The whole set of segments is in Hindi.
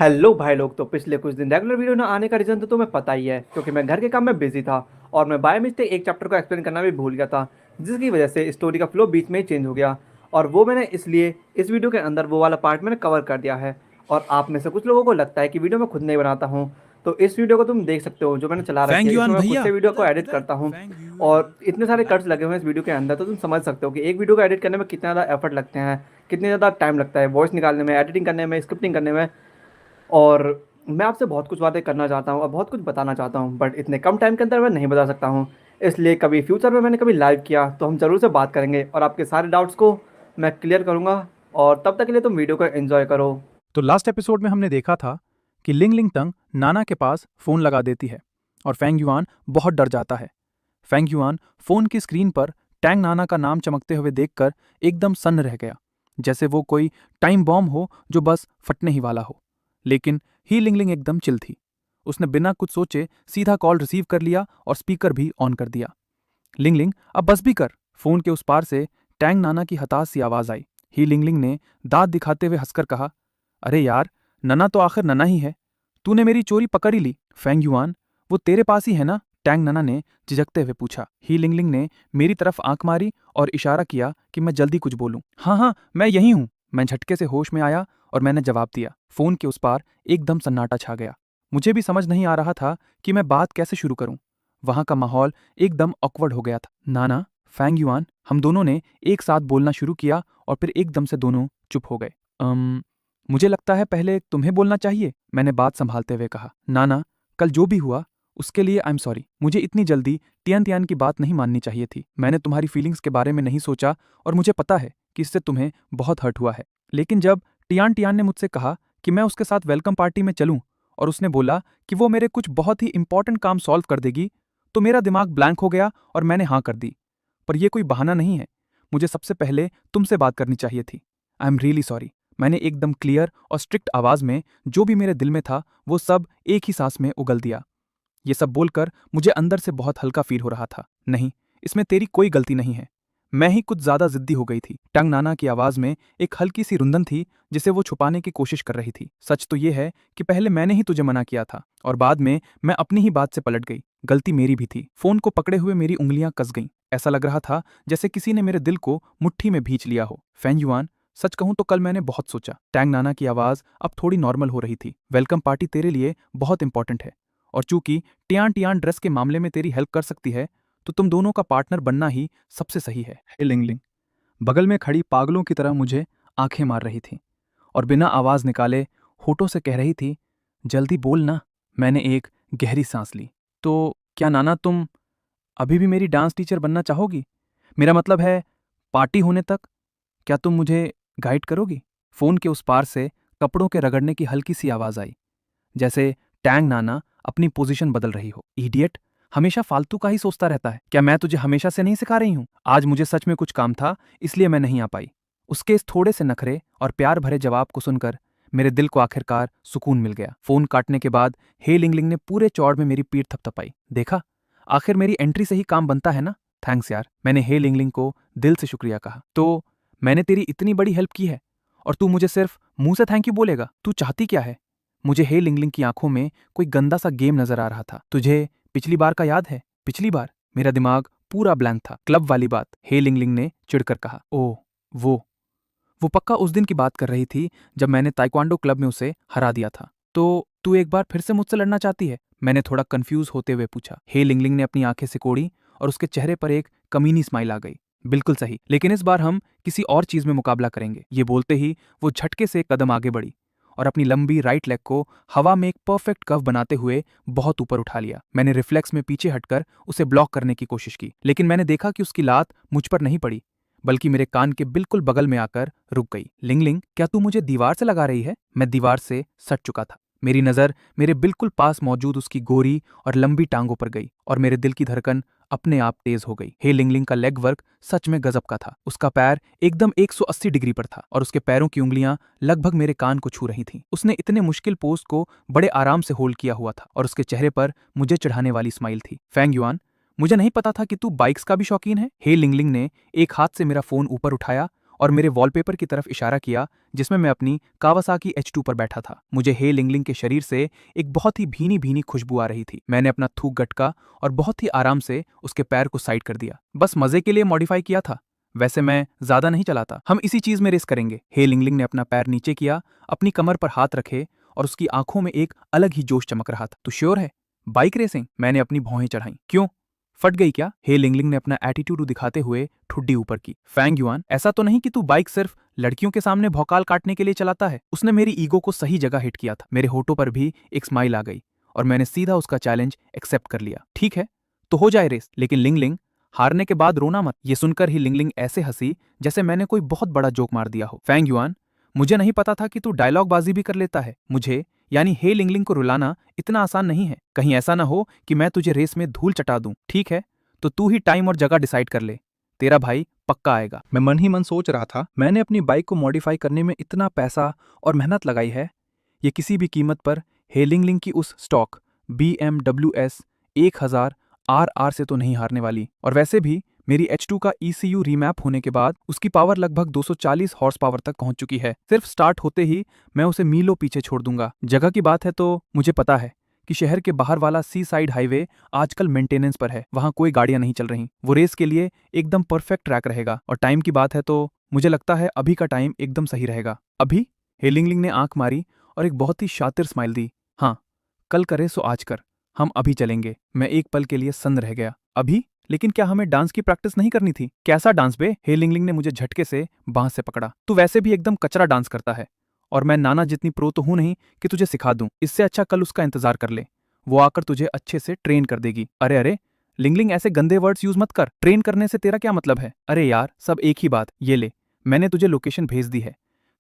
हेलो भाई लोग। तो पिछले कुछ दिन रेगुलर वीडियो ना आने का रीज़न तो तुम्हें पता ही है, क्योंकि मैं घर के काम में बिजी था और मैं बाय मिस्टेक एक चैप्टर को एक्सप्लेन करना भी भूल गया था, जिसकी वजह से स्टोरी का फ्लो बीच में ही चेंज हो गया। और वो मैंने इसलिए इस वीडियो के अंदर वो वाला पार्ट मैंने कवर कर दिया है। और आप में से कुछ लोगों को लगता है कि वीडियो मैं खुद नहीं बनाता हूँ, तो इस वीडियो को तुम देख सकते हो जो मैंने चला रखी फैंग है, युआन इसमें मैं खुद भैया से वीडियो को इधर एडिट इधर करता हूँ। फैंग युआन और इतने सारे बैक कट्स लगे हुए हैं इस वीडियो के अंदर, तो तुम समझ सकते हो कि एक वीडियो को एडिट करने में कितना ज़्यादा एफर्ट लगते हैं, कितने ज़्यादा टाइम लगता है वॉइस निकालने में, एडिटिंग करने में, स्क्रिप्टिंग करने में। और मैं आपसे बहुत कुछ बातें करना चाहता हूँ और बहुत कुछ बताना चाहता हूँ, बट इतने कम टाइम के अंदर मैं नहीं बता सकता हूँ। इसलिए कभी फ्यूचर में मैंने कभी लाइव किया तो हम ज़रूर से बात करेंगे और आपके सारे डाउट्स को मैं क्लियर करूँगा। और तब तक के लिए तुम वीडियो को एंजॉय करो। तो लास्ट एपिसोड में हमने देखा था कि लिंग लिंग तंग नाना के पास फोन लगा देती है और फैंग युआन बहुत डर जाता है। फैंग युआन फोन की स्क्रीन पर टैंग नाना का नाम चमकते हुए देखकर एकदम सन्न रह गया, जैसे वो कोई टाइम बॉम्ब हो जो बस फटने ही वाला हो। लेकिन ही लिंग लिंग एकदम चिल थी। उसने बिना कुछ सोचे सीधा कॉल रिसीव कर लिया और स्पीकर भी ऑन कर दिया। लिंग लिंग अब बस भी कर। फोन के उस पार से टैंग नाना की हताश सी आवाज आई। ही लिंग लिंग ने दांत दिखाते हुए हंसकर कहा, अरे यार, नना तो आखिर नना ही है। तूने मेरी चोरी पकड़ ही ली। फैंग युआन, वो तेरे पास ही है ना? टैंग नना ने झिझकते हुए पूछा। ही लिंग लिंग ने मेरी तरफ आंख मारी और इशारा किया कि मैं जल्दी कुछ बोलूं। हाँ हाँ, मैं यही हूं। मैं झटके से होश में आया और मैंने जवाब दिया। फोन के उस पार एकदम सन्नाटा छा गया। मुझे भी समझ नहीं आ रहा था कि मैं बात कैसे शुरू करूं। वहां का माहौल एकदम ऑकवर्ड हो गया था। नाना, फैंग युआन, हम दोनों ने एक साथ बोलना शुरू किया और फिर एकदम से दोनों चुप हो गए। मुझे लगता है पहले तुम्हें बोलना चाहिए, मैंने बात संभालते हुए कहा। नाना, कल जो भी हुआ उसके लिए आई एम सॉरी। मुझे इतनी जल्दी टियान टियान की बात नहीं माननी चाहिए थी। मैंने तुम्हारी फीलिंग्स के बारे में नहीं सोचा और मुझे पता है कि इससे तुम्हें बहुत हर्ट हुआ है। लेकिन जब टियान टियान ने मुझसे कहा कि मैं उसके साथ वेलकम पार्टी में चलूं और उसने बोला कि वो मेरे कुछ बहुत ही इंपॉर्टेंट काम सॉल्व कर देगी, तो मेरा दिमाग ब्लैंक हो गया और मैंने हाँ कर दी। पर यह कोई बहाना नहीं है। मुझे सबसे पहले तुमसे बात करनी चाहिए थी। I am really sorry. मैंने एकदम क्लियर और स्ट्रिक्ट आवाज में जो भी मेरे दिल में था वो सब एक ही सांस में उगल दिया। ये सब बोलकर मुझे अंदर से बहुत हल्का फील हो रहा था। नहीं, इसमें तेरी कोई गलती नहीं है। मैं ही कुछ ज्यादा जिद्दी हो गई थी। टंग नाना की आवाज में एक हल्की सी रुंदन थी जिसे वो छुपाने की कोशिश कर रही थी। सच तो ये है कि पहले मैंने ही तुझे मना किया था और बाद में मैं अपनी ही बात से पलट गई। गलती मेरी भी थी। फोन को पकड़े हुए मेरी उंगलियां कस गईं। ऐसा लग रहा था जैसे किसी ने मेरे दिल को मुट्ठी में भींच लिया हो। फैंग युआन, सच कहूं तो कल मैंने बहुत सोचा। टैंग नाना की आवाज अब थोड़ी नॉर्मल हो रही थी। वेलकम पार्टी तेरे लिए बहुत इंपॉर्टेंट है और चूंकि टियान टियान ड्रेस के मामले में तेरी हेल्प कर सकती है, तो तुम दोनों का पार्टनर बनना ही सबसे सही है। लिंगलिंग बगल में खड़ी पागलों की तरह मुझे आंखें मार रही थी और बिना आवाज निकाले होठों से कह रही थी, जल्दी बोल ना। मैंने एक गहरी सांस ली। तो क्या नाना, तुम अभी भी मेरी डांस टीचर बनना चाहोगी? मेरा मतलब है, पार्टी होने तक क्या तुम मुझे गाइड करोगी? फोन के उस पार से कपड़ों के रगड़ने की हल्की सी आवाज आई, जैसे टैंग नाना अपनी पोजीशन बदल रही हो। इडियट, हमेशा फालतू का ही सोचता रहता है। क्या मैं तुझे हमेशा से नहीं सिखा रही हूं? आज मुझे सच में कुछ काम था, इसलिए मैं नहीं आ पाई। उसके इस थोड़े से नखरे और प्यार भरे जवाब को सुनकर मेरे दिल को आखिरकार सुकून मिल गया। फोन काटने के बाद हे लिंगलिंग ने पूरे चौड़ में मेरी पीठ थपथपाई। देखा, आखिर मेरी एंट्री से ही काम बनता है ना। थैंक्स यार, मैंने हे लिंगलिंग को दिल से शुक्रिया कहा। तो मैंने तेरी इतनी बड़ी हेल्प की है और तू मुझे सिर्फ मुंह से थैंक यू बोलेगा? तू चाहती क्या है? मुझे हे लिंगलिंग की आंखों में कोई गंदा सा गेम नजर आ रहा था। तुझे पिछली बार का याद है? पिछली बार मेरा दिमाग पूरा ब्लैंक था। क्लब वाली बात, हे लिंगलिंग ने चिढ़कर कहा। ओह, वो पक्का उस दिन की बात कर रही थी जब मैंने ताइक्वांडो क्लब में उसे हरा दिया था। तो तू एक बार फिर से मुझसे लड़ना चाहती है? मैंने थोड़ा कंफ्यूज होते हुए पूछा। हे लिंगलिंग ने अपनी आंखें सिकोड़ी और उसके चेहरे पर एक कमीनी स्माइल आ गई। बिल्कुल सही, लेकिन इस बार हम किसी और चीज में मुकाबला करेंगे। ये बोलते ही वो झटके से एक कदम आगे बढ़ी और अपनी लंबी राइट लेग को हवा में एक परफेक्ट कर्व बनाते हुए बहुत ऊपर उठा लिया। मैंने रिफ्लेक्स में पीछे हटकर उसे ब्लॉक करने की कोशिश की, लेकिन मैंने देखा कि उसकी लात मुझ पर नहीं पड़ी, बल्कि मेरे कान के बिल्कुल बगल में आकर रुक गई। लिंगलिंग, क्या तू मुझे दीवार से लगा रही है? मैं दीवार से सट चुका था। मेरी नजर मेरे बिल्कुल पास मौजूद उसकी गोरी और लंबी टांगों पर गई और मेरे दिल की धड़कन अपने आप तेज हो गई। हे लिंगलिंग का लेग वर्क सच में गजब का था। उसका पैर एकदम 180 डिग्री पर था और उसके पैरों की उंगलियां लगभग मेरे कान को छू रही थीं। उसने इतने मुश्किल पोज को बड़े आराम से होल्ड किया हुआ था और उसके चेहरे पर मुझे चढ़ाने वाली स्माइल थी। फैंग युआन, मुझे नहीं पता था कि तू बाइक्स का भी शौकीन है। हे लिंगलिंग ने एक हाथ से मेरा फोन ऊपर उठाया और मेरे वॉलपेपर की तरफ इशारा किया जिसमें मैं अपनी कावासाकी H2 पर बैठा था। मुझे हे लिंगलिंग के शरीर से एक बहुत ही भीनी भीनी खुशबू आ रही थी। मैंने अपना थूक गटका और बहुत ही आराम से उसके पैर को साइड कर दिया। बस मजे के लिए मॉडिफाई किया था, वैसे मैं ज्यादा नहीं चलाता। हम इसी चीज में रेस करेंगे। हे लिंगलिंग ने अपना पैर नीचे किया, अपनी कमर पर हाथ रखे और उसकी आंखों में एक अलग ही जोश चमक रहा था। तू श्योर है? Bike racing? मैंने अपनी भौहें चढ़ाई। क्यों, फट गई क्या? हे लिंगलिंग ने अपना एटीट्यूड दिखाते हुए ठुड्डी ऊपर की। फैंग युआन, ऐसा तो नहीं कि तू बाइक सिर्फ लड़कियों के सामने भौकाल काटने के लिए चलाता है? उसने मेरी ईगो को सही जगह हिट किया था। मेरे होठों पर भी एक स्माइल आ गई और मैंने सीधा उसका चैलेंज एक्सेप्ट कर लिया। ठीक है तो हो जाए रेस, लेकिन लिंगलिंग हारने के बाद रोना मत। ये सुनकर ही लिंगलिंग ऐसे हंसी जैसे मैंने कोई बहुत बड़ा जोक मार दिया हो। फैंग युआन, मुझे नहीं पता था कि तू डायलॉग बाजी भी कर लेता है। मुझे यानी हे लिंगलिंग को रुलाना इतना आसान नहीं है। कहीं ऐसा ना हो कि मैं तुझे रेस में धूल चटा दूं। ठीक है तो तू ही टाइम और जगह डिसाइड कर ले, तेरा भाई पक्का आएगा। मैं मन ही मन सोच रहा था, मैंने अपनी बाइक को मॉडिफाई करने में इतना पैसा और मेहनत लगाई है, ये किसी भी कीमत पर हे लिंगलिंग की उस स्टॉक BMW S1000 RR से तो नहीं हारने वाली। और वैसे भी मेरी H2 का ECU रीमैप होने के बाद उसकी पावर लगभग 240 हॉर्स पावर तक पहुंच चुकी है। सिर्फ स्टार्ट होते ही मैं उसे मीलों पीछे छोड़ दूंगा। जगह की बात है तो मुझे पता है कि शहर के बाहर वाला सी साइड हाईवे आजकल मेंटेनेंस पर है, वहां कोई गाड़ियां नहीं चल रही। वो रेस के लिए एकदम परफेक्ट ट्रैक रहेगा। और टाइम की बात है तो मुझे लगता है अभी का टाइम एकदम सही रहेगा। अभी? हे लिंगलिंग ने आंख मारी और एक बहुत ही शातिर स्माइल दी। हाँ, कल करे सो आज कर, हम अभी चलेंगे। मैं एक पल के लिए सन्न रह गया। अभी? लेकिन क्या हमें डांस की प्रैक्टिस नहीं करनी थी? कैसा डांस बे? हे लिंगलिंग ने मुझे झटके से बांह से पकड़ा। तू वैसे भी एकदम कचरा डांस करता है और मैं नाना जितनी प्रो तो हूं नहीं कि तुझे सिखा दूं। इससे अच्छा कल उसका इंतजार कर ले, वो आकर तुझे अच्छे से ट्रेन कर देगी। अरे अरे लिंगलिंग, ऐसे गंदे वर्ड्स यूज मत कर। ट्रेन करने से तेरा क्या मतलब है? अरे यार सब एक ही बात। ये ले, मैंने तुझे लोकेशन भेज दी है,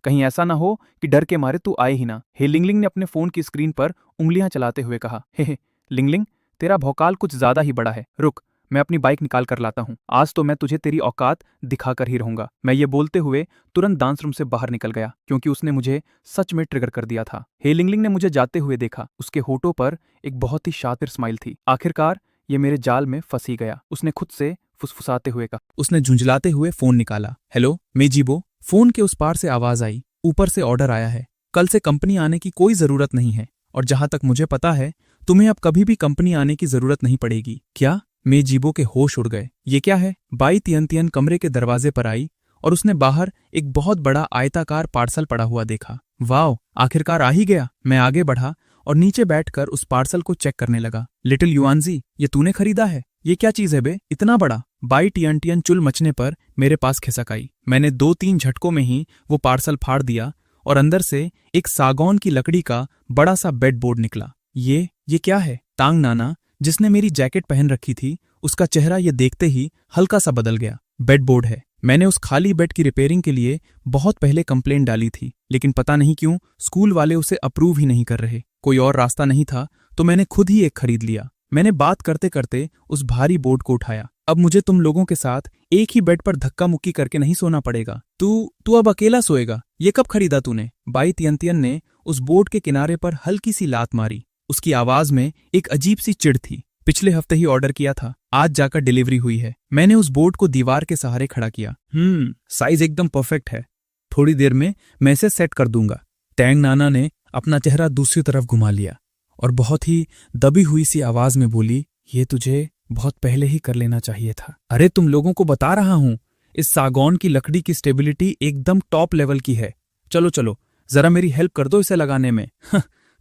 कहीं ऐसा ना हो कि डर के मारे तू आए ही ना। हे लिंगलिंग ने अपने फोन की स्क्रीन पर उंगलियां चलाते हुए कहा। हे लिंगलिंग, तेरा भौकाल कुछ ज्यादा ही बड़ा है। रुक, मैं अपनी बाइक निकाल कर लाता हूं। आज तो मैं तुझे तेरी औकात दिखाकर ही रहूंगा। मैं ये बोलते हुए तुरंत डांस रूम से बाहर निकल गया, क्योंकि उसने मुझे सच में ट्रिगर कर दिया था। हे लिंगलिंग ने मुझे जाते हुए देखा। उसके होठों पर एक बहुत ही शातिर स्माइल थी। आखिरकार ये मेरे जाल में फंस ही गया, उसने खुद से फुसफुसाते हुए कहा। उसने झुंझलाते हुए फोन निकाला। हेलो मेजीबो। फोन के उस पार से आवाज आई। ऊपर से ऑर्डर आया है, कल से कंपनी आने की कोई जरूरत नहीं है, और जहां तक मुझे पता है तुम्हें अब कभी भी कंपनी आने की जरूरत नहीं पड़ेगी। क्या? मेजीबो के होश उड़ गए। ये क्या है? बाई तियन कमरे के दरवाजे पर आई और उसने बाहर एक बहुत बड़ा आयताकार पार्सल पड़ा हुआ देखा। वाओ, आखिरकार आ ही गया। मैं आगे बढ़ा और नीचे बैठकर उस पार्सल को चेक करने लगा। लिटिल युआनजी, ये तूने खरीदा है? ये क्या चीज है बे, इतना बड़ा? बाई तियन चुल मचने पर मेरे पास खिसक आई। मैंने 2-3 झटकों में ही वो पार्सल फाड़ दिया और अंदर से एक सागौन की लकड़ी का बड़ा सा बेड बोर्ड निकला। ये क्या है? तांग नाना, जिसने मेरी जैकेट पहन रखी थी, उसका चेहरा ये देखते ही हल्का सा बदल गया। बेड बोर्ड है। मैंने उस खाली बेड की रिपेयरिंग के लिए बहुत पहले कंप्लेंट डाली थी, लेकिन पता नहीं क्यों स्कूल वाले उसे अप्रूव ही नहीं कर रहे। कोई और रास्ता नहीं था तो मैंने खुद ही एक खरीद लिया। मैंने बात करते करते उस भारी बोर्ड को उठाया। अब मुझे तुम लोगों के साथ एक ही बेड पर धक्का मुक्की करके नहीं सोना पड़ेगा। तू अब अकेला सोएगा। ये कब खरीदा तूने? बाई तियन ने उस बोर्ड के किनारे पर हल्की सी लात मारी। उसकी आवाज में एक अजीब सी चिढ़ थी। पिछले हफ्ते ही ऑर्डर किया था, आज जाकर डिलीवरी हुई है। मैंने उस बोर्ड को दीवार के सहारे खड़ा किया। साइज एकदम परफेक्ट है, थोड़ी देर में मैं इसे सेट कर दूंगा। टैंग नाना ने अपना चेहरा दूसरी तरफ घुमा लिया और बहुत ही दबी हुई सी आवाज में बोली, ये तुझे बहुत पहले ही कर लेना चाहिए था। अरे तुम लोगों को बता रहा हूं, इस सागौन की लकड़ी की स्टेबिलिटी एकदम टॉप लेवल की है। चलो चलो जरा मेरी हेल्प कर दो इसे लगाने में।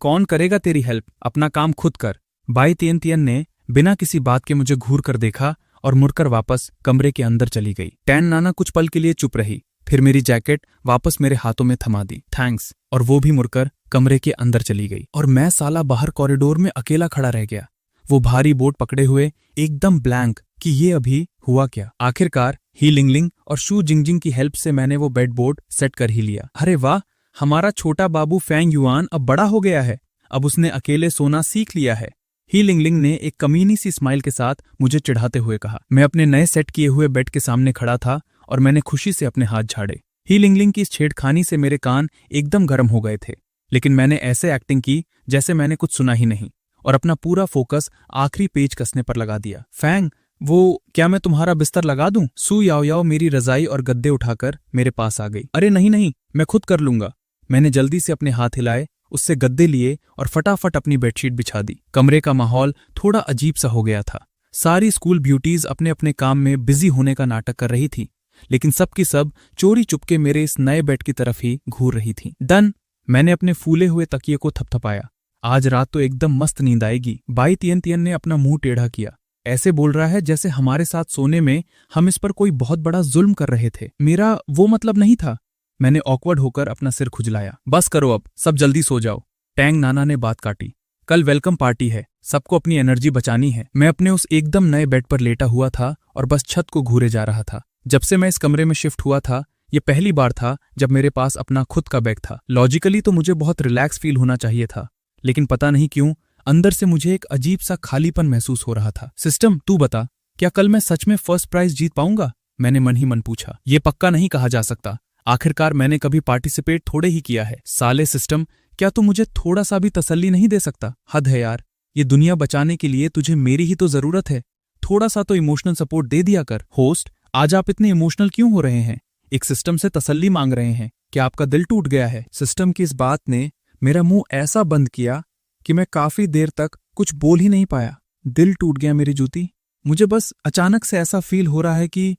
कौन करेगा तेरी हेल्प, अपना काम खुद कर। बाई तियन ने बिना किसी बात के मुझे घूर कर देखा और मुड़कर वापस कमरे के अंदर चली गई। टैन नाना कुछ पल के लिए चुप रही, फिर मेरी जैकेट वापस मेरे हाथों में थमा दी। थैंक्स। और वो भी मुड़कर कमरे के अंदर चली गई और मैं साला बाहर कॉरिडोर में अकेला खड़ा रह गया, वो भारी बोर्ड पकड़े हुए एकदम ब्लैंक कि ये अभी हुआ क्या। आखिरकार ही लिंगलिंग और शू जिंगजिंग की हेल्प से मैंने वो बेड बोर्ड सेट कर ही लिया। अरे वाह, हमारा छोटा बाबू फैंग युआन अब बड़ा हो गया है, अब उसने अकेले सोना सीख लिया है। ही लिंगलिंग ने एक कमीनी सी स्माइल के साथ मुझे चिढ़ाते हुए कहा। मैं अपने नए सेट किए हुए बेड के सामने खड़ा था और मैंने खुशी से अपने हाथ झाड़े। ही लिंगलिंग की इस छेड़खानी से मेरे कान एकदम गर्म हो गए थे, लेकिन मैंने ऐसे एक्टिंग की जैसे मैंने कुछ सुना ही नहीं और अपना पूरा फोकस आखिरी पेज कसने पर लगा दिया। फैंग, वो क्या मैं तुम्हारा बिस्तर लगा दूं? सू याओ याओ मेरी रजाई और गद्दे उठाकर मेरे पास आ गई। अरे नहीं नहीं, मैं खुद कर लूंगा। मैंने जल्दी से अपने हाथ हिलाए, उससे गद्दे लिए और फटाफट अपनी बेडशीट बिछा दी। कमरे का माहौल थोड़ा अजीब सा हो गया था। सारी स्कूल ब्यूटीज अपने अपने काम में बिजी होने का नाटक कर रही थी, लेकिन सबकी सब चोरी चुपके मेरे इस नए बेड की तरफ ही घूर रही थी। डन। मैंने अपने फूले हुए तकिए को थपथपाया। आज रात तो एकदम मस्त नींद आएगी। बाई तियन तियन ने अपना मुंह टेढ़ा किया। ऐसे बोल रहा है जैसे हमारे साथ सोने में हम इस पर कोई बहुत बड़ा जुल्म कर रहे थे। मेरा वो मतलब नहीं था। मैंने ऑकवर्ड होकर अपना सिर खुजलाया। बस करो अब, सब जल्दी सो जाओ। टैंग नाना ने बात काटी। कल वेलकम पार्टी है, सबको अपनी एनर्जी बचानी है। मैं अपने उस एकदम नए बेड पर लेटा हुआ था और बस छत को घूरे जा रहा था। जब से मैं इस कमरे में शिफ्ट हुआ था, ये पहली बार था जब मेरे पास अपना खुद का बेड था। लॉजिकली तो मुझे बहुत रिलैक्स फील होना चाहिए था, लेकिन पता नहीं क्यों अंदर से मुझे एक अजीब सा खालीपन महसूस हो रहा था। सिस्टम, तू बता, क्या कल मैं सच में फर्स्ट प्राइज जीत पाऊंगा? मैंने मन ही मन पूछा। ये पक्का नहीं कहा जा सकता, आखिरकार मैंने कभी पार्टिसिपेट थोड़े ही किया है। साले सिस्टम, क्या तू मुझे थोड़ा सा भी तसल्ली नहीं दे सकता? हद है यार, ये दुनिया बचाने के लिए तुझे मेरी ही तो जरूरत है। थोड़ा सा तो इमोशनल सपोर्ट दे दिया कर। होस्ट, आज आप इतने इमोशनल क्यों हो रहे हैं? एक सिस्टम से तसल्ली मांग रहे हैं? क्या आपका दिल टूट गया है? सिस्टम की इस बात ने मेरा मुंह ऐसा बंद किया कि मैं काफी देर तक कुछ बोल ही नहीं पाया। दिल टूट गया मेरी जूती। मुझे बस अचानक से ऐसा फील हो रहा है कि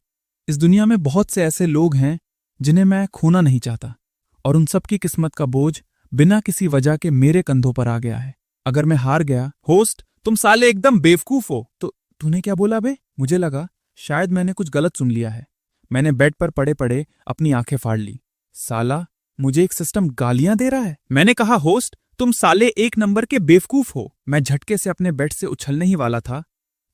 इस दुनिया में बहुत से ऐसे लोग हैं जिन्हें मैं खोना नहीं चाहता, और उन सब की किस्मत का बोझ बिना किसी वजह के मेरे कंधों पर आ गया है। अगर मैं हार गया। होस्ट, तुम साले एकदम बेवकूफ हो। तो तूने क्या बोला बे? मुझे लगा शायद मैंने कुछ गलत सुन लिया है। मैंने बेड पर पड़े पड़े अपनी आंखें फाड़ ली। साला, मुझे एक सिस्टम गालियां दे रहा है। मैंने कहा होस्ट, तुम साले एक नंबर के बेवकूफ हो। मैं झटके से अपने बेड से उछलने ही वाला था।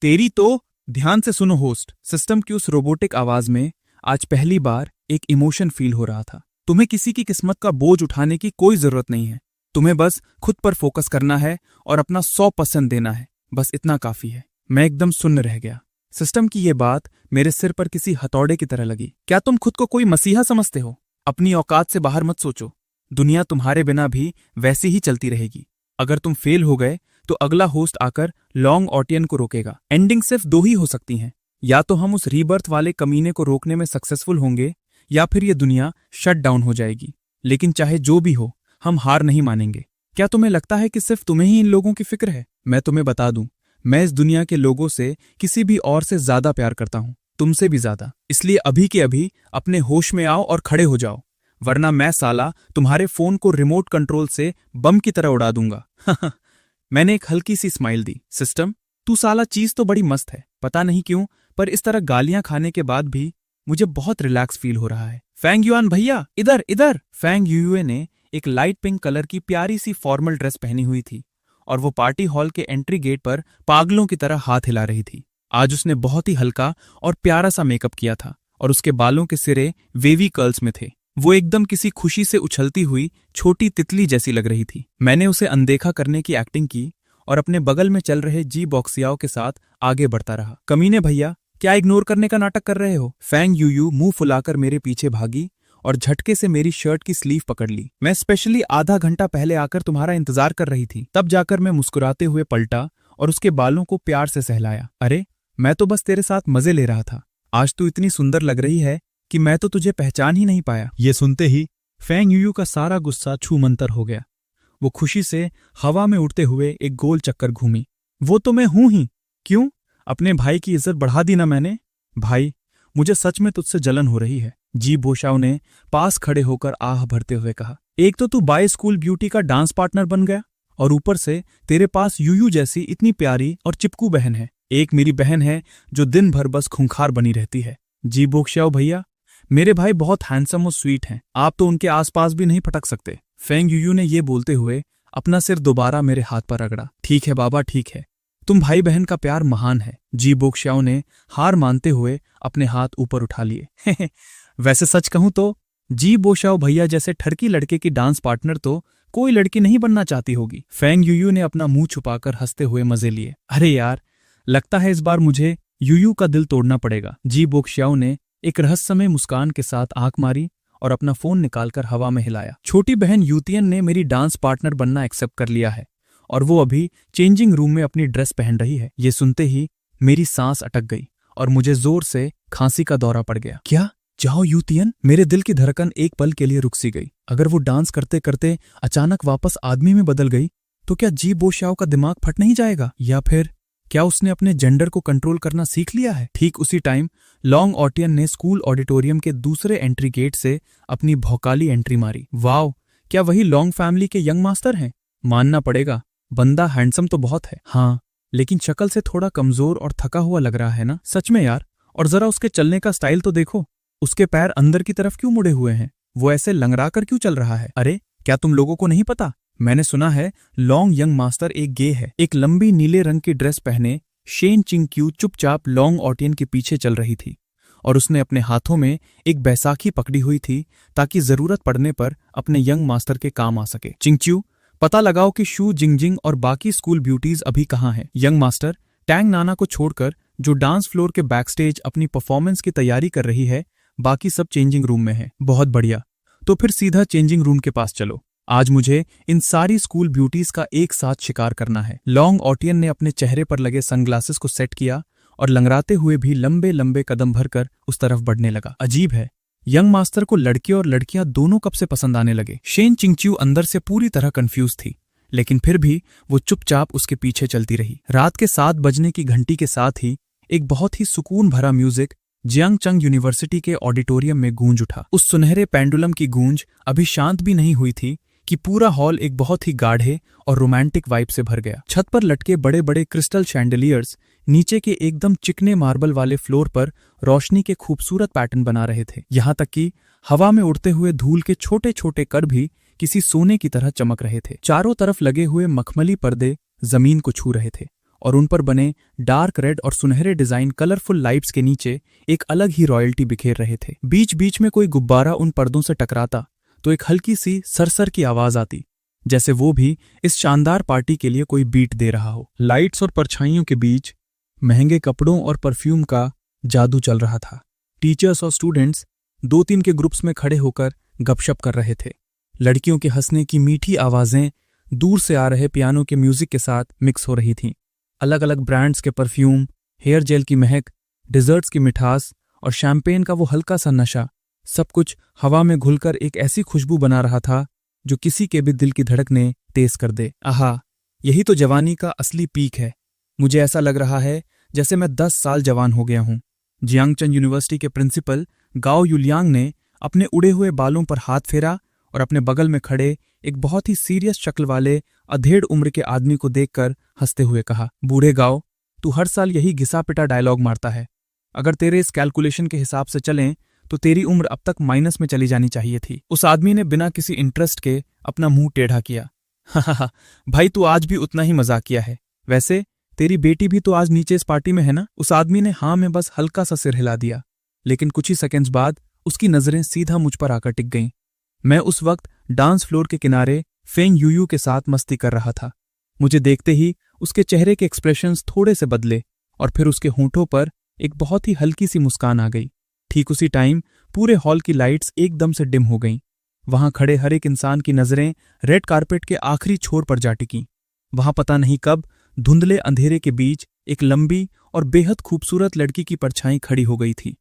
तेरी तो। ध्यान से सुनो होस्ट। सिस्टम की उस रोबोटिक आवाज में आज पहली बार एक इमोशन फील हो रहा था। तुम्हें किसी की किस्मत का बोझ उठाने की कोई जरूरत नहीं है। तुम्हें बस खुद पर फोकस करना है और अपना 100% देना है। बस इतना काफी है। मैं एकदम सुन्न रह गया। सिस्टम की ये बात मेरे सिर पर किसी हथौड़े की तरह लगी। क्या तुम खुद को कोई मसीहा समझते हो? अपनी औकात से बाहर मत सोचो। दुनिया तुम्हारे बिना भी वैसी ही चलती रहेगी। अगर तुम फेल हो गए तो अगला होस्ट आकर लॉन्ग ऑटियन को रोकेगा। एंडिंग सिर्फ दो ही हो सकती हैं, या तो हम उस रीबर्थ वाले कमीने को रोकने में सक्सेसफुल होंगे, या फिर ये दुनिया शट डाउन हो जाएगी। लेकिन चाहे जो भी हो, हम हार नहीं मानेंगे। क्या तुम्हें लगता है कि सिर्फ तुम्हें ही इन लोगों की फिक्र है? मैं तुम्हें बता दूं, मैं इस दुनिया के लोगों से किसी भी और से ज्यादा प्यार करता हूं, तुमसे भी ज्यादा। इसलिए अभी के अभी अपने होश में आओ और खड़े हो जाओ, वरना मैं साला तुम्हारे फोन को रिमोट कंट्रोल से बम की तरह उड़ा दूंगा। मैंने एक हल्की सी स्माइल दी। सिस्टम, तू साला चीज तो बड़ी मस्त है। पता नहीं क्यों, पर इस तरह गालियां खाने के बाद भी मुझे बहुत रिलैक्स फील हो रहा है। फैंग युआन भैया, इधर इधर। फैंग युए ने एक लाइट पिंक कलर की प्यारी सी फॉर्मल ड्रेस पहनी हुई थी और वो पार्टी हॉल के एंट्री गेट पर पागलों की तरह हाथ हिला रही थी। आज उसने बहुत ही हल्का और प्यारा सा मेकअप किया था और उसके बालों के सिरे वेवी कर्ल्स में थे। वो एकदम किसी खुशी से उछलती हुई छोटी तितली जैसी लग रही थी। मैंने उसे अनदेखा करने की एक्टिंग की और अपने बगल में चल रहे जी बॉक्सियाओं के साथ आगे बढ़ता रहा। कमीने भैया, क्या इग्नोर करने का नाटक कर रहे हो? फैंग यूयू मुंह फुलाकर मेरे पीछे भागी और झटके से मेरी शर्ट की स्लीव पकड़ ली। मैं स्पेशली आधा घंटा पहले आकर तुम्हारा इंतजार कर रही थी। तब जाकर मैं मुस्कुराते हुए पलटा और उसके बालों को प्यार से सहलाया। अरे, मैं तो बस तेरे साथ मजे ले रहा था। आज तू इतनी सुंदर लग रही है कि मैं तो तुझे पहचान ही नहीं पाया। ये सुनते ही फैंग यूयू का सारा गुस्सा छूमंतर हो गया। वो खुशी से हवा में उड़ते हुए एक गोल चक्कर घूमी। वो तो मैं हूं ही। क्यों? अपने भाई की इज्जत बढ़ा दी ना मैंने। भाई, मुझे सच में तुझसे जलन हो रही है। जी बोशाओ ने पास खड़े होकर आह भरते हुए कहा। एक तो तू बाय स्कूल ब्यूटी का डांस पार्टनर बन गया और ऊपर से तेरे पास यूयू जैसी इतनी प्यारी और चिपकू बहन है। एक मेरी बहन है जो दिन भर बस खूंखार बनी रहती है। जी बोशाओ भैया, मेरे भाई बहुत हैंडसम और स्वीट हैं। आप तो उनके आसपास भी नहीं फटक सकते। फेंग यूयू ने ये बोलते हुए अपना सिर दोबारा मेरे हाथ पर रगड़ा। ठीक है बाबा, ठीक है। तुम भाई बहन का प्यार महान है। जी बोक्शाओ ने हार मानते हुए अपने हाथ ऊपर उठा लिए। वैसे सच कहूं तो जी बोशाओ भैया जैसे ठरकी लड़के की डांस पार्टनर तो कोई लड़की नहीं बनना चाहती होगी। फेंग यूयू ने अपना मुंह छुपाकर हंसते हुए मजे लिए। अरे यार, लगता है इस बार मुझे यूयू का दिल तोड़ना पड़ेगा। जी बोक्शाओ ने एक रहस्यमय मुस्कान के साथ आंख मारी और अपना फोन निकालकर हवा में हिलाया। छोटी बहन यूतियन ने मेरी डांस पार्टनर बनना एक्सेप्ट कर लिया है और वो अभी चेंजिंग रूम में अपनी ड्रेस पहन रही है। ये सुनते ही मेरी सांस अटक गई। और मुझे जोर से खांसी का दौरा पड़ गया। क्या जाओ यूतियन? मेरे दिल की धड़कन एक पल के लिए रुक सी गई। अगर वो डांस करते करते अचानक वापस आदमी में बदल गई तो क्या जी बोशाओ का दिमाग फट नहीं जाएगा? या फिर क्या उसने अपने जेंडर को कंट्रोल करना सीख लिया है? ठीक उसी टाइम लॉन्ग ऑटियन ने स्कूल ऑडिटोरियम के दूसरे एंट्री गेट से अपनी भौकाली एंट्री मारी। वाओ, क्या वही लॉन्ग फैमिली के यंग मास्टर हैं? मानना पड़ेगा, बंदा हैंडसम तो बहुत है, हाँ, लेकिन शक्ल से थोड़ा कमजोर और थका हुआ लग रहा है ना? सच में यार। और जरा उसके चलने का स्टाइल तो देखो, उसके पैर अंदर की तरफ क्यों मुड़े हुए हैं? वो ऐसे लंगड़ा कर क्यों चल रहा है? अरे क्या तुम लोगों को नहीं पता? मैंने सुना है लॉन्ग यंग मास्टर एक गे है। एक लंबी नीले रंग की ड्रेस पहने शेन चिंग-क्यू चुपचाप लॉन्ग ऑटियन के पीछे चल रही थी और उसने अपने हाथों में एक बैसाखी पकड़ी हुई थी ताकि जरूरत पड़ने पर अपने यंग मास्टर के काम आ सके। चिंग-च्यू, पता लगाओ कि शू जिंगजिंग और बाकी स्कूल ब्यूटीज अभी कहाँ हैं। यंग मास्टर, टैंग नाना को छोड़कर जो डांस फ्लोर के बैकस्टेज अपनी परफॉर्मेंस की तैयारी कर रही है, बाकी सब चेंजिंग रूम में है। बहुत बढ़िया, तो फिर सीधा चेंजिंग रूम के पास चलो। आज मुझे इन सारी स्कूल ब्यूटीज का एक साथ शिकार करना है। लॉन्ग ऑटियन ने अपने चेहरे पर लगे सनग्लासेस को सेट किया और लंगड़ाते हुए भी लंबे लंबे कदम भरकर उस तरफ बढ़ने लगा। अजीब है, यंग मास्टर को लड़के और लड़कियां दोनों कब से पसंद आने लगे। शेन चिंग-च्यू अंदर से पूरी तरह कंफ्यूज थी, लेकिन फिर भी वो चुपचाप उसके पीछे चलती रही। रात के 7 बजने की घंटी के साथ ही एक बहुत ही सुकून भरा म्यूजिक जियांगचंग यूनिवर्सिटी के ऑडिटोरियम में गूंज उठा। उस सुनहरे पेंडुलम की गूंज अभी शांत भी नहीं हुई थी कि पूरा हॉल एक बहुत ही गाढ़े और रोमांटिक वाइब से भर गया। छत पर लटके बड़े बड़े क्रिस्टल शैंडलियर्स नीचे के एकदम चिकने मार्बल वाले फ्लोर पर रोशनी के खूबसूरत पैटर्न बना रहे थे। यहाँ तक कि हवा में उड़ते हुए धूल के छोटे छोटे कण भी किसी सोने की तरह चमक रहे थे। चारों तरफ लगे हुए मखमली पर्दे जमीन को छू रहे थे और उन पर बने डार्क रेड और सुनहरे डिजाइन कलरफुल लाइट्स के नीचे एक अलग ही रॉयल्टी बिखेर रहे थे। बीच बीच में कोई गुब्बारा उन पर्दों से टकराता तो एक हल्की सी सरसर की आवाज आती, जैसे वो भी इस शानदार पार्टी के लिए कोई बीट दे रहा हो। लाइट्स और परछाइयों के बीच महंगे कपड़ों और परफ्यूम का जादू चल रहा था। टीचर्स और स्टूडेंट्स 2-3 के ग्रुप्स में खड़े होकर गपशप कर रहे थे। लड़कियों के हंसने की मीठी आवाजें दूर से आ रहे पियानो के म्यूजिक के साथ मिक्स हो रही थीं। अलग अलग ब्रांड्स के परफ्यूम, हेयर जेल की महक, डिजर्ट्स की मिठास और शैंपेन का वो हल्का सा नशा, सब कुछ हवा में घुलकर एक ऐसी खुशबू बना रहा था जो किसी के भी दिल की धड़कनें तेज कर दे। आहा, यही तो जवानी का असली पीक है। मुझे ऐसा लग रहा है जैसे मैं 10 साल जवान हो गया हूँ। जियांगचंग यूनिवर्सिटी के प्रिंसिपल गाओ युलियांग ने अपने उड़े हुए बालों पर हाथ फेरा और अपने बगल में खड़े एक बहुत ही सीरियस शक्ल वाले अधेड़ उम्र के आदमी को देखकर हंसते हुए कहा, बूढ़े गाओ, तू हर साल यही घिसा पिटा डायलॉग मारता है। अगर तेरे इस कैलकुलेशन के हिसाब से चलें तो तेरी उम्र अब तक माइनस में चली जानी चाहिए थी। उस आदमी ने बिना किसी इंटरेस्ट के अपना मुंह टेढ़ा किया। हा, भाई तू आज भी उतना ही मजाक किया है। वैसे तेरी बेटी भी तो आज नीचे इस पार्टी में है ना? उस आदमी ने हाँ में बस हल्का सा सिर हिला दिया, लेकिन कुछ ही सेकंड्स बाद उसकी नजरें सीधा मुझ पर आकर टिक गईं। मैं उस वक्त डांस फ्लोर के किनारे फेंग यूयू के साथ मस्ती कर रहा था। मुझे देखते ही उसके चेहरे के एक्सप्रेशंस थोड़े से बदले और फिर उसके होंठों पर एक बहुत ही हल्की सी मुस्कान आ गई। ठीक उसी टाइम पूरे हॉल की लाइट्स एकदम से डिम हो गईं। वहां खड़े हर एक इंसान की नजरें रेड कारपेट के आखिरी छोर पर जा टिकीं। वहां पता नहीं कब धुंधले अंधेरे के बीच एक लंबी और बेहद खूबसूरत लड़की की परछाई खड़ी हो गई थी।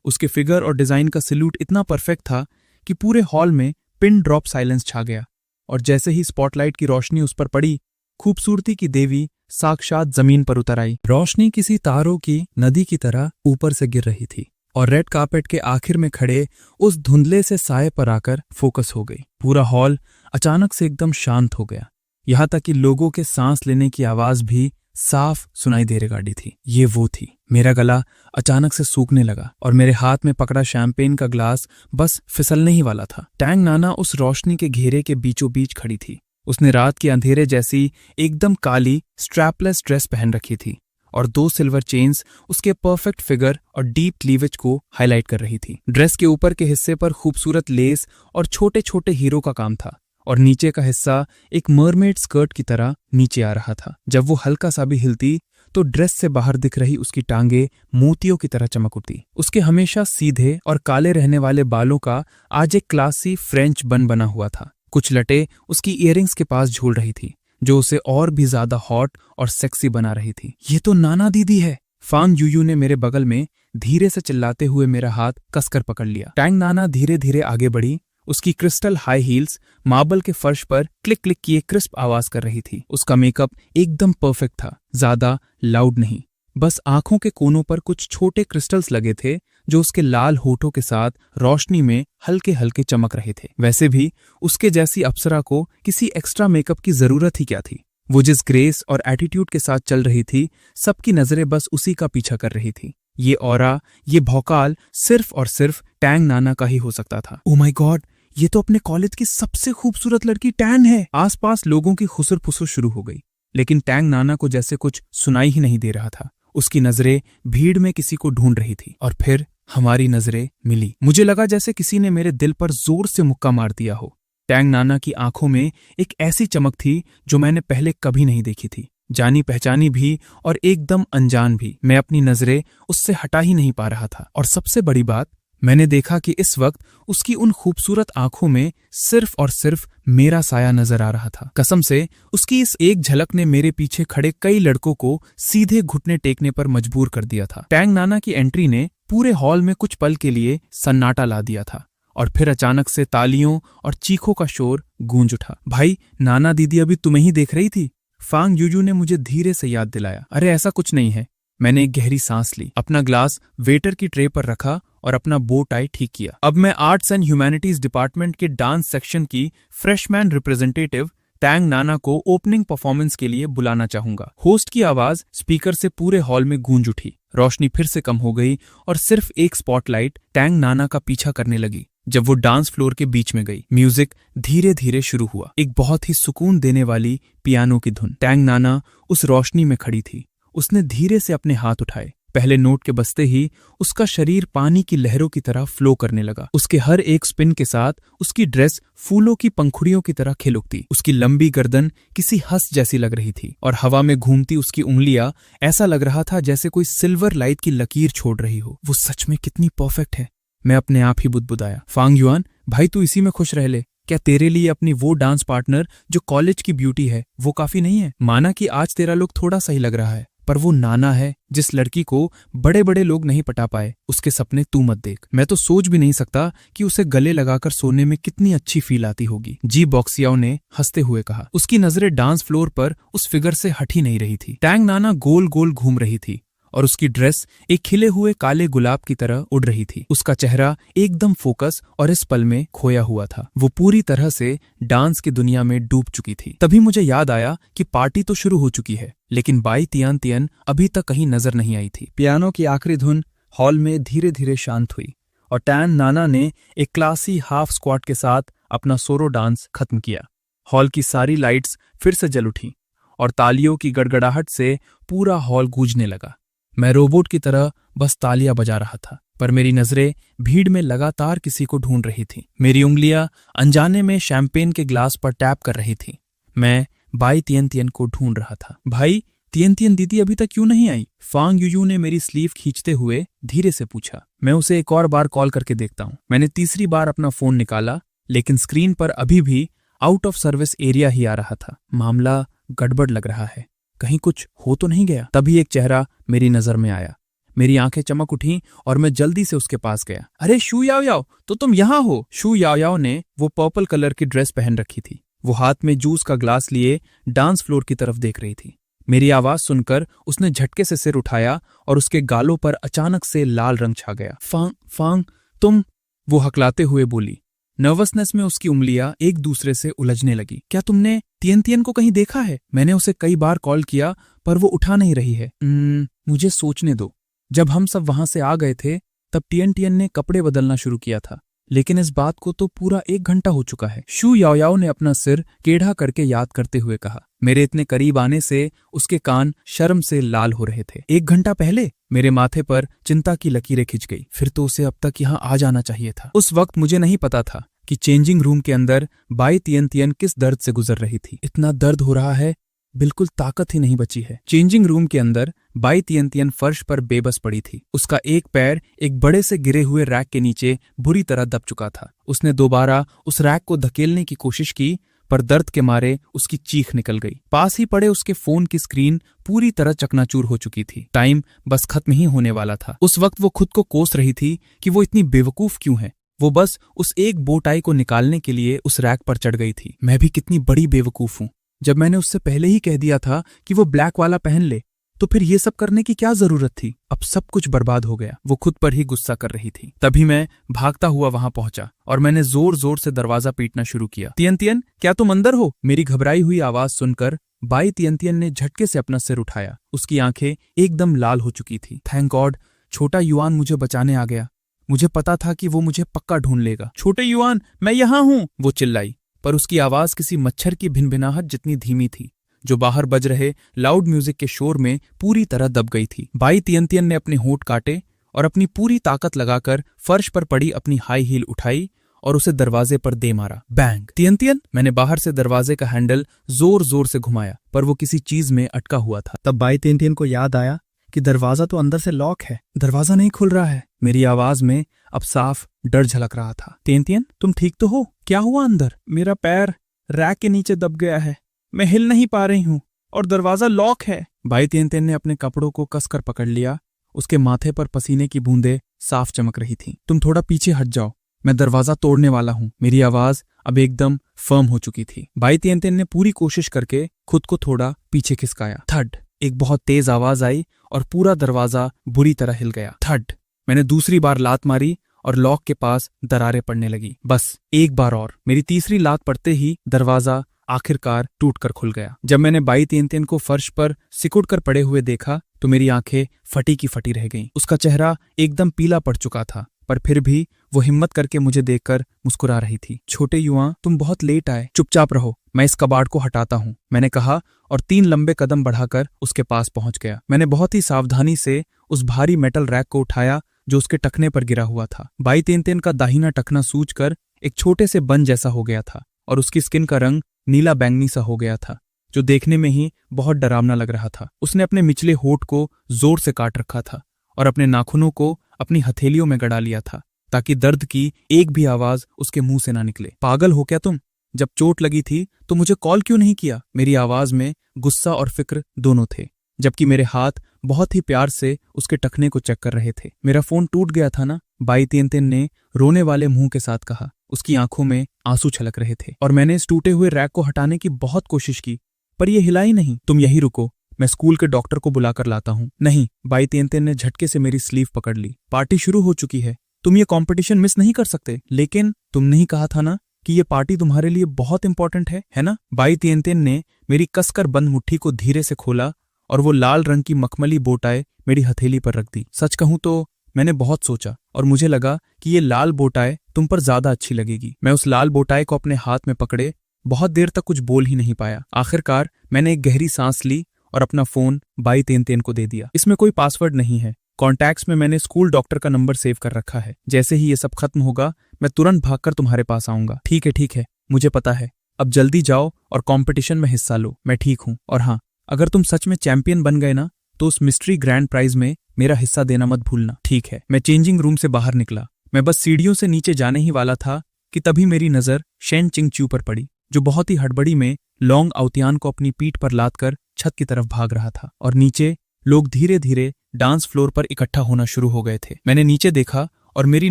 उसके फिगर और डिजाइन का सैल्यूट इतना परफेक्ट था कि पूरे हॉल में पिन ड्रॉप साइलेंस छा गया और जैसे ही स्पॉटलाइट की रोशनी उस पर पड़ी, खूबसूरती की देवी साक्षात जमीन पर उतर आई। रोशनी किसी तारों की नदी की तरह ऊपर से गिर रही थी और रेड कार्पेट के आखिर में खड़े उस धुंधले से साए पर आकर फोकस हो गई। पूरा हॉल अचानक से एकदम शांत हो गया, यहाँ तक कि लोगों के सांस लेने की आवाज भी साफ सुनाई दे रही थी। ये वो थी। मेरा गला अचानक से सूखने लगा और मेरे हाथ में पकड़ा शैंपेन का ग्लास बस फिसलने ही वाला था। टैंग नाना उस रोशनी के घेरे के बीचों बीच खड़ी थी। उसने रात के अंधेरे जैसी एकदम काली स्ट्रैपलेस ड्रेस पहन रखी थी और 2 सिल्वर चेन्स उसके परफेक्ट फिगर और डीप क्लीवेज को हाईलाइट कर रही थी। ड्रेस के ऊपर के हिस्से पर खूबसूरत लेस और छोटे छोटे हीरो का काम था और नीचे का हिस्सा एक मरमेड स्कर्ट की तरह नीचे आ रहा था। जब वो हल्का सा भी हिलती तो ड्रेस से बाहर दिख रही उसकी टांगे मोतियों की तरह चमक उठती। उसके हमेशा सीधे और काले रहने वाले बालों का आज एक क्लासी फ्रेंच बन बना हुआ था। कुछ लटे उसकी इयररिंग्स के पास झूल रही थी, जो उसे और भी ज्यादा हॉट और सेक्सी बना रही थी। ये तो नाना दीदी है। फांग यूयू ने मेरे बगल में धीरे से चिल्लाते हुए मेरा हाथ कसकर पकड़ लिया। टैंग नाना धीरे धीरे आगे बढ़ी। उसकी क्रिस्टल हाई हील्स मार्बल के फर्श पर क्लिक क्लिक किए क्रिस्प आवाज कर रही थी। उसका मेकअप एकदम परफेक्ट था, ज्यादा लाउड नहीं, बस आंखों के कोनों पर कुछ छोटे क्रिस्टल्स लगे थे जो उसके लाल होठों के साथ रोशनी में हल्के हल्के चमक रहे थे। वैसे भी उसके जैसी अप्सरा को किसी एक्स्ट्रा मेकअप की जरूरत ही क्या थी। वो जिस ग्रेस और एटीट्यूड के साथ चल रही थी, सबकी नजरें बस उसी का पीछा कर रही थी। ये ऑरा, ये भौकाल सिर्फ और सिर्फ टैंग नाना का ही हो सकता था। ओ माय गॉड, ये तो अपने कॉलेज की सबसे खूबसूरत लड़की टैन है। आसपास लोगों की खुसर फुसर शुरू हो गई, लेकिन टैंग नाना को जैसे कुछ सुनाई ही नहीं दे रहा था। उसकी नजरें भीड़ में किसी को ढूंढ रही थी और फिर हमारी नजरें मिली। मुझे लगा जैसे किसी ने मेरे दिल पर जोर से मुक्का मार दिया हो। टैंग नाना की आंखों में एक ऐसी चमक थी जो मैंने पहले कभी नहीं देखी थी, जानी पहचानी भी और एकदम अनजान भी। मैं अपनी नजरें उससे हटा ही नहीं पा रहा था। और सबसे बड़ी बात, मैंने देखा कि इस वक्त उसकी उन खूबसूरत आंखों में सिर्फ और सिर्फ मेरा साया नजर आ रहा था। कसम से उसकी इस एक झलक ने मेरे पीछे खड़े कई लड़कों को सीधे घुटने टेकने पर मजबूर कर दिया था। टैंग नाना की एंट्री ने पूरे हॉल में कुछ पल के लिए सन्नाटा ला दिया था और फिर अचानक से तालियों और चीखों का शोर गूंज उठा। भाई, नाना दीदी अभी तुम्हें ही देख रही थी, फांग यूयू ने मुझे धीरे से याद दिलाया। अरे ऐसा कुछ नहीं है। मैंने एक गहरी सांस ली, अपना ग्लास वेटर की ट्रे पर रखा और अपना बो टाई ठीक किया। अब मैं आर्ट्स एंड ह्यूमैनिटीज डिपार्टमेंट के डांस सेक्शन की फ्रेशमैन रिप्रेजेंटेटिव टैंग नाना को ओपनिंग परफॉर्मेंस के लिए बुलाना चाहूंगा। होस्ट की आवाज स्पीकर से पूरे हॉल में गूंज उठी। रोशनी फिर से कम हो गई और सिर्फ एक स्पॉटलाइट टैंग नाना का पीछा करने लगी। जब वो डांस फ्लोर के बीच में गई, म्यूजिक धीरे धीरे शुरू हुआ, एक बहुत ही सुकून देने वाली पियानो की धुन। टैंग नाना उस रोशनी में खड़ी थी। उसने धीरे से अपने हाथ उठाए। पहले नोट के बजते ही उसका शरीर पानी की लहरों की तरह फ्लो करने लगा। उसके हर एक स्पिन के साथ उसकी ड्रेस फूलों की पंखुड़ियों की तरह खिल उठती। उसकी लंबी गर्दन किसी हंस जैसी लग रही थी और हवा में घूमती उसकी उंगलियां ऐसा लग रहा था जैसे कोई सिल्वर लाइट की लकीर छोड़ रही हो। वो सच में कितनी परफेक्ट है, मैं अपने आप ही बुदबुदाया। फांग युआन, भाई तू इसी में खुश रह ले। क्या तेरे लिए अपनी वो डांस पार्टनर जो कॉलेज की ब्यूटी है वो काफी नहीं है? माना कि आज तेरा लुक थोड़ा सही लग रहा है, पर वो नाना है जिस लड़की को बड़े बड़े लोग नहीं पटा पाए, उसके सपने तू मत देख। मैं तो सोच भी नहीं सकता कि उसे गले लगाकर सोने में कितनी अच्छी फील आती होगी, जी बॉक्सियाओ ने हंसते हुए कहा। उसकी नजरें डांस फ्लोर पर उस फिगर से हट ही नहीं रही थी। टैंग नाना गोल गोल घूम रही थी और उसकी ड्रेस एक खिले हुए काले गुलाब की तरह उड़ रही थी। उसका चेहरा एकदम फोकस और इस पल में खोया हुआ था। वो पूरी तरह से डांस की दुनिया में डूब चुकी थी। तभी मुझे याद आया कि पार्टी तो शुरू हो चुकी है, लेकिन बाई तियान तियन अभी तक कहीं नजर नहीं आई थी। पियानो की आखिरी धुन हॉल में धीरे धीरे शांत हुई और टैंग नाना ने एक क्लासी हाफ स्क्वाट के साथ अपना सोरो डांस खत्म किया। हॉल की सारी लाइट्स फिर से जल उठी और तालियों की गड़गड़ाहट से पूरा हॉल गूंजने लगा। मैं रोबोट की तरह बस तालियां बजा रहा था, पर मेरी नजरें भीड़ में लगातार किसी को ढूंढ रही थीं। मेरी उंगलियां अनजाने में शैंपेन के ग्लास पर टैप कर रही थीं। मैं बाई तियन तियन को ढूंढ रहा था। भाई, तियन तियन दीदी अभी तक क्यों नहीं आई? फांग यूयू ने मेरी स्लीव खींचते हुए धीरे से पूछा। मैं उसे एक और बार कॉल करके देखता हूं। मैंने तीसरी बार अपना फोन निकाला, लेकिन स्क्रीन पर अभी भी आउट ऑफ सर्विस एरिया ही आ रहा था। मामला गड़बड़ लग रहा है, कहीं कुछ हो तो नहीं गया? तभी एक चेहरा मेरी नजर में आया। मेरी आंखें चमक उठी और मैं जल्दी से उसके पास गया। अरे शू याओ याओ, तो तुम यहाँ हो? शू याओ याओ ने वो पर्पल कलर की ड्रेस पहन रखी थी। वो हाथ में जूस का ग्लास लिए डांस फ्लोर की तरफ देख रही थी। मेरी आवाज सुनकर उसने झटके से सिर उठाया और उसके गालों पर अचानक से लाल रंग छा गया। फांग फांग, तुम? वो हकलाते हुए बोली। नर्वसनेस में उसकी उंगलियां एक दूसरे से उलझने लगी। क्या तुमने तियन तियन को कहीं देखा है? मैंने उसे कई बार कॉल किया, पर वो उठा नहीं रही है। मुझे सोचने दो। जब हम सब वहां से आ गए थे, तब तियन तियन ने कपड़े बदलना शुरू किया था, लेकिन इस बात को तो पूरा 1 घंटा हो चुका है। शू याओ याओ ने अपना सिर टेढ़ा करके याद करते हुए कहा। मेरे इतने करीब आने से उसके कान शर्म से लाल हो रहे थे। 1 घंटा पहले? मेरे माथे पर चिंता की लकीरें खिंच गई। फिर तो उसे अब तक यहाँ आ जाना चाहिए था। उस वक्त मुझे नहीं पता था कि चेंजिंग रूम के अंदर बाई तियन तियन किस दर्द से गुजर रही थी। इतना दर्द हो रहा है, बिल्कुल ताकत ही नहीं बची है। चेंजिंग रूम के अंदर बाई तियन तियन फर्श पर बेबस पड़ी थी। उसका एक पैर एक बड़े से गिरे हुए रैक के नीचे बुरी तरह दब चुका था। उसने दोबारा उस रैक को धकेलने की कोशिश की, पर दर्द के मारे उसकी चीख निकल गई। पास ही पड़े उसके फोन की स्क्रीन पूरी तरह चकनाचूर हो चुकी थी। टाइम बस खत्म ही होने वाला था। उस वक्त वो खुद को कोस रही थी कि वो इतनी बेवकूफ क्यों है। वो बस उस एक बो टाई को निकालने के लिए उस रैक पर चढ़ गई थी। मैं भी कितनी बड़ी बेवकूफ हूं। जब मैंने उससे पहले ही कह दिया था कि वो ब्लैक वाला पहन ले, तो फिर ये सब करने की क्या जरूरत थी। अब सब कुछ बर्बाद हो गया। वो खुद पर ही गुस्सा कर रही थी। तभी मैं भागता हुआ वहां पहुंचा और मैंने जोर जोर से दरवाजा पीटना शुरू किया। तियन, क्या तुम अंदर हो? मेरी घबराई हुई आवाज सुनकर बाई तियन ने झटके से अपना सिर उठाया। उसकी आंखें एकदम लाल हो चुकी थी। थैंक गॉड, छोटा युआन मुझे बचाने आ गया। मुझे पता था कि वो मुझे पक्का ढूंढ लेगा। छोटे युआन, मैं यहां हूं, वो चिल्लाई, पर उसकी आवाज किसी मच्छर की भिनभिनाहट जितनी धीमी थी, जो बाहर बज रहे लाउड म्यूजिक के शोर में पूरी तरह दब गई थी। बाई तियन ने अपने होंठ काटे और अपनी पूरी ताकत लगाकर फर्श पर पड़ी अपनी हाई हील उठाई और उसे दरवाजे पर दे मारा। बैंग! तियन! मैंने बाहर से दरवाजे का हैंडल जोर जोर से घुमाया, पर वो किसी चीज में अटका हुआ था। तब बाई तियन को याद आया कि दरवाजा तो अंदर से लॉक है। दरवाजा नहीं खुल रहा है। मेरी आवाज में अब साफ डर झलक रहा था। तियन, तुम ठीक तो हो? क्या हुआ अंदर? मेरा पैर रैक के नीचे दब गया है। मैं हिल नहीं पा रही हूं और दरवाजा लॉक है। बाई तियन ने अपने कपड़ों को कसकर पकड़ लिया। उसके माथे पर पसीने की बूंदें साफ चमक रही थीं। तुम थोड़ा पीछे हट जाओ, मैं दरवाजा तोड़ने वाला हूं। मेरी आवाज अब एकदम फर्म हो चुकी थी। बाई तियन ने पूरी कोशिश करके खुद को थोड़ा पीछे खिसकाया। थड! एक बहुत तेज आवाज आई और पूरा दरवाजा बुरी तरह हिल गया। थड! मैंने दूसरी बार लात मारी और लॉक के पास दरारें पड़ने लगी। बस एक बार और। मेरी तीसरी लात पड़ते ही दरवाजा आखिरकार टूटकर खुल गया। जब मैंने बाई तियन को फर्श पर सिकुड़कर पड़े हुए देखा तो मेरी आंखें फटी की फटी रह गईं। उसका चेहरा एकदम पीला पड़ चुका था, पर फिर भी वो हिम्मत करके मुझे देखकर मुस्कुरा रही थी। छोटे युवा, तुम बहुत लेट आए। चुपचाप रहो, मैं इस कबाड़ को हटाता हूं, मैंने कहा और 3 लंबे कदम बढ़ाकर उसके पास पहुंच गया। मैंने बहुत ही सावधानी से उस भारी मेटल रैक को उठाया जो उसके टखने पर गिरा हुआ था। बाई तियन का दाहिना टखना सूजकर एक छोटे से बन जैसा हो गया था और उसकी स्किन का रंग नीला बैंगनी सा हो गया था, जो देखने में ही बहुत डरावना लग रहा था। उसने अपने निचले होठ को जोर से काट रखा था और अपने नाखूनों को अपनी हथेलियों में गड़ा लिया था ताकि दर्द की एक भी आवाज उसके मुंह से ना निकले। पागल हो क्या तुम? जब चोट लगी थी तो मुझे कॉल क्यों नहीं किया? मेरी आवाज में गुस्सा और फिक्र दोनों थे, जबकि मेरे हाथ बहुत ही प्यार से उसके टखने को चेक कर रहे थे। मेरा फोन टूट गया था ना, बाई तियन ने रोने वाले मुंह के साथ कहा। उसकी आंखों में आंसू छलक रहे थे। और मैंने इस टूटे हुए रैक को हटाने की बहुत कोशिश की, पर यह हिला ही नहीं। तुम यहीं रुको, मैं स्कूल के डॉक्टर को बुलाकर लाता हूं। नहीं, बाई तियन ने झटके से मेरी स्लीव पकड़ ली। पार्टी शुरू हो चुकी है, तुम ये कंपटीशन मिस नहीं कर सकते। लेकिन तुम नहीं कहा था ना कि ये पार्टी तुम्हारे लिए बहुत इंपॉर्टेंट है ना? बाई तियन ने मेरी कसकर बंद मुट्ठी को धीरे से खोला और वो लाल रंग की मखमली बोटाई मेरी हथेली पर रख दी। सच कहूं तो मैंने बहुत सोचा और मुझे लगा कि ये लाल बोटाई तुम पर ज्यादा अच्छी लगेगी। मैं उस लाल बोटाई को अपने हाथ में पकड़े बहुत देर तक कुछ बोल ही नहीं पाया। आखिरकार मैंने एक गहरी सांस ली और अपना फोन बाई तियन को दे दिया। इसमें कोई पासवर्ड नहीं है। कॉन्टैक्ट्स में मैंने स्कूल डॉक्टर का नंबर सेव कर रखा है। जैसे ही ये सब खत्म होगा मैं तुरंत भागकर तुम्हारे पास आऊंगा। ठीक है, मुझे पता है। अब जल्दी जाओ और कॉम्पिटिशन में हिस्सा लो। मैं ठीक हूं। और हाँ, अगर तुम सच में चैंपियन बन गए ना तो उस मिस्ट्री ग्रैंड प्राइज में मेरा हिस्सा देना मत भूलना। ठीक है। मैं चेंजिंग रूम से बाहर निकला। मैं बस सीढ़ियों से नीचे जाने ही वाला था कि तभी मेरी नजर शेन चिंगच्यू पर पड़ी, जो बहुत ही हड़बड़ी में लॉन्ग आउतियान को अपनी पीठ पर लादकर छत की तरफ भाग रहा था और नीचे लोग धीरे धीरे डांस फ्लोर पर इकट्ठा होना शुरू हो गए थे। मैंने नीचे देखा और मेरी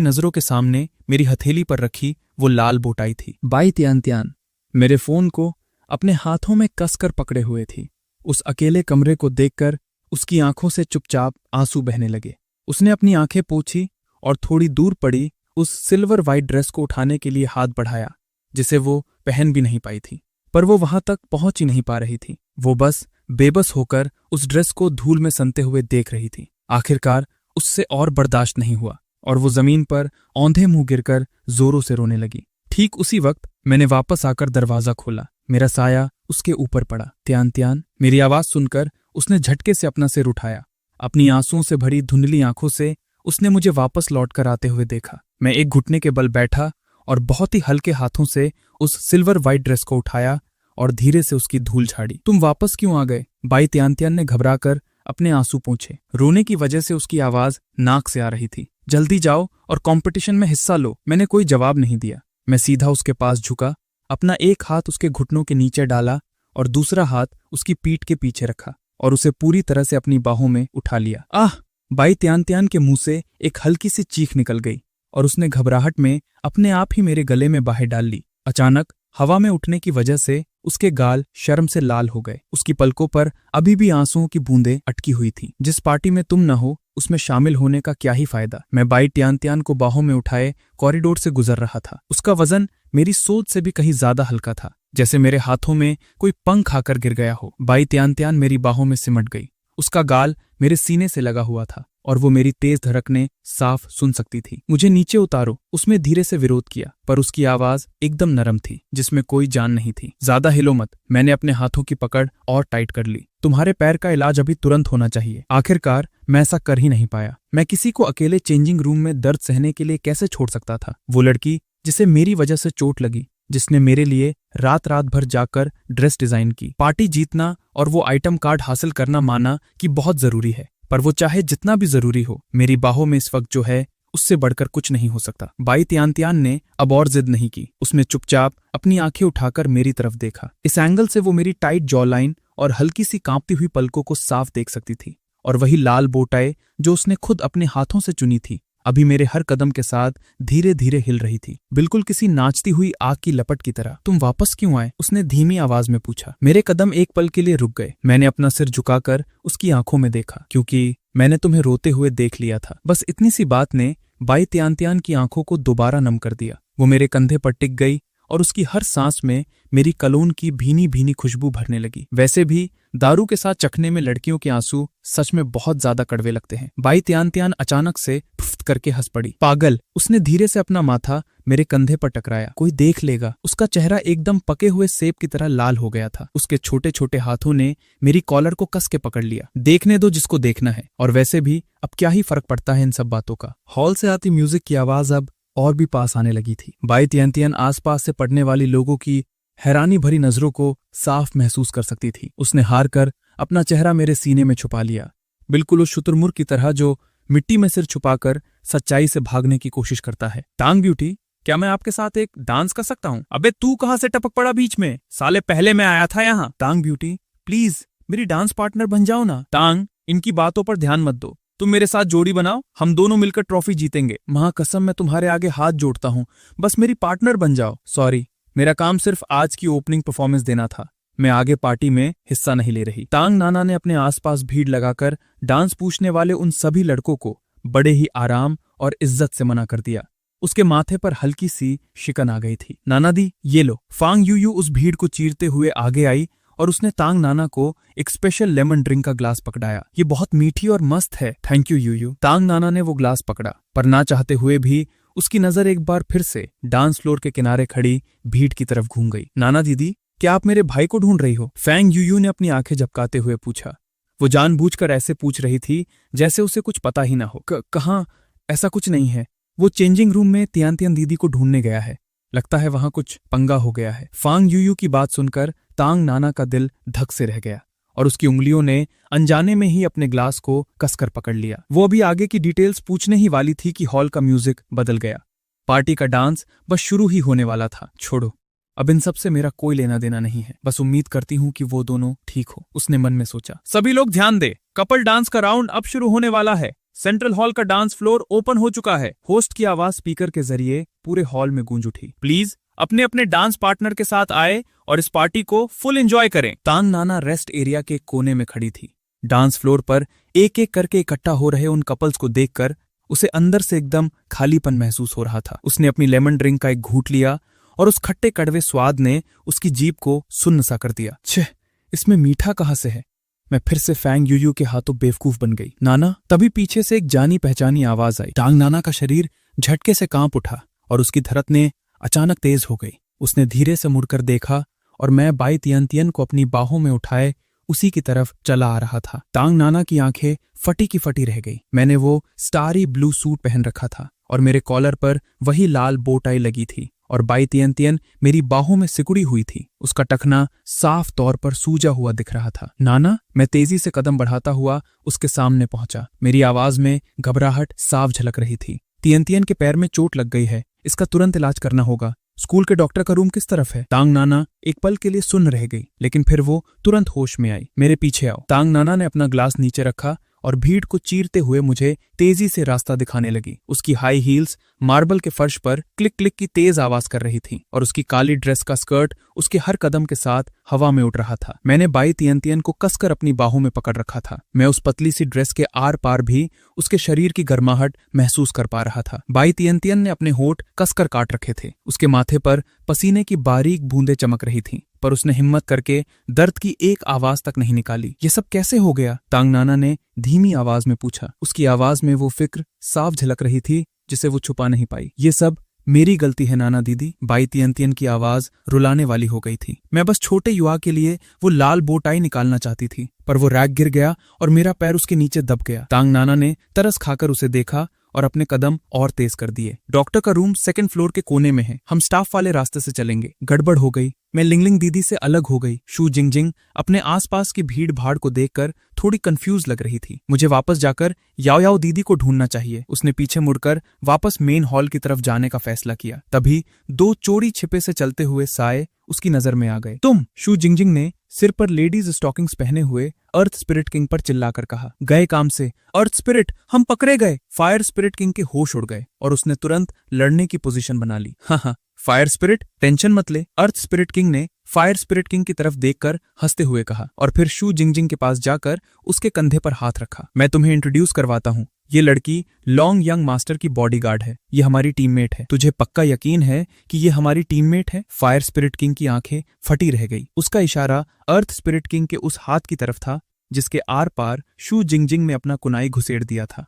नजरों के सामने मेरी हथेली पर रखी वो लाल बोटाई थी। बाई तियन मेरे फोन को अपने हाथों में कसकर पकड़े हुए थी। उस अकेले कमरे को देखकर उसकी आंखों से चुपचाप आंसू बहने लगे। उसने अपनी आंखें पोंछी और थोड़ी दूर पड़ी उस सिल्वर वाइट ड्रेस को उठाने के लिए हाथ बढ़ाया, जिसे वो पहन भी नहीं पाई थी, पर वो वहां तक पहुंच ही नहीं पा रही थी। वो बस बेबस होकर उस ड्रेस को धूल में सनते हुए देख रही थी। आखिरकार उससे और बर्दाश्त नहीं हुआ और वो जमीन पर औंधे मुंह गिरकर जोरों से रोने लगी। ठीक उसी वक्त मैंने वापस आकर दरवाजा खोला। मेरा साया उसके ऊपर पड़ा। त्यान, मेरी आवाज सुनकर उसने झटके से अपना सिर उठाया। अपनी आंसुओं से भरी धुंधली आंखों से उसने मुझे वापस लौटकर आते हुए देखा। मैं एक घुटने के बल बैठा और बहुत ही हल्के हाथों से उस सिल्वर वाइट ड्रेस को उठाया और धीरे से उसकी धूल झाड़ी। तुम वापस क्यों आ गए? बाई त्यान ने घबराकर अपने आंसू पोंछे। रोने की वजह से उसकी आवाज नाक से आ रही थी। जल्दी जाओ और कंपटीशन में हिस्सा लो। मैंने कोई जवाब नहीं दिया। मैं सीधा उसके पास झुका, अपना एक हाथ उसके घुटनों के नीचे डाला और दूसरा हाथ उसकी पीठ के पीछे रखा और उसे पूरी तरह से अपनी बाहों में उठा लिया। आह! बाई त्यान त्यान के मुंह से एक हल्की सी चीख निकल गई और उसने घबराहट में अपने आप ही मेरे गले में बाहें डाल ली। अचानक हवा में उठने की वजह से उसके गाल शर्म से लाल हो गए। उसकी पलकों पर अभी भी आंसुओं की बूंदें अटकी हुई थी। जिस पार्टी में तुम न हो उसमें शामिल होने का क्या ही फायदा। मैं बाई त्यान त्यान को बाहों में उठाए कॉरिडोर से गुजर रहा था। उसका वजन मेरी सोच से भी कहीं ज्यादा हल्का था, जैसे मेरे हाथों में कोई पंख आकर गिर गया हो। बाई त्यान त्यान मेरी बाहों में सिमट गई। उसका गाल मेरे सीने से लगा हुआ था और वो मेरी तेज धड़कनें साफ सुन सकती थी। मुझे नीचे उतारो, उसमें धीरे से विरोध किया, पर उसकी आवाज एकदम नरम थी, जिसमें कोई जान नहीं थी। ज्यादा हिलो मत। मैंने अपने हाथों की पकड़ और टाइट कर ली। तुम्हारे पैर का इलाज अभी तुरंत होना चाहिए। आखिरकार मैं ऐसा कर ही नहीं पाया। मैं किसी को अकेले चेंजिंग रूम में दर्द सहने के लिए कैसे छोड़ सकता था? वो लड़की जिसे मेरी वजह से चोट लगी, जिसने मेरे लिए रात रात भर जाकर ड्रेस डिजाइन की, पार्टी जीतना और वो आइटम कार्ड हासिल करना माना कि बहुत जरूरी है, पर वो चाहे जितना भी जरूरी हो, मेरी बाहों में इस वक्त जो है उससे बढ़कर कुछ नहीं हो सकता। बाई त्यान त्यान ने अब और जिद नहीं की। उसने चुपचाप अपनी आंखें उठाकर मेरी तरफ देखा। इस एंगल से वो मेरी टाइट जॉ लाइन और हल्की सी कांपती हुई पलकों को साफ देख सकती थी, और वही लाल बोटाई जो उसने खुद अपने हाथों से चुनी थी अभी मेरे हर कदम के साथ धीरे धीरे हिल रही थी, बिल्कुल किसी नाचती हुई आग की लपट की तरह। तुम वापस क्यों आए? उसने धीमी आवाज में पूछा। मेरे कदम एक पल के लिए रुक गए। मैंने अपना सिर झुकाकर उसकी आंखों में देखा, क्योंकि मैंने तुम्हें रोते हुए देख लिया था। बस इतनी सी बात ने बाई त्यान त्यान की आंखों को दोबारा नम कर दिया। वो मेरे कंधे पर टिक गई और उसकी हर सांस में मेरी कलोन की भीनी भीनी खुशबू भरने लगी। वैसे भी दारू के साथ चखने में लड़कियों के आंसू सच में बहुत ज्यादा कड़वे लगते हैं। बाई त्यान त्यान अचानक से फुफ्त करके हंस पड़ी। पागल! उसने धीरे से अपना माथा मेरे कंधे पर टकराया। कोई देख लेगा। उसका चेहरा एकदम पके हुए सेब की तरह लाल हो गया था। उसके छोटे छोटे हाथों ने मेरी कॉलर को कस के पकड़ लिया। देखने दो जिसको देखना है, और वैसे भी अब क्या ही फर्क पड़ता है इन सब बातों का। हॉल से आती म्यूजिक की आवाज अब और भी पास आने लगी थी। बाई त्यान त्यान आसपास से पड़ने वाली लोगों की हैरानी भरी नजरों को साफ महसूस कर सकती थी। उसने हार कर अपना चेहरा मेरे सीने में छुपा लिया, बिल्कुल उस शुतुरमुर्ग की तरह जो मिट्टी में सिर छुपाकर सच्चाई से भागने की कोशिश करता है। टांग ब्यूटी, क्या मैं आपके साथ एक डांस कर सकता हूँ? अबे तू कहाँ से टपक पड़ा बीच में? साले पहले मैं आया था यहाँ। टांग ब्यूटी, प्लीज मेरी डांस पार्टनर बन जाओ ना। टांग, इनकी बातों पर ध्यान मत दो। तुम मेरे साथ जोड़ी बनाओ, हम दोनों मिलकर ट्रॉफी जीतेंगे। महाकसम मैं तुम्हारे आगे हाथ जोड़ता हूँ, बस मेरी पार्टनर बन जाओ। सॉरी, मेरा काम सिर्फ आज की ओपनिंग परफॉर्मेंस देना था। मैं आगे पार्टी में हिस्सा नहीं ले रही। टांग नाना ने अपने आसपास भीड़ लगाकर डांस पूछने वाले उन सभी लड़कों को बड़े ही आराम और इज्जत से मना कर दिया। उसके माथे पर हल्की सी शिकन आ गई थी। नाना दी, ये लो। फांग यूयू उस भीड़ को चीरते हुए आगे आई और उसने टांग नाना को एक स्पेशल लेमन ड्रिंक का ग्लास पकड़ाया। ये बहुत मीठी और मस्त है। थैंक यू यूयू। टांग नाना ने वो ग्लास पकड़ा, पर ना चाहते हुए भी उसकी नजर एक बार फिर से डांस फ्लोर के किनारे खड़ी भीड़ की तरफ घूम गई। नाना दीदी, क्या आप मेरे भाई को ढूंढ रही हो? फैंग यूयू ने अपनी आंखें झपकाते हुए पूछा। वो जानबूझकर ऐसे पूछ रही थी जैसे उसे कुछ पता ही ना हो। कहाँ? ऐसा कुछ नहीं है। वो चेंजिंग रूम में तियान तियान दीदी को ढूंढने गया है। लगता है वहां कुछ पंगा हो गया है। फांग यूयू की बात सुनकर टांग नाना का दिल धक से रह गया और उसकी उंगलियों ने अनजाने में ही अपने ग्लास को कसकर पकड़ लिया। वो अभी आगे की डिटेल्स पूछने ही वाली थी कि हॉल का म्यूजिक बदल गया। पार्टी का डांस बस शुरू ही होने वाला था। छोड़ो, अब इन सब से मेरा कोई लेना देना नहीं है। बस उम्मीद करती हूँ कि वो दोनों ठीक हो, उसने मन में सोचा। सभी लोग ध्यान दे, कपल डांस का राउंड अब शुरू होने वाला है। सेंट्रल हॉल का डांस फ्लोर ओपन हो चुका है। होस्ट की आवाज स्पीकर के जरिए पूरे हॉल में गूंज उठी। प्लीज अपने अपने डांस पार्टनर के साथ आए और इस पार्टी को फुल एंजॉय करें। टांग नाना रेस्ट एरिया के कोने में खड़ी थी। डांस फ्लोर पर एक एक करके इकट्ठा हो रहे उन कपल्स को देखकर उसे अंदर से एकदम खालीपन महसूस हो रहा था। उसने अपनी लेमन ड्रिंक का एक घूंट लिया और उस खट्टे कड़वे स्वाद ने उसकी जीभ को सुन्न सा कर दिया। छह, इसमें मीठा कहाँ से है? मैं फिर से फैंग यूयू के हाथों बेवकूफ बन गई। नाना, तभी पीछे से एक जानी पहचानी आवाज आई। टांग नाना का शरीर झटके से कांप उठा और उसकी धड़कनें अचानक तेज हो गई। उसने धीरे से मुड़कर देखा और मैं बाई तियान तियान को अपनी बाहों में उठाए उसी की तरफ चला आ रहा था। टांग नाना की आंखें फटी की फटी रह गई। मैंने वो स्टारी ब्लू सूट पहन रखा था और मेरे कॉलर पर वही लाल बोटाई लगी थी और बाई तियान तियान मेरी बाहों में सिकुड़ी हुई थी। उसका टखना साफ तौर पर सूजा हुआ दिख रहा था। नाना, मैं तेजी से कदम बढ़ाता हुआ उसके सामने पहुंचा। मेरी आवाज में घबराहट साफ झलक रही थी। तियान तियान के पैर में चोट लग गई है, इसका तुरंत इलाज करना होगा। स्कूल के डॉक्टर का रूम किस तरफ है? तांग नाना एक पल के लिए सुन्न रह गई, लेकिन फिर वो तुरंत होश में आई। मेरे पीछे आओ। तांग नाना ने अपना ग्लास नीचे रखा और भीड़ को चीरते हुए मुझे तेजी से रास्ता दिखाने लगी। उसकी हाई हील्स मार्बल के फर्श पर क्लिक क्लिक की तेज आवाज कर रही थी और उसकी काली ड्रेस का स्कर्ट उसके हर कदम के साथ हवा में उड़ रहा था। मैंने बाई तियन को कसकर अपनी बाहों में पकड़ रखा था। मैं उस पतली सी ड्रेस के आर पार भी उसके शरीर की गर्माहट महसूस कर पा रहा था। बाई तियन ने अपने होंठ कसकर काट रखे थे। उसके माथे पर पसीने की बारीक बूंदें चमक रही थीं, पर उसने हिम्मत करके दर्द की एक आवाज तक नहीं निकाली। ये सब कैसे हो गया? तांग नाना ने धीमी आवाज में पूछा। उसकी आवाज में वो फिक्र साफ झलक रही थी जिसे वो छुपा नहीं पाई। ये सब मेरी गलती है नाना दीदी। बाई तियन की आवाज रुलाने वाली हो गई थी। मैं बस छोटे युवा के लिए वो लाल बोटाई निकालना चाहती थी, पर वो रैक गिर गया और मेरा पैर उसके नीचे दब गया। तांग नाना ने तरस खाकर उसे देखा और अपने कदम और तेज कर दिए। डॉक्टर का रूम 2nd फ्लोर के कोने में है। हम स्टाफ वाले रास्ते से चलेंगे। गड़बड़ हो गई। मैं लिंगलिंग दीदी से अलग हो गई। शू जिंगजिंग अपने आसपास की भीड़ भाड़ को देखकर थोड़ी कंफ्यूज लग रही थी। मुझे वापस जाकर याओ याओ दीदी को ढूंढना चाहिए। उसने पीछे मुड़कर वापस मेन हॉल की तरफ जाने का फैसला किया। तभी 2 चोरी छिपे से चलते हुए साए उसकी नजर में आ गए। तुम! शू जिंगजिंग ने सिर पर लेडीज स्टॉकिंग्स पहने हुए अर्थ स्पिरिट किंग पर चिल्लाकर कहा। गए काम से। अर्थ स्पिरिट, हम पकड़े गए। फायर स्पिरिट किंग के होश उड़ गए और उसने तुरंत लड़ने की पोजीशन बना ली। हाँ, फायर स्पिरिट, टेंशन मत ले। अर्थ स्पिरिट किंग ने फायर स्पिरिट किंग की तरफ देखकर हंसते हुए कहा और फिर शू जिंगजिंग के पास जाकर उसके कंधे पर हाथ रखा। मैं तुम्हें इंट्रोड्यूस करवाता हूँ। ये लड़की लॉन्ग यंग मास्टर की बॉडीगार्ड है। ये हमारी टीममेट है। तुझे पक्का यकीन है कि ये हमारी टीममेट है? फायर स्पिरिट किंग की आंखें फटी रह गई। उसका इशारा अर्थ स्पिरिट किंग के उस हाथ की तरफ था जिसके आर पार शू जिंगजिंग ने अपना कुनाई घुसेड़ दिया था।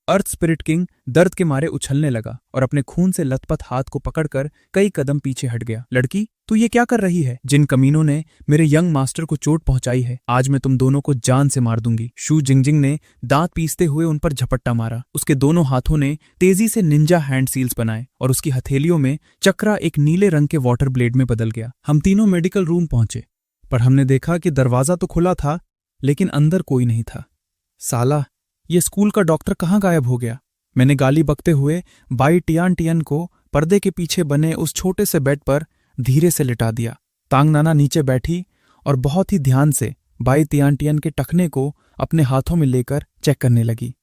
अर्थ स्पिरिट किंग दर्द के मारे उछलने लगा और अपने खून से लथपथ हाथ को पकड़कर कई कदम पीछे हट गया। लड़की, तू ये क्या कर रही है? जिन कमीनों ने मेरे यंग मास्टर को चोट पहुंचाई है, आज मैं तुम दोनों को जान से मार दूंगी। शू जिंगजिंग ने दांत पीसते हुए उन पर झपट्टा मारा। उसके दोनों हाथों ने तेजी से निंजा हैंड सील्स बनाए और उसकी हथेलियों में चक्रा एक नीले रंग के वाटर ब्लेड में बदल गया। हम तीनों मेडिकल रूम पहुंचे, पर हमने देखा कि दरवाजा तो खुला था लेकिन अंदर कोई नहीं था। साला, ये स्कूल का डॉक्टर कहाँ गायब हो गया? मैंने गाली बकते हुए बाई तियन को पर्दे के पीछे बने उस छोटे से बेड पर धीरे से लिटा दिया। तांग नाना नीचे बैठी और बहुत ही ध्यान से बाई तियन के टखने को अपने हाथों में लेकर चेक करने लगी।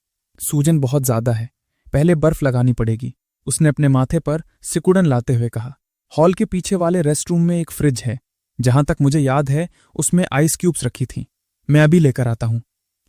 सूजन बहुत ज्यादा है, पहले बर्फ लगानी पड़ेगी, उसने अपने माथे पर सिकुड़न लाते हुए कहा। हॉल के पीछे वाले रेस्टरूम में एक फ्रिज है, जहां तक मुझे याद है उसमें आइस क्यूब्स रखी थी। मैं अभी लेकर आता हूं।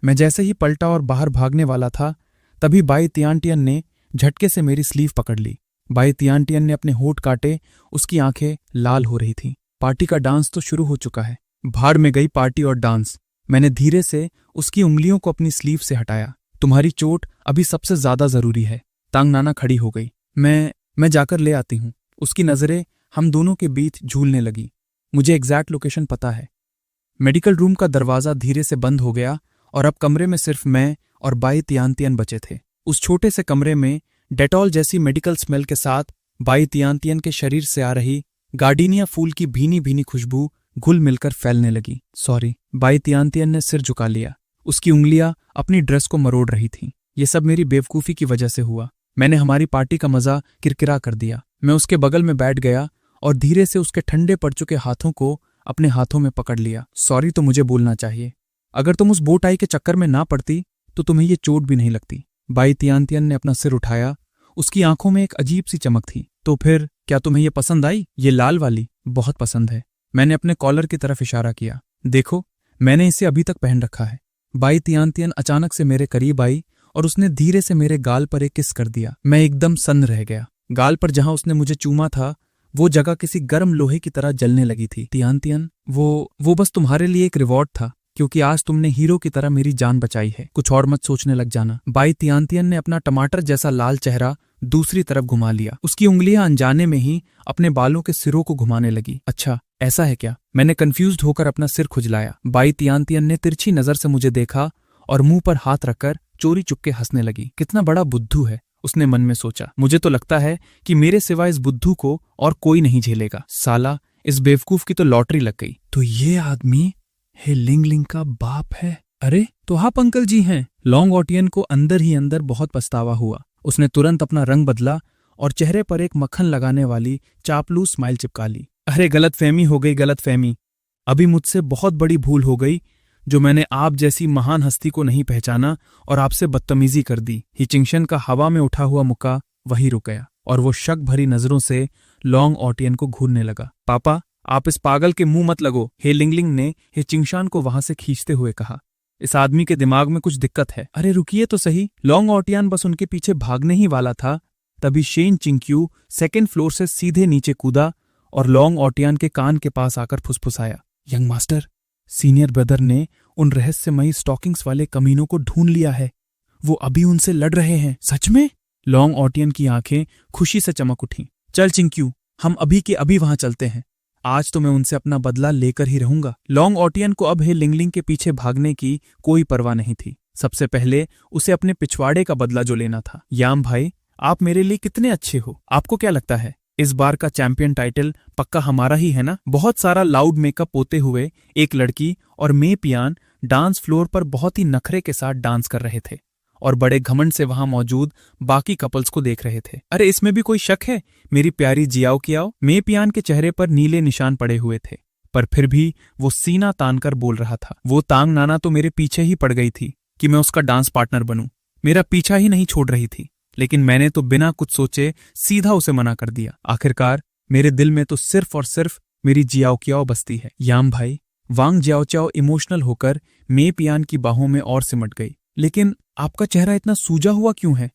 मैं जैसे ही पलटा और बाहर भागने वाला था, तभी बाई तियन ने झटके से मेरी स्लीव पकड़ ली। बाई तियन ने अपने होंठ काटे, उसकी आंखें लाल हो रही थीं। पार्टी का डांस तो शुरू हो चुका है। भाड़ में गई पार्टी और डांस। मैंने धीरे से उसकी उंगलियों को अपनी स्लीव से हटाया। तुम्हारी चोट अभी सबसे ज्यादा जरूरी है। तांग नाना खड़ी हो गई। मैं जाकर ले आती हूं। उसकी नजरें हम दोनों के बीच झूलने लगी। मुझे एग्जैक्ट लोकेशन पता है। मेडिकल रूम का दरवाजा धीरे से बंद हो गया और अब कमरे में सिर्फ मैं और बाई तियन बचे थे। उस छोटे से कमरे में डेटॉल जैसी मेडिकल स्मेल के साथ बाई तियन के शरीर से आ रही गार्डिनिया फूल की भीनी भीनी खुशबू घुल मिलकर फैलने लगी। सॉरी। बाई तियन ने सिर झुका लिया। उसकी उंगलियां अपनी ड्रेस को मरोड़ रही थीं। ये सब मेरी बेवकूफी की वजह से हुआ। मैंने हमारी पार्टी का मजा किरकिरा कर दिया। मैं उसके बगल में बैठ गया और धीरे से उसके ठंडे पड़ चुके हाथों को अपने हाथों में पकड़ लिया। सॉरी तो मुझे बोलना चाहिए। अगर तुम उस बोटाई के चक्कर में ना पड़ती तो तुम्हें ये चोट भी नहीं लगती। बाई तियन ने अपना सिर उठाया। उसकी आंखों में एक अजीब सी चमक थी। तो फिर क्या तुम्हें ये पसंद आई? ये लाल वाली बहुत पसंद है। मैंने अपने कॉलर की तरफ इशारा किया। देखो, मैंने इसे अभी तक पहन रखा है। बाई तियन अचानक से मेरे करीब आई और उसने धीरे से मेरे गाल पर एक किस कर दिया। मैं एकदम सन्न रह गया। गाल पर जहां उसने मुझे चूमा था वो जगह किसी गर्म लोहे की तरह जलने लगी थी। तियन, वो बस तुम्हारे लिए एक रिवॉर्ड था, क्योंकि आज तुमने हीरो की तरह मेरी जान बचाई है। कुछ और मत सोचने लग जाना। बाई तियन ने अपना टमाटर जैसा लाल चेहरा दूसरी तरफ घुमा लिया। उसकी उंगलियां अनजाने में ही अपने बालों के सिरों को घुमाने लगी। अच्छा, ऐसा है क्या? मैंने कंफ्यूज्ड होकर अपना सिर खुजलाया। बाई तियन ने तिरछी नजर से मुझे देखा और मुंह पर हाथ रखकर चोरी चुपके हंसने लगी। कितना बड़ा बुद्धू है, उसने मन में सोचा। मुझे तो लगता है कि मेरे सिवाय इस बुद्धू को और कोई नहीं झेलेगा। साला, इस बेवकूफ की तो लॉटरी लग गई। तो ये आदमी हे लिंगलिंग का बाप है? अरे तो आप अंकल जी हैं। लॉन्ग ऑटियन को अंदर ही अंदर बहुत पछतावा हुआ। उसने तुरंत अपना रंग बदला और चेहरे पर एक मक्खन लगाने वाली चापलूस स्माइल चिपका ली। अरे गलतफहमी हो गई, गलतफहमी। अभी मुझसे बहुत बड़ी भूल हो गई जो मैंने आप जैसी महान हस्ती को नहीं पहचाना और आपसे बदतमीजी कर दी। हिचिंगशन का हवा में उठा हुआ मुक्का वहीं रुक गया और वो शक भरी नजरों से लॉन्ग ऑटियन को घूरने लगा। पापा, आप इस पागल के मुंह मत लगो, हे लिंगलिंग ने हिचिंगशान को वहां से खींचते हुए कहा। इस आदमी के दिमाग में कुछ दिक्कत है। अरे रुकिए तो सही। लॉन्ग ऑटियन बस उनके पीछे भागने ही वाला था, तभी शेन चिंक्यू सेकेंड फ्लोर से सीधे नीचे कूदा और लॉन्ग ऑटियन के कान के पास आकर फुसफुसाया, यंग मास्टर, सीनियर ब्रदर ने उन रहस्यमयी स्टॉकिंग्स वाले कमीनों को ढूंढ लिया है। वो अभी उनसे लड़ रहे हैं। सच में? लॉन्ग ऑटियन की आंखें खुशी से चमक उठीं। चल चिंक्यू, हम अभी के अभी वहां चलते हैं। आज तो मैं उनसे अपना बदला लेकर ही रहूंगा। लॉन्ग ऑटियन को अब हे लिंगलिंग के पीछे भागने की कोई परवाह नहीं थी। सबसे पहले उसे अपने पिछवाड़े का बदला जो लेना था। याम भाई, आप मेरे लिए कितने अच्छे हो। आपको क्या लगता है इस बार का चैंपियन टाइटल पक्का हमारा ही है ना? बहुत सारा लाउड मेकअप पोते हुए एक लड़की और मे पियान डांस फ्लोर पर बहुत ही नखरे के साथ डांस कर रहे थे और बड़े घमंड से वहां मौजूद बाकी कपल्स को देख रहे थे। अरे इसमें भी कोई शक है? मेरी प्यारी जियाओ कियाओ। मे पियान के चेहरे पर नीले निशान पड़े हुए थे, पर फिर भी वो सीना तानकर बोल रहा था। वो तांग नाना तो मेरे पीछे ही पड़ गई थी कि मैं उसका डांस पार्टनर बनूं। मेरा पीछा ही नहीं छोड़ रही थी, लेकिन मैंने तो बिना कुछ सोचे सीधा उसे मना कर दिया। आखिरकार मेरे दिल में तो सिर्फ और सिर्फ मेरी जियाओ कियाओ बसती है। याम भाई, वांग जियाओ चाओ इमोशनल होकर मे पियान की बाहों में और सिमट गई। लेकिन आपका चेहरा इतना सूजा हुआ क्यों है?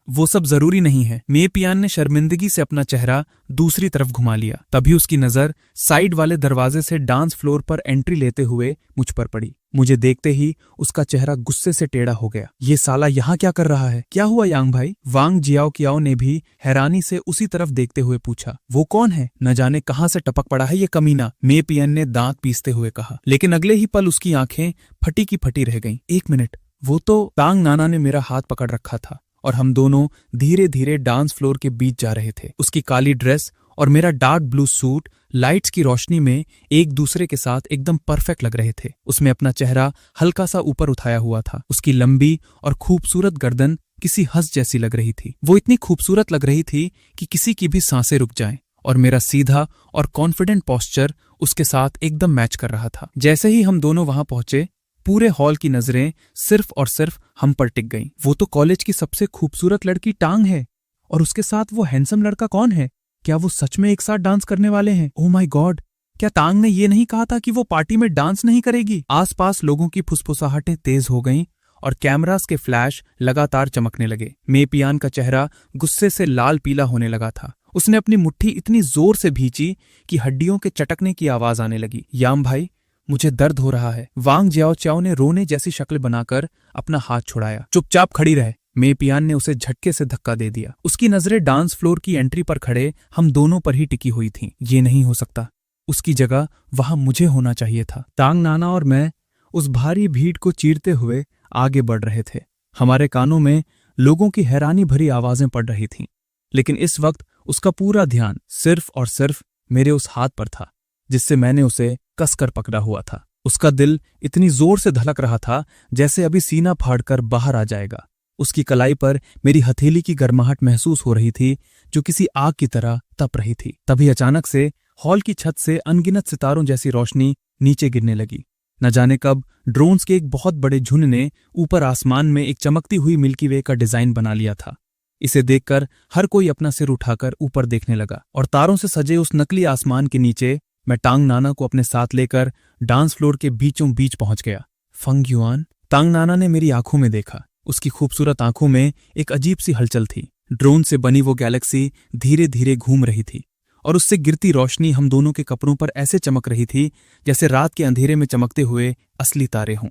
वो सब जरूरी नहीं है। मे पियान ने शर्मिंदगी से अपना चेहरा दूसरी तरफ घुमा लिया। तभी उसकी नजर साइड वाले दरवाजे से डांस फ्लोर पर एंट्री लेते हुए मुझ पर पड़ी। मुझे देखते ही उसका चेहरा गुस्से से टेढ़ा हो गया। ये साला यहाँ क्या कर रहा है? क्या हुआ यांग भाई? वांग जियाओ कियाओ ने भी हैरानी से उसी तरफ देखते हुए पूछा। वो कौन है? न जाने कहाँ से टपक पड़ा है ये कमीना, मे पियान ने दांत पीसते हुए कहा। लेकिन अगले ही पल उसकी आंखें फटी की फटी रह गईं। एक मिनट, वो तो तांग नाना ने मेरा हाथ पकड़ रखा था और हम दोनों धीरे धीरे डांस फ्लोर के बीच जा रहे थे। उसकी काली ड्रेस और मेरा डार्क ब्लू सूट लाइट्स की रोशनी में एक दूसरे के साथ एकदम परफेक्ट लग रहे थे। उसमें अपना चेहरा हल्का सा ऊपर उठाया हुआ था। उसकी लंबी और खूबसूरत गर्दन किसी हंस जैसी लग रही थी। वो इतनी खूबसूरत लग रही थी कि किसी की भी सांसें रुक जाएं, और मेरा सीधा और कॉन्फिडेंट पोस्चर उसके साथ एकदम मैच कर रहा था। जैसे ही हम दोनों वहां पहुंचे, पूरे हॉल की नजरें सिर्फ और सिर्फ हम पर टिक गईं। वो तो कॉलेज की सबसे खूबसूरत लड़की टांग है, और उसके साथ वो हैंडसम लड़का कौन है? क्या वो सच में एक साथ डांस करने वाले हैं? ओह माय गॉड, क्या टांग ने ये नहीं कहा था कि वो पार्टी में डांस नहीं करेगी? आसपास लोगों की फुसफुसाहटें तेज हो गईं और कैमरास के फ्लैश लगातार चमकने लगे। मे पियान का चेहरा गुस्से से लाल पीला होने लगा था। उसने अपनी मुट्ठी इतनी जोर से भींची कि हड्डियों के चटकने की आवाज आने लगी। याम भाई, मुझे दर्द हो रहा है। वांग जियाओ चाओ ने रोने जैसी शक्ल बनाकर अपना हाथ छुड़ाया। चुपचाप खड़ी रहे। मे पियान ने उसे झटके से धक्का दे दिया। उसकी नजरें डांस फ्लोर की एंट्री पर खड़े हम दोनों पर ही टिकी हुई थीं। ये नहीं हो सकता, उसकी जगह वहां मुझे होना चाहिए था। तांग नाना और मैं उस भारी भीड़ को चीरते हुए आगे बढ़ रहे थे। हमारे कानों में लोगों की हैरानी भरी आवाजें पड़ रही थीं, लेकिन इस वक्त उसका पूरा ध्यान सिर्फ और सिर्फ मेरे उस हाथ पर था जिससे मैंने उसे कसकर पकड़ा हुआ था। उसका दिल इतनी जोर से धड़क रहा था जैसे अभी सीना फाड़कर बाहर आ जाएगा। उसकी कलाई पर मेरी हथेली की गर्माहट महसूस हो रही थी जो किसी आग की तरह तप रही थी। तभी अचानक से हॉल की छत से अनगिनत सितारों जैसी रोशनी नीचे गिरने लगी। न जाने कब ड्रोन्स के एक बहुत बड़े झुंड ने ऊपर आसमान में एक चमकती हुई मिल्की वे का डिजाइन बना लिया था। इसे देखकर हर कोई अपना सिर उठाकर ऊपर देखने लगा और तारों से सजे उस नकली आसमान के नीचे मैं टांग नाना को अपने साथ लेकर डांस फ्लोर के बीचों बीच पहुंच गया। फंग युआन, तांग नाना ने मेरी आंखों में देखा। उसकी खूबसूरत आंखों में एक अजीब सी हलचल थी। ड्रोन से बनी वो गैलेक्सी धीरे धीरे घूम रही थी और उससे गिरती रोशनी हम दोनों के कपड़ों पर ऐसे चमक रही थी जैसे रात के अंधेरे में चमकते हुए असली तारे हों।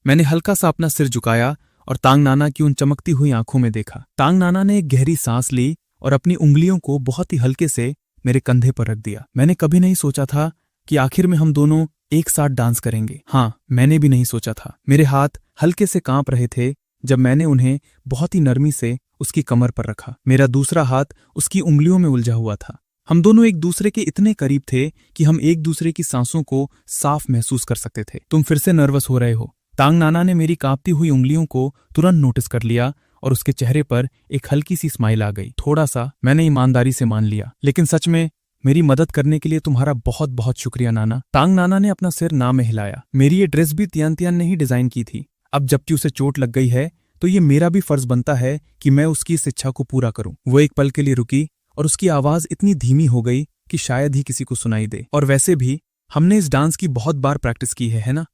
मैंने हल्का सा अपना सिर झुकाया और तांग नाना की उन चमकती हुई आंखों में देखा। तांग नाना ने एक गहरी सांस ली और अपनी उंगलियों को बहुत ही हल्के से मेरे कंधे पर रख दिया। मैंने कभी नहीं सोचा था कि आखिर में हम दोनों एक साथ डांस करेंगे। हाँ, मैंने भी नहीं सोचा था। मेरे हाथ हल्के से कांप रहे थे जब मैंने उन्हें बहुत ही नरमी से उसकी कमर पर रखा। मेरा दूसरा हाथ उसकी उंगलियों में उलझा हुआ था। हम दोनों एक दूसरे के इतने करीब थे कि हम एक दूसरे की सांसों को साफ महसूस कर सकते थे। तुम फिर से नर्वस हो रहे हो। तांग नाना ने मेरी कांपती हुई उंगलियों को तुरंत नोटिस कर लिया और उसके चेहरे पर एक हल्की सी स्माइल आ गई। थोड़ा सा मैंने ईमानदारी से मान लिया, लेकिन सच में मेरी मदद करने के लिए तुम्हारा बहुत बहुत शुक्रिया नाना। तांग नाना ने अपना सिर ना में हिलाया। मेरी ये ड्रेस भी तियान तियान ने ही डिजाइन की थी। अब जबकि उसे चोट लग गई है तो ये मेरा भी फर्ज बनता है कि मैं उसकी इस इच्छा को पूरा करूं। वो एक पल के लिए रुकी और उसकी आवाज इतनी धीमी हो गई कि शायद ही किसी को सुनाई दे। और वैसे भी हमने इस डांस की बहुत बार प्रैक्टिस की है ना?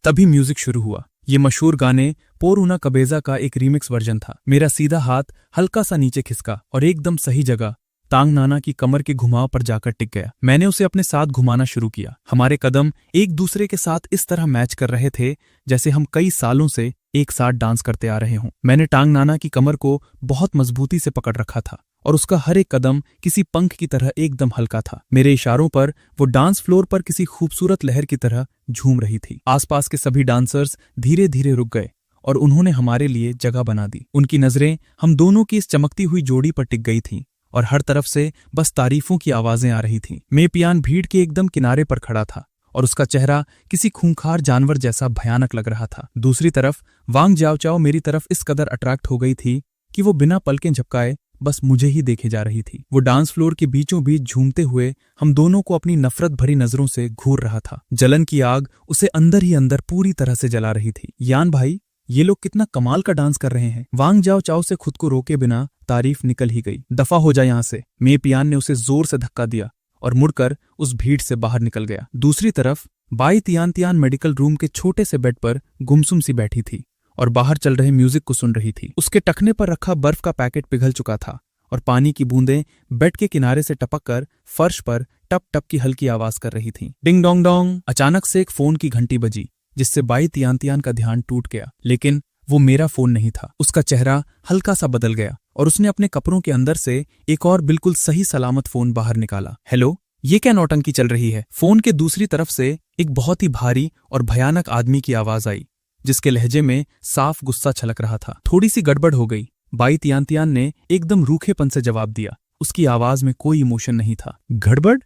तभी म्यूजिक शुरू हुआ। ये मशहूर गाने पोर उना कबेजा का एक रीमिक्स वर्जन था। मेरा सीधा हाथ हल्का सा नीचे खिसका और एकदम सही जगह तांग नाना की कमर के घुमाव पर जाकर टिक गया। मैंने उसे अपने साथ घुमाना शुरू किया। हमारे कदम एक दूसरे के साथ इस तरह मैच कर रहे थे जैसे हम कई सालों से एक साथ डांस करते आ रहे हों। मैंने तांग नाना की कमर को बहुत मजबूती से पकड़ रखा था और उसका हर एक कदम किसी पंख की तरह एकदम हल्का था। मेरे इशारों पर वो डांस फ्लोर पर किसी खूबसूरत लहर की तरह झूम रही थी। आसपास के सभी डांसर्स धीरे धीरे रुक गए और उन्होंने हमारे लिए जगह बना दी। उनकी नजरें हम दोनों की इस चमकती हुई जोड़ी पर टिक गई थीं और हर तरफ से बस तारीफों की आवाजें आ रही थीं। मे पियान भीड़ के एकदम किनारे पर खड़ा था और उसका चेहरा किसी खूंखार जानवर जैसा भयानक लग रहा था। दूसरी तरफ वांग जाओचाओ मेरी तरफ इस कदर अट्रैक्ट हो गई थी कि वो बिना पलकें झपकाए बस मुझे ही देखे जा रही थी। वो डांस फ्लोर के बीचों बीच झूमते हुए हम दोनों को अपनी नफरत भरी नजरों से घूर रहा था। जलन की आग उसे अंदर ही अंदर पूरी तरह से जला रही थी। यान भाई, ये लोग कितना कमाल का डांस कर रहे हैं। वांग जाओ चाओ से खुद को रोके बिना तारीफ निकल ही गई। दफा हो जा यहां से। मे पियान ने उसे जोर से धक्का दिया और मुड़कर उस भीड़ से बाहर निकल गया। दूसरी तरफ by Tian Tian medical room के छोटे से बेड पर गुमसुम सी बैठी थी और बाहर चल रहे म्यूजिक को सुन रही थी। उसके टखने पर रखा बर्फ का पैकेट पिघल चुका था और पानी की बूंदें बेड के किनारे से टपक कर फर्श पर टप टप की हल्की आवाज कर रही थीं। Ding dong Dong. अचानक से एक फोन की घंटी बजी जिससे बाई तियान तियान का ध्यान टूट गया। लेकिन वो मेरा फोन नहीं था। उसका चेहरा हल्का सा बदल गया और उसने अपने कपड़ों के अंदर से एक और बिल्कुल सही सलामत फोन बाहर निकाला। हेलो, ये क्या नौटंकी चल रही है? फोन के दूसरी तरफ से एक बहुत ही भारी और भयानक आदमी की आवाज आई जिसके लहजे में साफ गुस्सा छलक रहा था। थोड़ी सी गड़बड़ हो गई। बाई तियान तियान ने एकदम रूखेपन से जवाब दिया। उसकी आवाज में कोई इमोशन नहीं था। गड़बड़?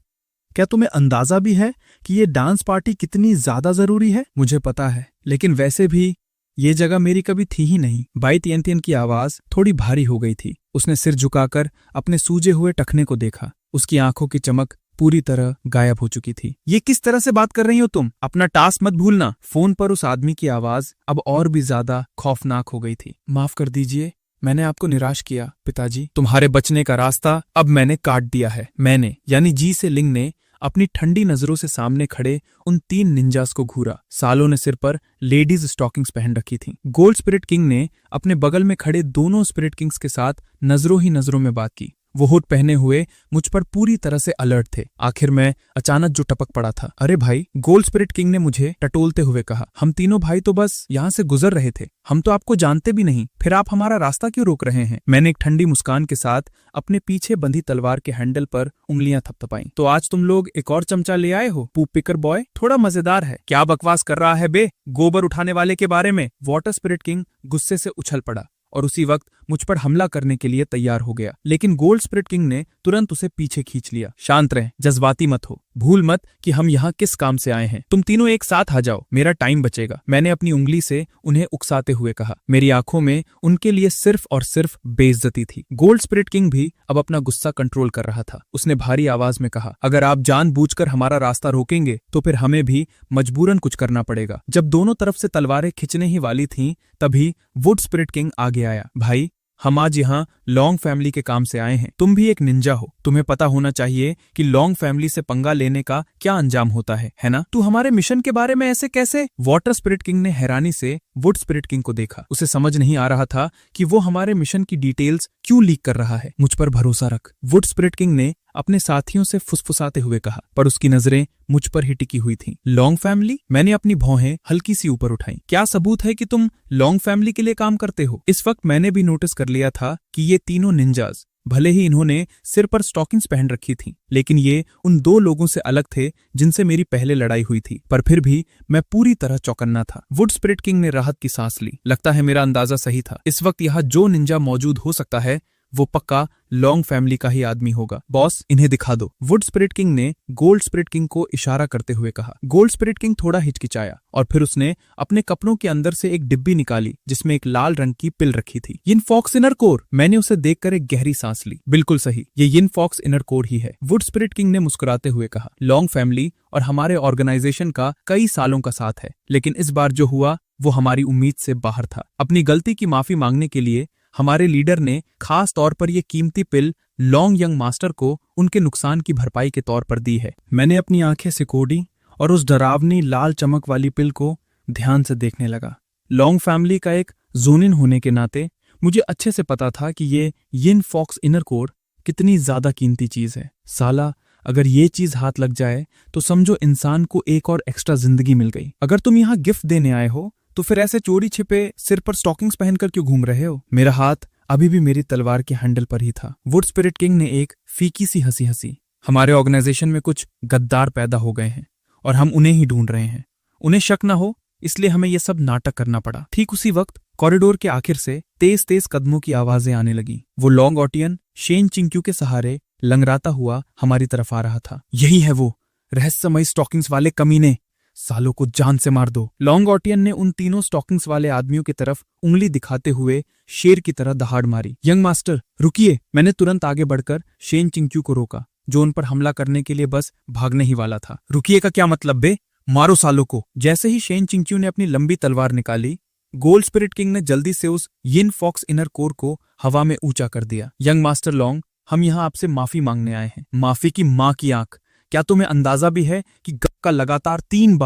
क्या तुम्हें अंदाजा भी है कि ये डांस पार्टी कितनी ज्यादा जरूरी है? मुझे पता है, लेकिन वैसे भी ये जगह मेरी कभी थी ही नहीं। बाई तियान तियान की आवाज थोड़ी भारी हो गई थी। उसने सिर झुकाकर अपने सूजे हुए टखने को देखा। उसकी आंखों की चमक पूरी तरह गायब हो चुकी थी। ये किस तरह से बात कर रही हो तुम? अपना टास्क मत भूलना। फोन पर उस आदमी की आवाज अब और भी ज्यादा खौफनाक हो गई थी। माफ कर दीजिए, मैंने आपको निराश किया पिताजी। तुम्हारे बचने का रास्ता अब मैंने काट दिया है। मैंने यानी जी से लिंग ने अपनी ठंडी नजरों से सामने खड़े उन 3 निंजास को घूरा। सालों ने सिर पर लेडीज स्टॉकिंग्स पहन रखी थीं। गोल्ड स्पिरिट किंग ने अपने बगल में खड़े दोनों स्पिरिट किंग्स के साथ नजरों ही नजरों में बात की। वो हुड पहने हुए मुझ पर पूरी तरह से अलर्ट थे। आखिर मैं अचानक जो टपक पड़ा था। अरे भाई, गोल्ड स्पिरिट किंग ने मुझे टटोलते हुए कहा। हम तीनों भाई तो बस यहाँ से गुजर रहे थे। हम तो आपको जानते भी नहीं, फिर आप हमारा रास्ता क्यों रोक रहे हैं? मैंने एक ठंडी मुस्कान के साथ अपने पीछे बंधी तलवार के हैंडल पर उंगलियां थपथपाई। तो आज तुम लोग एक और चमचा ले आए हो पूप पिकर बॉय? थोड़ा मजेदार है। क्या बकवास कर रहा है बे? गोबर उठाने वाले के बारे में? वाटर स्पिरिट किंग गुस्से से उछल पड़ा और उसी वक्त मुझ पर हमला करने के लिए तैयार हो गया। लेकिन गोल्ड स्पिरिट किंग ने तुरंत उसे पीछे खींच लिया। शांत रह, जज्बाती मत हो, भूल मत कि हम यहाँ किस काम से आए हैं। तुम तीनों एक साथ आ जाओ, मेरा टाइम बचेगा। मैंने अपनी उंगली से उन्हें उकसाते हुए कहा। मेरी आंखों में उनके लिए सिर्फ और सिर्फ बेइज्जती थी। गोल्ड स्पिरिट किंग भी अब अपना गुस्सा कंट्रोल कर रहा था। उसने भारी आवाज में कहा, अगर आप जानबूझकर हमारा रास्ता रोकेंगे तो फिर हमें भी मजबूरन कुछ करना पड़ेगा। जब दोनों तरफ से तलवारें खिंचने ही वाली थीं, तभी वुड स्पिरिट किंग आगे आया। भाई, हम आज यहाँ लॉन्ग फैमिली के काम से आए हैं। तुम भी एक निंजा हो, तुम्हें पता होना चाहिए कि लॉन्ग फैमिली से पंगा लेने का क्या अंजाम होता है ना? तू हमारे मिशन के बारे में ऐसे कैसे? वाटर स्पिरिट किंग ने हैरानी से वुड स्पिरिट किंग को देखा। उसे समझ नहीं आ रहा था कि वो हमारे मिशन की डिटेल्स क्यों लीक कर रहा है। मुझ पर भरोसा रख, वुड स्पिरिट किंग ने अपने साथियों से फुसफुसाते हुए कहा, पर उसकी नजरें मुझ पर ही टिकी हुई थीं। Long family? मैंने अपनी भौहें हल्की सी ऊपर उठाई। क्या सबूत है कि तुम लॉन्ग फैमिली के लिए काम करते हो? इस वक्त मैंने भी नोटिस कर लिया था कि ये तीनों निंजास, भले ही इन्होंने सिर पर स्टॉकिंग्स पहन रखी थीं, लेकिन ये उन 2 लोगों से अलग थे जिनसे मेरी पहले लड़ाई हुई थी। पर फिर भी मैं पूरी तरह चौकन्ना था। वुड स्पिरिट किंग ने राहत की सांस ली। लगता है मेरा अंदाजा सही था। इस वक्त यहाँ जो निंजा मौजूद हो सकता है वो पक्का लॉन्ग फैमिली का ही आदमी होगा। बॉस, इन्हें दिखा दो। वुड स्पिरिट किंग ने गोल्ड स्पिरिट किंग को इशारा करते हुए कहा। गोल्ड स्पिरिट किंग थोड़ा हिचकिचाया और फिर उसने अपने कपड़ों के अंदर से एक डिब्बी निकाली जिसमें एक लाल रंग की पिल रखी थी। यिन फॉक्स इनर कोर। मैंने उसे देखकर एक गहरी सांस ली। बिल्कुल सही, ये यिन फॉक्स इनर कोर ही है, वुड स्पिरिट किंग ने मुस्कुराते हुए कहा। लॉन्ग फैमिली और हमारे ऑर्गेनाइजेशन का कई सालों का साथ है, लेकिन इस बार जो हुआ वो हमारी उम्मीद से बाहर था। अपनी गलती की माफी मांगने के लिए हमारे लीडर ने खास तौर पर यह कीमती पिल लॉन्ग यंग मास्टर को उनके नुकसान की भरपाई के तौर पर दी है। मैंने अपनी आंखें सिकोड़ी और उस डरावनी लाल चमक वाली पिल को ध्यान से देखने लगा। लॉन्ग फैमिली का एक जोनिन होने के नाते मुझे अच्छे से पता था कि ये यिन फॉक्स इनर कोर कितनी ज्यादा कीमती चीज है। साला, अगर ये चीज हाथ लग जाए तो समझो इंसान को एक और एक्स्ट्रा जिंदगी मिल गई। अगर तुम यहाँ गिफ्ट देने आए हो तो फिर ऐसे चोरी छिपे सिर पर स्टॉकिंग्स पहनकर क्यों घूम रहे हो? मेरा हाथ अभी भी मेरी तलवार के हैंडल पर ही था। वुड स्पिरिट किंग ने एक फीकी सी हंसी हंसी। हमारे ऑर्गेनाइजेशन में कुछ गद्दार पैदा हो गए हैं और हम उन्हें ही ढूंढ रहे हैं। उन्हें शक न हो इसलिए हमें यह सब नाटक करना पड़ा। ठीक उसी वक्त कॉरिडोर के आखिर से तेज तेज कदमों की आवाजें आने लगी। वो लॉन्ग ऑटियन शेन चिंक्यू के सहारे लंगराता हुआ हमारी तरफ आ रहा था। यही है वो रहस्यमयी स्टॉकिंग्स वाले कमीने, सालों को जान से मार दो। लॉन्ग ऑटियन ने उन तीनों स्टॉकिंग्स वाले आदमियों की तरफ उंगली दिखाते हुए शेर की तरह दहाड़ मारी। यंग मास्टर, रुकिए। मैंने तुरंत आगे बढ़कर शेन चिंक्यू को रोका, जो उन पर हमला करने के लिए बस भागने ही वाला था। रुकिए का क्या मतलब बे? मारो सालों को। जैसे ही शेन चिंक्यू ने अपनी लंबी तलवार निकाली, गोल्ड स्पिरिट किंग ने जल्दी से उस यिन फॉक्स इनर कोर को हवा में ऊंचा कर दिया। यंग मास्टर लॉन्ग, हम यहाँ आपसे माफी मांगने आए हैं। माफी की माँ की आंख। क्या तुम्हें अंदाजा भी है कि गप का लगातार तीन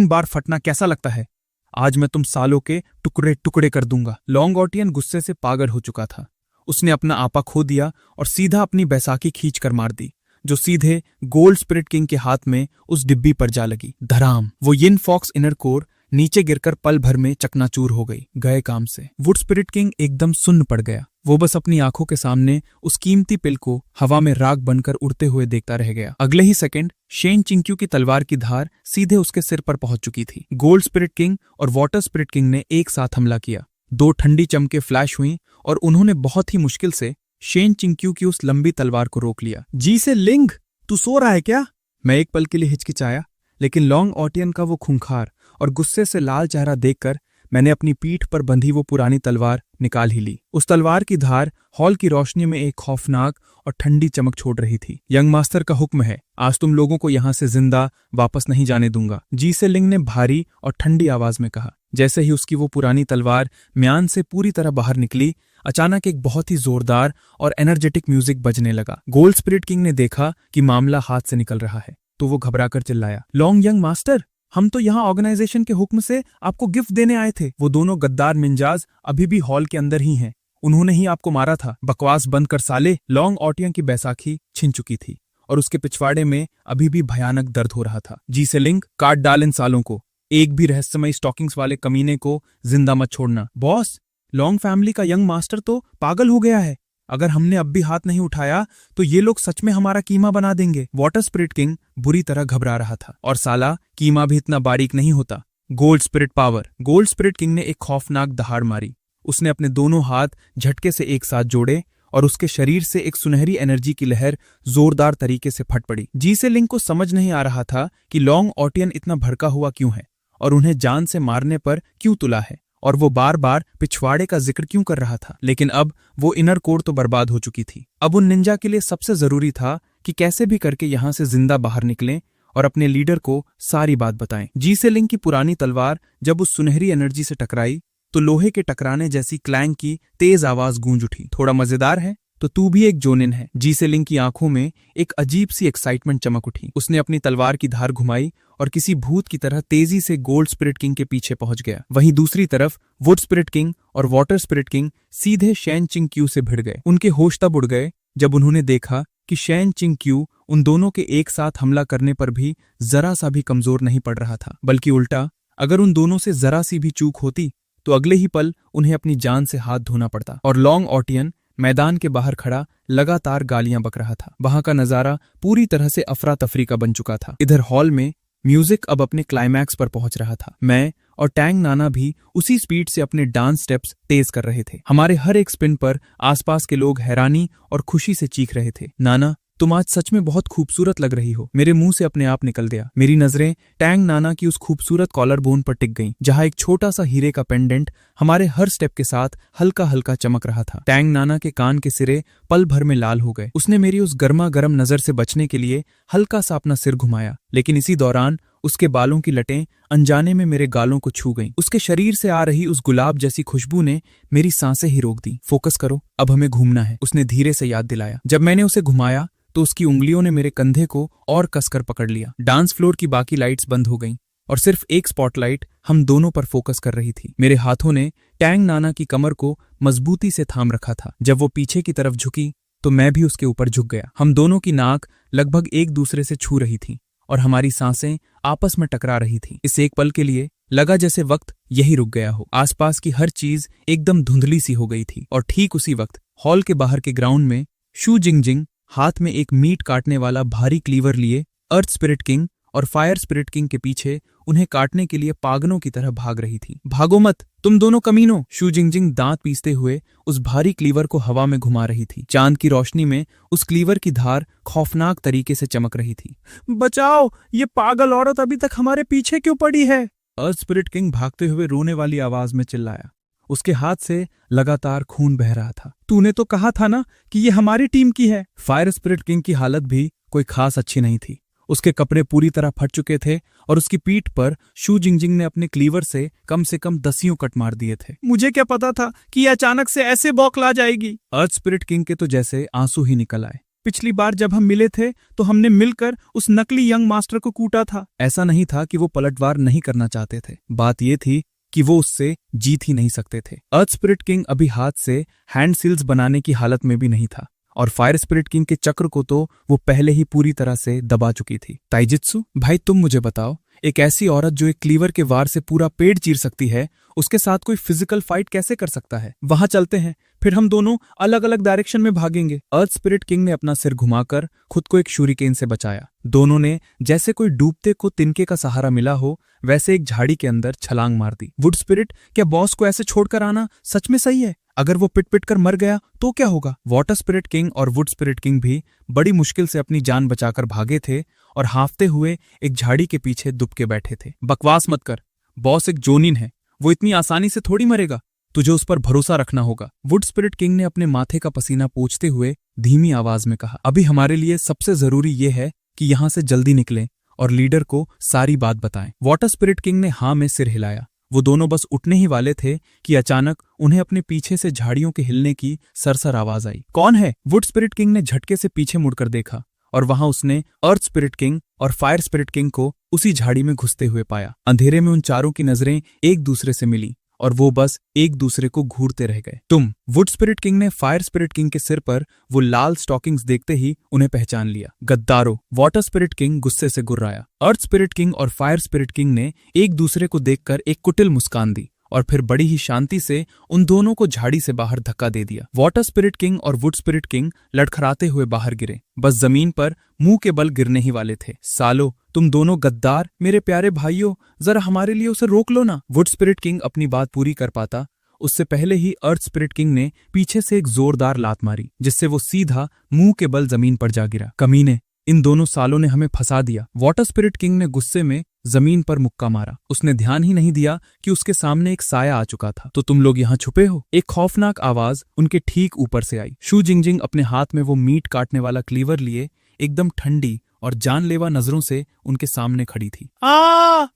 बार फटना कैसा लगता है? आज मैं तुम सालों के टुकड़े टुकड़े कर दूंगा। लॉन्ग ऑटियन गुस्से से पागल हो चुका था। उसने अपना आपा खो दिया और सीधा अपनी बैसाखी खींच कर मार दी, जो सीधे गोल्ड स्पिरिट किंग के हाथ में उस डिब्बी पर जा लगी। धराम! वो यिन फॉक्स इनर कोर नीचे गिरकर पल भर में चकनाचूर हो गई। गए काम से। वुड स्पिरिट किंग एकदम सुन्न पड़ गया। वो बस अपनी आंखों के सामने उस कीमती पिल को हवा में राख बनकर उड़ते हुए देखता रह गया। अगले ही सेकंड शेन चिंक्यू की तलवार की धार सीधे उसके सिर पर पहुंच चुकी थी। गोल्ड स्पिरिट किंग और वाटर स्पिरिट किंग ने एक साथ हमला किया। दो ठंडी चमकें फ्लैश हुई और उन्होंने बहुत ही मुश्किल से शेन चिंक्यू की उस लंबी तलवार को रोक लिया। जी से लिंग, तू सो रहा है क्या? मैं एक पल के लिए हिचकिचाया, लेकिन लॉन्ग ऑटियन का वो खूंखार और गुस्से से लाल चेहरा देखकर मैंने अपनी पीठ पर बंधी वो पुरानी तलवार निकाल ही ली। उस तलवार की धार हॉल की रोशनी में एक खौफनाक और ठंडी चमक छोड़ रही थी। यंग मास्टर का हुक्म है, आज तुम लोगों को यहाँ से जिंदा वापस नहीं जाने दूंगा, जी से लिंग ने भारी और ठंडी आवाज में कहा। जैसे ही उसकी वो पुरानी तलवार म्यान से पूरी तरह बाहर निकली, अचानक एक बहुत ही जोरदार और एनर्जेटिक म्यूजिक बजने लगा। गोल्ड स्पिरिट किंग ने देखा कि मामला हाथ से निकल रहा है, तो वो घबराकर चिल्लाया, लॉन्ग यंग मास्टर, हम तो यहाँ ऑर्गेनाइजेशन के हुक्म से आपको गिफ्ट देने आए थे। वो दोनों गद्दार मिंजाज अभी भी हॉल के अंदर ही हैं। उन्होंने ही आपको मारा था। बकवास बंद कर साले। लॉन्ग ऑटियन की बैसाखी छिन चुकी थी और उसके पिछवाड़े में अभी भी भयानक दर्द हो रहा था। जी से लिंग, काट डाल इन सालों को। एक भी रहस्यमयी स्टॉकिंग्स वाले कमीने को जिंदा मत छोड़ना। बॉस, लॉन्ग फैमिली का यंग मास्टर तो पागल हो गया है। अगर हमने अब भी हाथ नहीं उठाया तो ये लोग सच में हमारा कीमा बना देंगे। वाटर स्पिरिट किंग बुरी तरह घबरा रहा था। और साला, कीमा भी इतना बारीक नहीं होता। Gold spirit power. Gold spirit king ने एक खौफनाक दहाड़ मारी। उसने अपने दोनों हाथ झटके से एक साथ जोड़े और उसके शरीर से एक सुनहरी एनर्जी की लहर जोरदार तरीके से फट पड़ी। जी से लिंग को समझ नहीं आ रहा था कि लॉन्ग ऑटियन इतना भड़का हुआ क्यों है और उन्हें जान से मारने पर क्यों तुला है, और वो बार बार पिछवाड़े का जिक्र क्यों कर रहा था। लेकिन अब वो इनर कोर तो बर्बाद हो चुकी थी। अब उन निंजा के लिए सबसे जरूरी था कि कैसे भी करके यहां से जिंदा बाहर निकलें और अपने लीडर को सारी बात बताएं। जी से लिंग की पुरानी तलवार जब उस सुनहरी एनर्जी से टकराई तो लोहे के टकराने जैसी क्लैंग की तेज आवाज गूंज उठी। थोड़ा मजेदार है तो तू भी एक जोनिन है। जी से लिंग की आंखों में एक अजीब सी एक्साइटमेंट चमक उठी। उसने अपनी तलवार की धार घुमाई और किसी भूत की तरह तेजी से गोल्ड स्पिरिट किंग के पीछे पहुंच गया। वहीं दूसरी तरफ वुड स्पिरिट किंग और वाटर स्पिरिट किंग सीधे शेन चिंक्यू से भिड़ गए। उनके होश तब उड़ गए जब उन्होंने देखा कि शेन चिंक्यू उन दोनों के एक साथ हमला करने पर भी जरा सा भी कमजोर नहीं पड़ रहा था, बल्कि उल्टा, अगर उन दोनों से जरा सी भी चूक होती तो अगले ही पल उन्हें अपनी जान से हाथ धोना पड़ता। और लॉन्ग ऑटियन मैदान के बाहर खड़ा लगातार गालियां बक रहा था। वहां का नजारा पूरी तरह से अफरा तफरी का बन चुका था। इधर हॉल में म्यूजिक अब अपने क्लाइमैक्स पर पहुंच रहा था। मैं और टैंग नाना भी उसी स्पीड से अपने डांस स्टेप्स तेज कर रहे थे। हमारे हर एक स्पिन पर आसपास के लोग हैरानी और खुशी से चीख रहे थे। नाना, तुम आज सच में बहुत खूबसूरत लग रही हो, मेरे मुंह से अपने आप निकल गया। मेरी नजरें टैंग नाना की उस खूबसूरत कॉलर बोन पर टिक गईं, जहां एक छोटा सा हीरे का पेंडेंट हमारे हर स्टेप के साथ हल्का हल्का चमक रहा था। टैंग नाना के कान के सिरे पल भर में लाल हो गए। उसने मेरी उस गर्मा गर्म नजर से बचने के लिए हल्का सा अपना सिर घुमाया, लेकिन इसी दौरान उसके बालों की लटें अनजाने में मेरे गालों को छू गईं। उसके शरीर से आ रही उस गुलाब जैसी खुशबू ने मेरी सांसें ही रोक दी। फोकस करो, अब हमें घूमना है, उसने धीरे से याद दिलाया। जब मैंने उसे घुमाया तो उसकी उंगलियों ने मेरे कंधे को और कसकर पकड़ लिया। डांस फ्लोर की बाकी लाइट्स बंद हो गईं और सिर्फ एक स्पॉटलाइट हम दोनों पर फोकस कर रही थी। मेरे हाथों ने टैंग नाना की कमर को मजबूती से थाम रखा था। जब वो पीछे की तरफ झुकी तो मैं भी उसके ऊपर झुक गया। हम दोनों की नाक लगभग एक दूसरे से छू रही थी और हमारी सांसें आपस में टकरा रही थी। इस एक पल के लिए लगा जैसे वक्त यही रुक गया हो। आसपास की हर चीज एकदम धुंधली सी हो गई थी और ठीक उसी वक्त हॉल के बाहर के ग्राउंड में शू जिंगजिंग हाथ में एक मीट काटने वाला भारी क्लीवर लिए अर्थ स्पिरिट किंग और फायर स्पिरिट किंग के पीछे उन्हें काटने के लिए पागलों की तरह भाग रही थी। भागो मत, तुम दोनों कमीनों! शू जिंगजिंग दांत पीसते हुए उस भारी क्लीवर को हवा में घुमा रही थी। चांद की रोशनी में उस क्लीवर की धार खौफनाक तरीके से चमक रही थी। बचाओ, ये पागल औरत अभी तक हमारे पीछे क्यों पड़ी है? अर्थ स्पिरिट किंग भागते हुए रोने वाली आवाज में चिल्लाया। उसके हाथ से लगातार खून बह रहा था। तूने तो कहा था ना कि ये हमारी टीम की है। फायर स्पिरिट किंग की हालत भी कोई खास अच्छी नहीं थी। उसके कपड़े पूरी तरह फट चुके थे और उसकी पीठ पर शू जिंगजिंग ने अपने क्लीवर से कम 10 कट मार दिए थे। मुझे क्या पता था कि ये अचानक से ऐसे बौखला जाएगी। अर्थ स्पिरिट किंग के तो जैसे आंसू ही निकल आए। पिछली बार जब हम मिले थे तो हमने मिलकर उस नकली यंग मास्टर को कूटा था। ऐसा नहीं था कि वो पलटवार नहीं करना चाहते थे, बात ये थी कि वो उससे जीत ही नहीं सकते थे। अर्थ स्पिरिट किंग अभी हाथ से हैंड सील्स बनाने की हालत में भी नहीं था और फायर स्पिरिट किंग के चक्र को तो वो पहले ही पूरी तरह से दबा चुकी थी। ताइजित्सु, भाई तुम मुझे बताओ, एक ऐसी औरत जो एक क्लीवर के वार से पूरा पेड़ चीर सकती है, उसके साथ कोई फिजिकल फाइट कैसे कर सकता है? वहां चलते हैं, फिर हम दोनों अलग अलग डायरेक्शन में भागेंगे। अर्थ स्पिरिट किंग ने अपना सिर घुमाकर खुद को एक शूरिकेन से बचाया। दोनों ने जैसे कोई डूबते को तिनके का सहारा मिला हो वैसे एक झाड़ी के अंदर छलांग मार दी। वुड स्पिरिट, क्या बॉस को ऐसे छोड़कर आना सच में सही है? अगर वो पिट पिट कर मर गया तो क्या होगा? वाटर स्पिरिट किंग और वुड स्पिरिट किंग भी बड़ी मुश्किल से अपनी जान बचाकर भागे थे और हांफते हुए एक झाड़ी के पीछे दुबके बैठे थे। बकवास मत कर, बॉस एक जोनिन है, वो इतनी आसानी से थोड़ी मरेगा। तुझे उस पर भरोसा रखना होगा। वुड स्पिरिट किंग ने अपने माथे का पसीना पोंछते हुए धीमी आवाज में कहा, अभी हमारे लिए सबसे जरूरी ये है कि यहां से जल्दी निकलें और लीडर को सारी बात बताएं। वाटर स्पिरिट किंग ने हाँ में सिर हिलाया। वो दोनों बस उठने ही वाले थे कि अचानक उन्हें अपने पीछे से झाड़ियों के हिलने की सरसर आवाज आई। कौन है? वुड स्पिरिट किंग ने झटके से पीछे मुड़कर देखा और वहां उसने अर्थ स्पिरिट किंग और फायर स्पिरिट किंग को उसी झाड़ी में घुसते हुए पाया। अंधेरे में उन चारों की नजरें एक दूसरे से मिली और वो बस एक दूसरे को घूरते रह गए। तुम! वुड स्पिरिट किंग ने फायर स्पिरिट किंग के सिर पर वो लाल स्टॉकिंग्स देखते ही उन्हें पहचान लिया। गद्दारो! वाटर स्पिरिट किंग गुस्से से गुर्राया। अर्थ स्पिरिट किंग और फायर स्पिरिट किंग ने एक दूसरे को देखकर एक कुटिल मुस्कान दी और फिर बड़ी ही शांति से उन दोनों को झाड़ी से बाहर धक्का दे दिया। वाटर स्पिरिट किंग और वुड स्पिरिट किंग लड़खड़ाते हुए बाहर गिरे, बस जमीन पर मुंह के बल गिरने ही वाले थे। सालो, तुम दोनों गद्दार! मेरे प्यारे भाइयों, जरा हमारे लिए उसे रोक लो ना। वुड स्पिरिट किंग अपनी बात पूरी कर पाता उससे पहले ही अर्थ स्पिरिट किंग ने पीछे से एक जोरदार लात मारी, जिससे वो सीधा मुंह के बल जमीन पर जा गिरा। कमीने, इन दोनों सालों ने हमें फंसा दिया। वाटर स्पिरिट किंग ने गुस्से में जमीन पर मुक्का मारा। उसने ध्यान ही नहीं दिया कि उसके सामने एक साया आ चुका था। तो तुम लोग यहाँ छुपे हो? एक खौफनाक आवाज उनके ठीक ऊपर से आई। शू जिंगजिंग अपने हाथ में वो मीट काटने वाला क्लीवर लिए एकदम ठंडी और जानलेवा नजरों से उनके सामने खड़ी थी।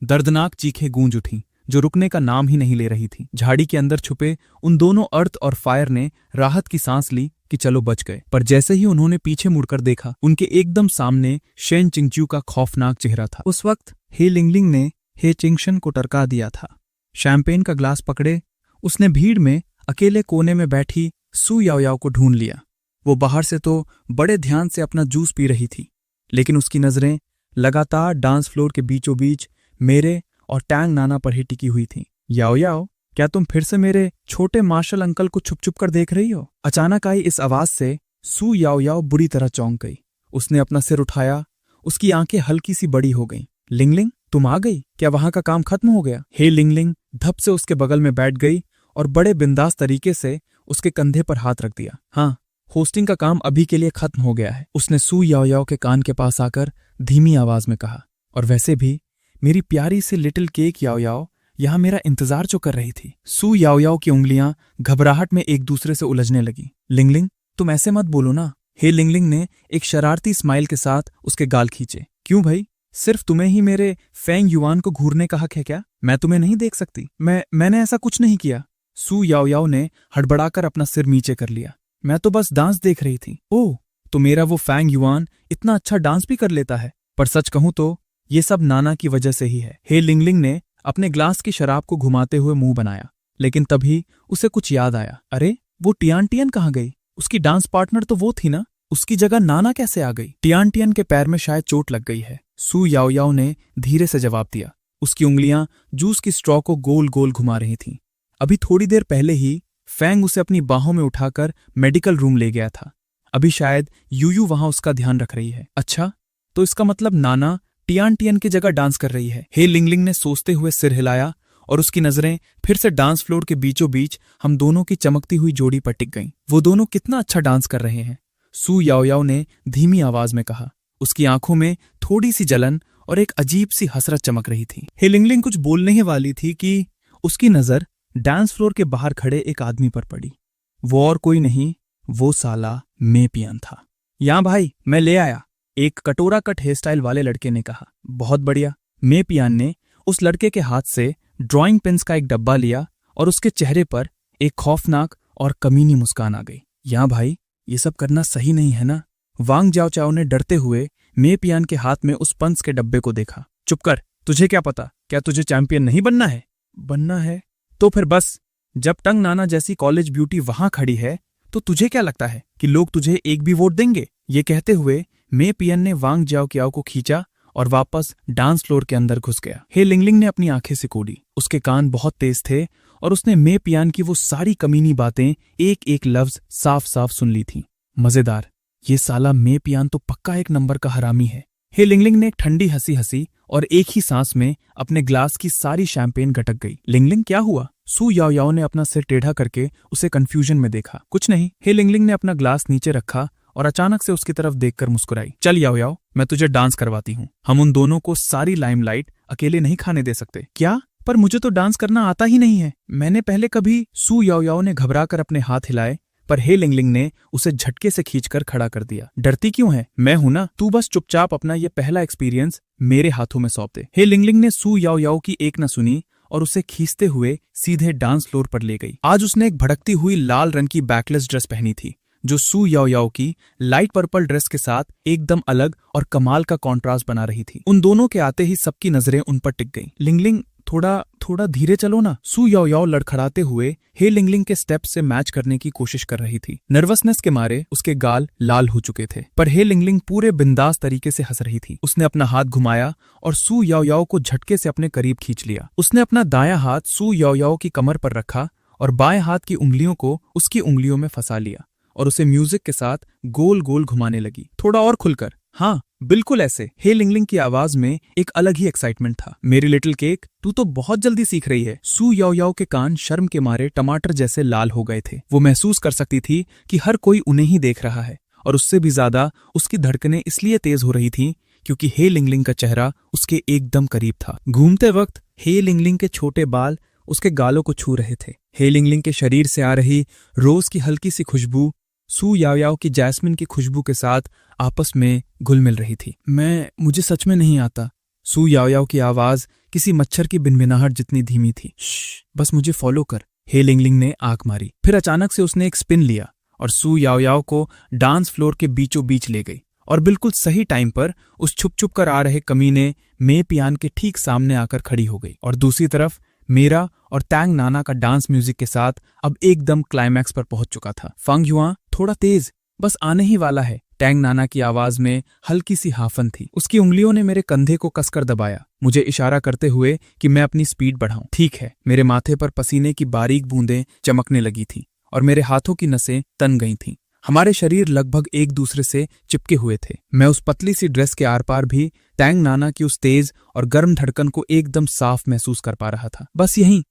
दर्दनाक चीखें गूंज उठी जो रुकने का नाम ही नहीं ले रही थी। झाड़ी के अंदर छुपे उन दोनों अर्थ और फायर ने राहत की सांस ली कि चलो बच गए, पर जैसे ही उन्होंने पीछे मुड़कर देखा, उनके एकदम सामने शेन चिंगच्यू का खौफनाक चेहरा था। उस वक्त हे लिंगलिंग ने हे चिंगशन को टरका दिया था। शैंपेन का ग्लास पकड़े उसने भीड़ में अकेले कोने में बैठी सू याओयाओ को ढूंढ लिया। वो बाहर से तो बड़े ध्यान से अपना जूस पी रही थी, लेकिन उसकी नजरें लगातार डांस फ्लोर के बीचों बीच मेरे और टैंग नाना पर ही टिकी हुई थी। याओयाओ, क्या तुम फिर से मेरे छोटे मार्शल अंकल को छुप छुप कर देख रही हो? अचानक आई इस आवाज से सू याओयाओ बुरी तरह चौंक गई। उसने अपना सिर उठाया, उसकी आंखें हल्की सी बड़ी हो गईं। लिंगलिंग, तुम आ गई? क्या वहां का काम खत्म हो गया? हे लिंगलिंग धप से उसके बगल में बैठ गई और बड़े बिंदास तरीके से उसके कंधे पर हाथ रख दिया। हाँ, होस्टिंग का काम अभी के लिए खत्म हो गया है, उसने सू याओ याओ के कान के पास आकर धीमी आवाज में कहा। और वैसे भी मेरी प्यारी सी लिटिल केक याओ याओ यहां मेरा इंतजार जो कर रही थी। सू याओ याओ की उंगलियां घबराहट में एक दूसरे से उलझने लगी। लिंगलिंग, तुम ऐसे मत बोलो ना। हे लिंगलिंग ने एक शरारती स्माइल के साथ उसके गाल खींचे। क्यों भाई, सिर्फ तुम्हें ही मेरे फेंग युआन को घूरने का हक है क्या? मैं तुम्हें नहीं देख सकती? मैंने ऐसा कुछ नहीं किया। सू याओ याओ ने हड़बड़ाकर अपना सिर नीचे कर लिया। मैं तो बस डांस देख रही थी। ओह, तो मेरा वो फेंग युआन इतना अच्छा डांस भी कर लेता है। पर सच कहूं तो ये सब नाना की वजह से ही है। हे लिंगलिंग ने अपने ग्लास की शराब को घुमाते हुए मुंह बनाया, लेकिन तभी उसे कुछ याद आया। अरे, वो टियान टियन कहाँ गई? उसकी डांस पार्टनर तो वो थी ना, उसकी जगह नाना कैसे आ गई? टियान टियन के पैर में शायद चोट लग गई है, सू याओ याओ ने धीरे से जवाब दिया। उसकी उंगलियां जूस की स्ट्रॉ को गोल गोल घुमा रही थीं। अभी थोड़ी देर पहले ही फैंग उसे अपनी बाहों में उठाकर मेडिकल रूम ले गया था। अभी शायद यूयू वहां उसका ध्यान रख रही है। अच्छा, तो इसका मतलब नाना टियान टियन की जगह डांस कर रही है। हे लिंगलिंग ने सोचते हुए सिर हिलाया और उसकी नजरें फिर से डांस फ्लोर के बीचों बीच हम दोनों की चमकती हुई जोड़ी पर टिक गईं। वो दोनों कितना अच्छा डांस कर रहे हैं, सू याओ याओ ने धीमी आवाज में कहा। उसकी आंखों में थोड़ी सी जलन और एक अजीब सी हसरत चमक रही थी। हे लिंगलिंग कुछ बोलने ही वाली थी कि उसकी नजर डांस फ्लोर के बाहर खड़े एक आदमी पर पड़ी। वो और कोई नहीं, वो साला मे पियान था। यहां भाई, मैं ले आया, एक कटोरा कट हेयर स्टाइल वाले लड़के ने कहा। बहुत बढ़िया। मे पियान ने उस लड़के के हाथ से ड्राइंग पेन्स का एक डब्बा लिया और उसके चेहरे पर एक खौफनाक और कमीनी मुस्कान आ गई। यहां भाई, ये सब करना सही नहीं है ना? वांग जाओ चाओ ने डरते हुए मे पियान के हाथ में उस पंच के डब्बे को देखा। चुप कर, तुझे क्या पता? क्या तुझे चैंपियन नहीं बनना है? बनना है तो फिर बस, जब टंग नाना जैसी कॉलेज ब्यूटी वहां खड़ी है तो तुझे क्या लगता है कि लोग तुझे एक भी वोट देंगे? ये कहते हुए मे पियन ने वांग जाओ क्याओ को खींचा और वापस डांस फ्लोर के अंदर घुस गया। हे लिंगलिंग ने अपनी आंखें सिकोड़ी। उसके कान बहुत तेज थे और उसने मे पियान की वो सारी कमीनी बातें एक एक लफ्ज साफ साफ सुन ली थी। मजेदार, ये साला मे पियान तो पक्का एक नंबर का हरामी है। हे लिंगलिंग ने एक ठंडी हंसी हंसी और एक ही सांस में अपने ग्लास की सारी शैंपेन घटक गई। लिंगलिंग, क्या हुआ? सू याओ याओ ने अपना सिर टेढ़ा करके उसे कंफ्यूजन में देखा। कुछ नहीं। हे लिंगलिंग ने अपना ग्लास नीचे रखा और अचानक से उसकी तरफ देखकर मुस्कुराई। चल याओ याओ, मैं तुझे डांस करवाती हूँ। हम उन दोनों को सारी लाइमलाइट अकेले नहीं खाने दे सकते। क्या? पर मुझे तो डांस करना आता ही नहीं है। मैंने पहले कभी। सू याओ याओ ने घबराकर अपने हाथ हिलाए, पर हे लिंगलिंग ने उसे झटके से खींचकर खड़ा कर दिया। डरती क्यों है? मैं हूं ना, तू बस चुपचाप अपना ये पहला एक्सपीरियंस मेरे हाथों में सौंप दे। हे लिंगलिंग ने सू याओ याओ की एक न सुनी और उसे खींचते हुए सीधे डांस फ्लोर पर ले गई। आज उसने एक भड़कती हुई लाल रंग की बैकलेस ड्रेस पहनी थी, जो सू याओ याओ की लाइट पर्पल ड्रेस के साथ एकदम अलग और कमाल का कॉन्ट्रास्ट बना रही थी। उन दोनों के आते ही सबकी नजरें उन पर टिक गईं। लिंगलिंग, थोड़ा धीरे चलो ना। सू याओ याओ लड़खड़ाते हुए हे लिंगलिंग के स्टेप से मैच करने की कोशिश कर रही थी। नर्वसनेस के मारे उसके गाल लाल हो चुके थे, पर हे लिंगलिंग पूरे बिंदास तरीके से हंस रही थी। उसने अपना हाथ घुमाया और सू याओ याओ को झटके से अपने करीब खींच लिया। उसने अपना दायां हाथ सू याओ याओ की कमर पर रखा और बाएं हाथ की उंगलियों को उसकी उंगलियों में फंसा लिया और उसे म्यूजिक के साथ गोल गोल घुमाने लगी। थोड़ा और खुलकर। हाँ, बिल्कुल ऐसे। हे लिंगलिंग की आवाज में एक अलग ही एक्साइटमेंट था। मेरी लिटिल केक, तू तो बहुत जल्दी सीख रही है। सू याओ याओ के कान शर्म के मारे टमाटर जैसे लाल हो गए थे। वो महसूस कर सकती थी कि हर कोई उन्हें ही देख रहा है, और उससे भी ज्यादा उसकी धड़कनें इसलिए तेज हो रही थीं क्योंकि हे लिंगलिंग का चेहरा उसके एकदम करीब था। घूमते वक्त हे लिंगलिंग के छोटे बाल उसके गालों को छू रहे थे। हे लिंगलिंग के शरीर से आ रही रोज की हल्की सी खुशबू सू याओ याओ की जैस्मिन की खुशबू के साथ आपस में घुल मिल रही थी। मुझे सच में नहीं आता। सू याओ याओ की आवाज किसी मच्छर की भिनभिनाहट जितनी धीमी थी। बस मुझे फॉलो कर। हे लिंगलिंग ने आंख मारी। फिर अचानक से उसने एक स्पिन लिया और सू याओ याओ को डांस फ्लोर के बीचों बीच ले गई और बिल्कुल सही टाइम पर उस छुप छुप कर आ रहे कमीने मे पियान के ठीक सामने आकर खड़ी हो गई। और दूसरी तरफ मेरा और टैंग नाना का डांस म्यूजिक के साथ अब एकदम क्लाइमैक्स पर पहुंच चुका था। फंग युआ, थोड़ा तेज, बस आने ही वाला है। टैंग नाना की आवाज में हल्की सी हाफन थी। उसकी उंगलियों ने मेरे कंधे को कसकर दबाया, मुझे इशारा करते हुए कि मैं अपनी स्पीड बढ़ाऊं। ठीक है। मेरे माथे पर पसीने की बारीक बूंदें चमकने लगी थी और मेरे हाथों की नसें तन गई थीं। हमारे शरीर लगभग एक दूसरे से चिपके हुए थे। मैं उस पतली सी ड्रेस के आर पार भी टैंग नाना की उस तेज और गर्म धड़कन को एकदम साफ महसूस कर पा रहा था। बस यहीं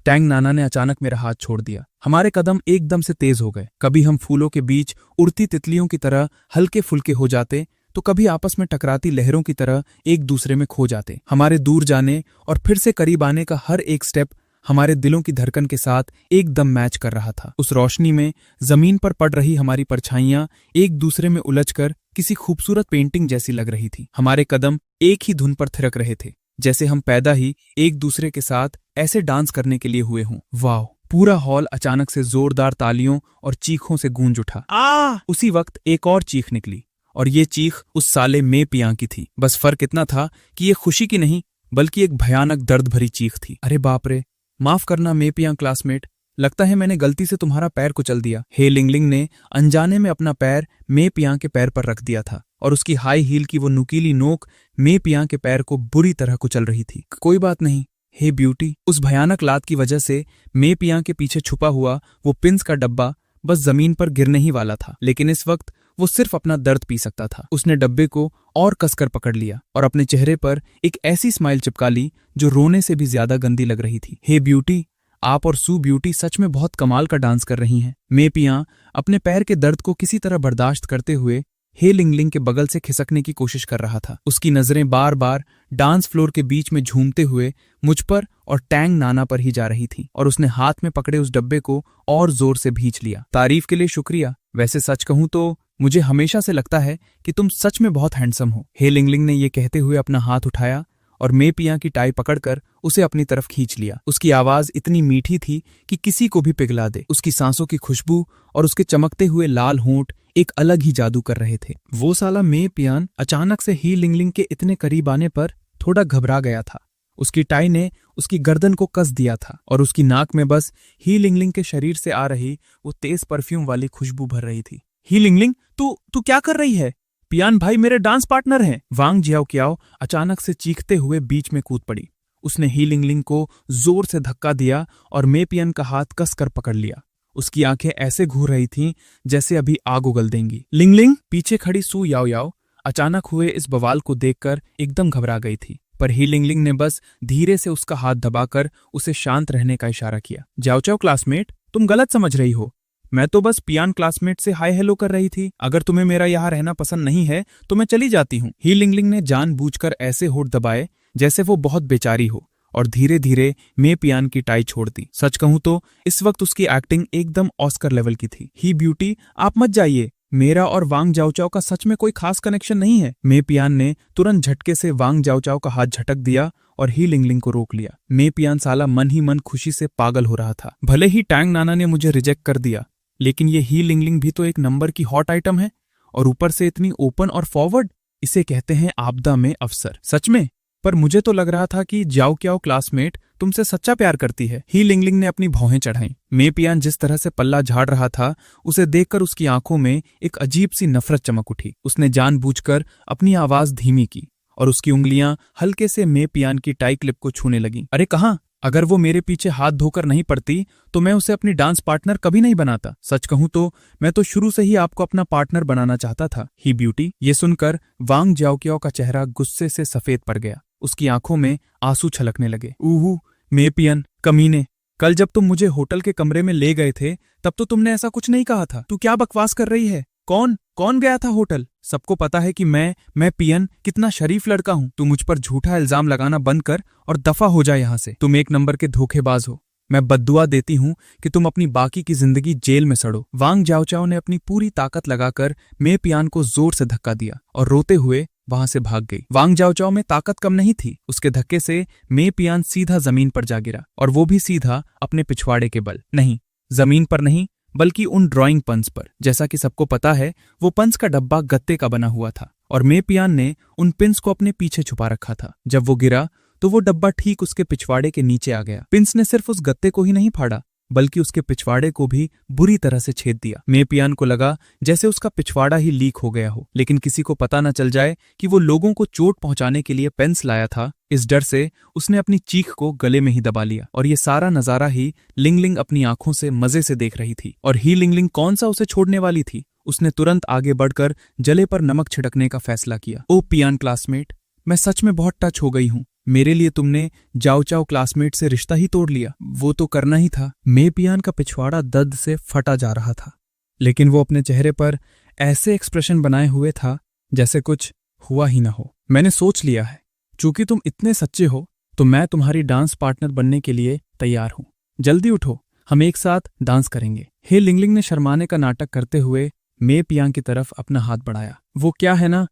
टैंग नाना ने अचानक मेरा हाथ छोड़ दिया। हमारे कदम एकदम से तेज हो गए। कभी हम फूलों के बीच उड़ती तितलियों की तरह हल्के फुल्के हो जाते, तो कभी आपस में टकराती लहरों की तरह एक दूसरे में खो जाते। हमारे दूर जाने और फिर से करीब आने का हर एक स्टेप हमारे दिलों की धड़कन के साथ एकदम मैच कर रहा था। उस रोशनी में जमीन पर पड़ रही हमारी परछाइयां एक दूसरे में उलझकर किसी खूबसूरत पेंटिंग जैसी लग रही थी। हमारे कदम एक ही धुन पर थिरक रहे थे, जैसे हम पैदा ही एक दूसरे के साथ ऐसे डांस करने के लिए हुए हों। वाह! पूरा हॉल अचानक से जोरदार तालियों और चीखों से गूंज उठा। उसी वक्त एक और चीख निकली, और ये चीख उस साले मे पियां की थी। बस फर्क इतना था कि ये खुशी की नहीं, बल्कि एक भयानक दर्द भरी चीख थी। अरे बाप रे, माफ करना मे पियां क्लासमेट, लगता है मैंने गलती से तुम्हारा पैर कुचल दिया। हे लिंगलिंग ने अनजाने में अपना पैर मे पियां के पैर पर रख दिया था, और उसकी हाई हील की वो नुकीली नोक मे पियां के पैर को बुरी तरह कुचल रही थी। कोई बात नहीं हे ब्यूटी। उस भयानक लात की वजह से मे पियां के पीछे छुपा हुआ वो पिंस का डब्बा बस जमीन पर गिरने ही वाला था, लेकिन इस वक्त वो सिर्फ अपना दर्द पी सकता था। उसने डब्बे को और कसकर पकड़ लिया और अपने चेहरे पर एक ऐसी स्माइल चिपका ली जो रोने से भी ज्यादा गंदी लग रही थी। हे ब्यूटी, आप और सू ब्यूटी सच में बहुत कमाल का डांस कर रही हैं। मे पियां अपने पैर के दर्द को किसी तरह बर्दाश्त करते हुए हे लिंगलिंग के बगल से खिसकने की कोशिश कर रहा था। उसकी नजरें बार बार डांस फ्लोर के बीच में झूमते हुए मुझ पर और टैंग नाना पर ही जा रही थी, और उसने हाथ में पकड़े उस डब्बे को और जोर से भींच लिया। तारीफ के लिए शुक्रिया। वैसे सच कहूं तो मुझे हमेशा से लगता है कि तुम सच में बहुत हैंडसम हो। हे लिंगलिंग ने यह कहते हुए अपना हाथ उठाया और मे पियां की टाई पकड़कर उसे अपनी तरफ खींच लिया। उसकी आवाज इतनी मीठी थी कि किसी को भी पिघला दे। उसकी सांसों की खुशबू और उसके चमकते हुए लाल होंठ एक अलग ही जादू कर रहे थे। वो साला मे पियान अचानक से ही लिंगलिंग के इतने करीब आने पर थोड़ा घबरा गया था। उसकी टाई ने उसकी गर्दन को कस दिया था और उसकी नाक में बस ही लिंगलिंग के शरीर से आ रही वो तेज परफ्यूम वाली खुशबू भर रही थी। ही लिंगलिंग, तू क्या कर रही है? पियान भाई मेरे डांस पार्टनर हैं। वांग जियाओ क्याओ अचानक से चीखते हुए बीच में कूद पड़ी। उसने ही लिंगलिंग को जोर से धक्का दिया और मे पियान का हाथ कसकर पकड़ लिया। उसकी आंखें ऐसे घूर रही थीं जैसे अभी आग उगल देंगी। लिंगलिंग, पीछे खड़ी सू याओ याओ अचानक हुए इस बवाल को देखकर एकदम घबरा गई थी, पर ही लिंगलिंग ने बस धीरे से उसका हाथ दबाकर उसे शांत रहने का इशारा किया। जाओ चाओ क्लासमेट, तुम गलत समझ रही हो। मैं तो बस पियान क्लासमेट से हाय हेलो कर रही थी। अगर तुम्हें मेरा यहाँ रहना पसंद नहीं है तो मैं चली जाती हूँ। ही लिंगलिंग ने जानबूझकर ऐसे होठ दबाए जैसे वो बहुत बेचारी हो, और धीरे धीरे मे पियान की टाई छोड़ दी। सच कहूं तो इस वक्त उसकी एक्टिंग एकदम ऑस्कर लेवल की थी। ही ब्यूटी, आप मत जाइए। मेरा और वांग जाओचाओ का सच में कोई खास कनेक्शन नहीं है। मे पियान ने तुरंत झटके से वांग जाओचाओ का हाथ झटक दिया और ही लिंगलिंग को रोक लिया। मे पियान साला मन ही मन खुशी से पागल हो रहा था। भले ही टैंग नाना ने मुझे रिजेक्ट कर दिया, लेकिन ये ही लिंगलिंग भी तो एक नंबर की हॉट आइटम है, और ऊपर से इतनी ओपन और फॉरवर्ड। इसे कहते हैं आपदा में अवसर। सच में, पर मुझे तो लग रहा था कि जाओ क्याओ क्लासमेट तुमसे सच्चा प्यार करती है। ही लिंगलिंग ने अपनी भौहें चढ़ाई। मे पियान जिस तरह से पल्ला झाड़ रहा था, उसे देखकर उसकी आंखों में एक अजीब सी नफरत चमक उठी। उसने जानबूझकर अपनी आवाज धीमी की और उसकी उंगलियां हल्के से मे पियान की टाई क्लिप को छूने लगीं। अरे कहाँ? अगर वो मेरे पीछे हाथ धोकर नहीं पड़ती तो मैं उसे अपनी डांस पार्टनर कभी नहीं बनाता। सच कहूं तो मैं तो शुरू से ही आपको अपना पार्टनर बनाना चाहता था। ही ब्यूटी। ये सुनकर वांग जाओक्याओ का चेहरा गुस्से से सफेद पड़ गया। उसकी आंखों में आंसू छलकने लगे। ऊहू, मे पियन कमीने, कल जब तुम मुझे होटल के कमरे में ले गए थे तब तो तुमने ऐसा कुछ नहीं कहा था। तू क्या बकवास कर रही है? कौन गया था होटल? सबको पता है कि मैं पियन कितना शरीफ लड़का हूं। तू मुझ पर झूठा इल्जाम लगाना बंद कर और दफा हो जा यहां से। तुम एक नंबर के धोखेबाज हो। मैं बद्दुआ देती हूं कि तुम अपनी बाकी की जिंदगी जेल में सड़ो। वांग जाओचाओ ने अपनी पूरी ताकत लगाकर मे पियान को जोर से धक्का दिया और रोते हुए वहां से भाग गई। वांग जाओचाओ में ताकत कम नहीं थी। उसके धक्के से मे पियान सीधा जमीन पर जा गिरा, और वो भी सीधा अपने पिछवाड़े के बल। नहीं, जमीन पर नहीं, बल्कि उन ड्राइंग पंस पर। जैसा कि सबको पता है, वो पंस का डब्बा गत्ते का बना हुआ था और मे पियान ने उन पिंस को अपने पीछे छुपा रखा था। जब वो गिरा तो वो डब्बा ठीक उसके पिछवाड़े के नीचे आ गया। पिंस ने सिर्फ उस गत्ते को ही नहीं फाड़ा, बल्कि उसके पिछवाड़े को भी बुरी तरह से छेद दिया। मे पियान को लगा जैसे उसका पिछवाड़ा ही लीक हो गया हो, लेकिन किसी को पता न चल जाए कि वो लोगों को चोट पहुंचाने के लिए पेंस लाया था। इस डर से उसने अपनी चीख को गले में ही दबा लिया, और ये सारा नजारा ही लिंगलिंग अपनी आंखों से मजे से देख रही थी। और ही लिंगलिंग कौन सा उसे छोड़ने वाली थी? उसने तुरंत आगे बढ़कर जले पर नमक छिड़कने का फैसला किया। ओ पियान क्लासमेट, मैं सच में बहुत टच हो गई हूँ। मेरे लिए तुमने जाओ चाओ क्लासमेट से रिश्ता ही तोड़ लिया। वो तो करना ही था। मे पियान का पिछवाड़ा दर्द से फटा जा रहा था, लेकिन वो अपने चेहरे पर ऐसे एक्सप्रेशन बनाए हुए था जैसे कुछ हुआ ही ना हो। मैंने सोच लिया है, चूंकि तुम इतने सच्चे हो तो मैं तुम्हारी डांस पार्टनर बनने के लिए तैयार हूं। जल्दी उठो, हम एक साथ डांस करेंगे। हे लिंगलिंग ने शर्माने का नाटक करते हुए मे पियांग की तरफ अपना हाथ बढ़ाया। वो क्या है ना,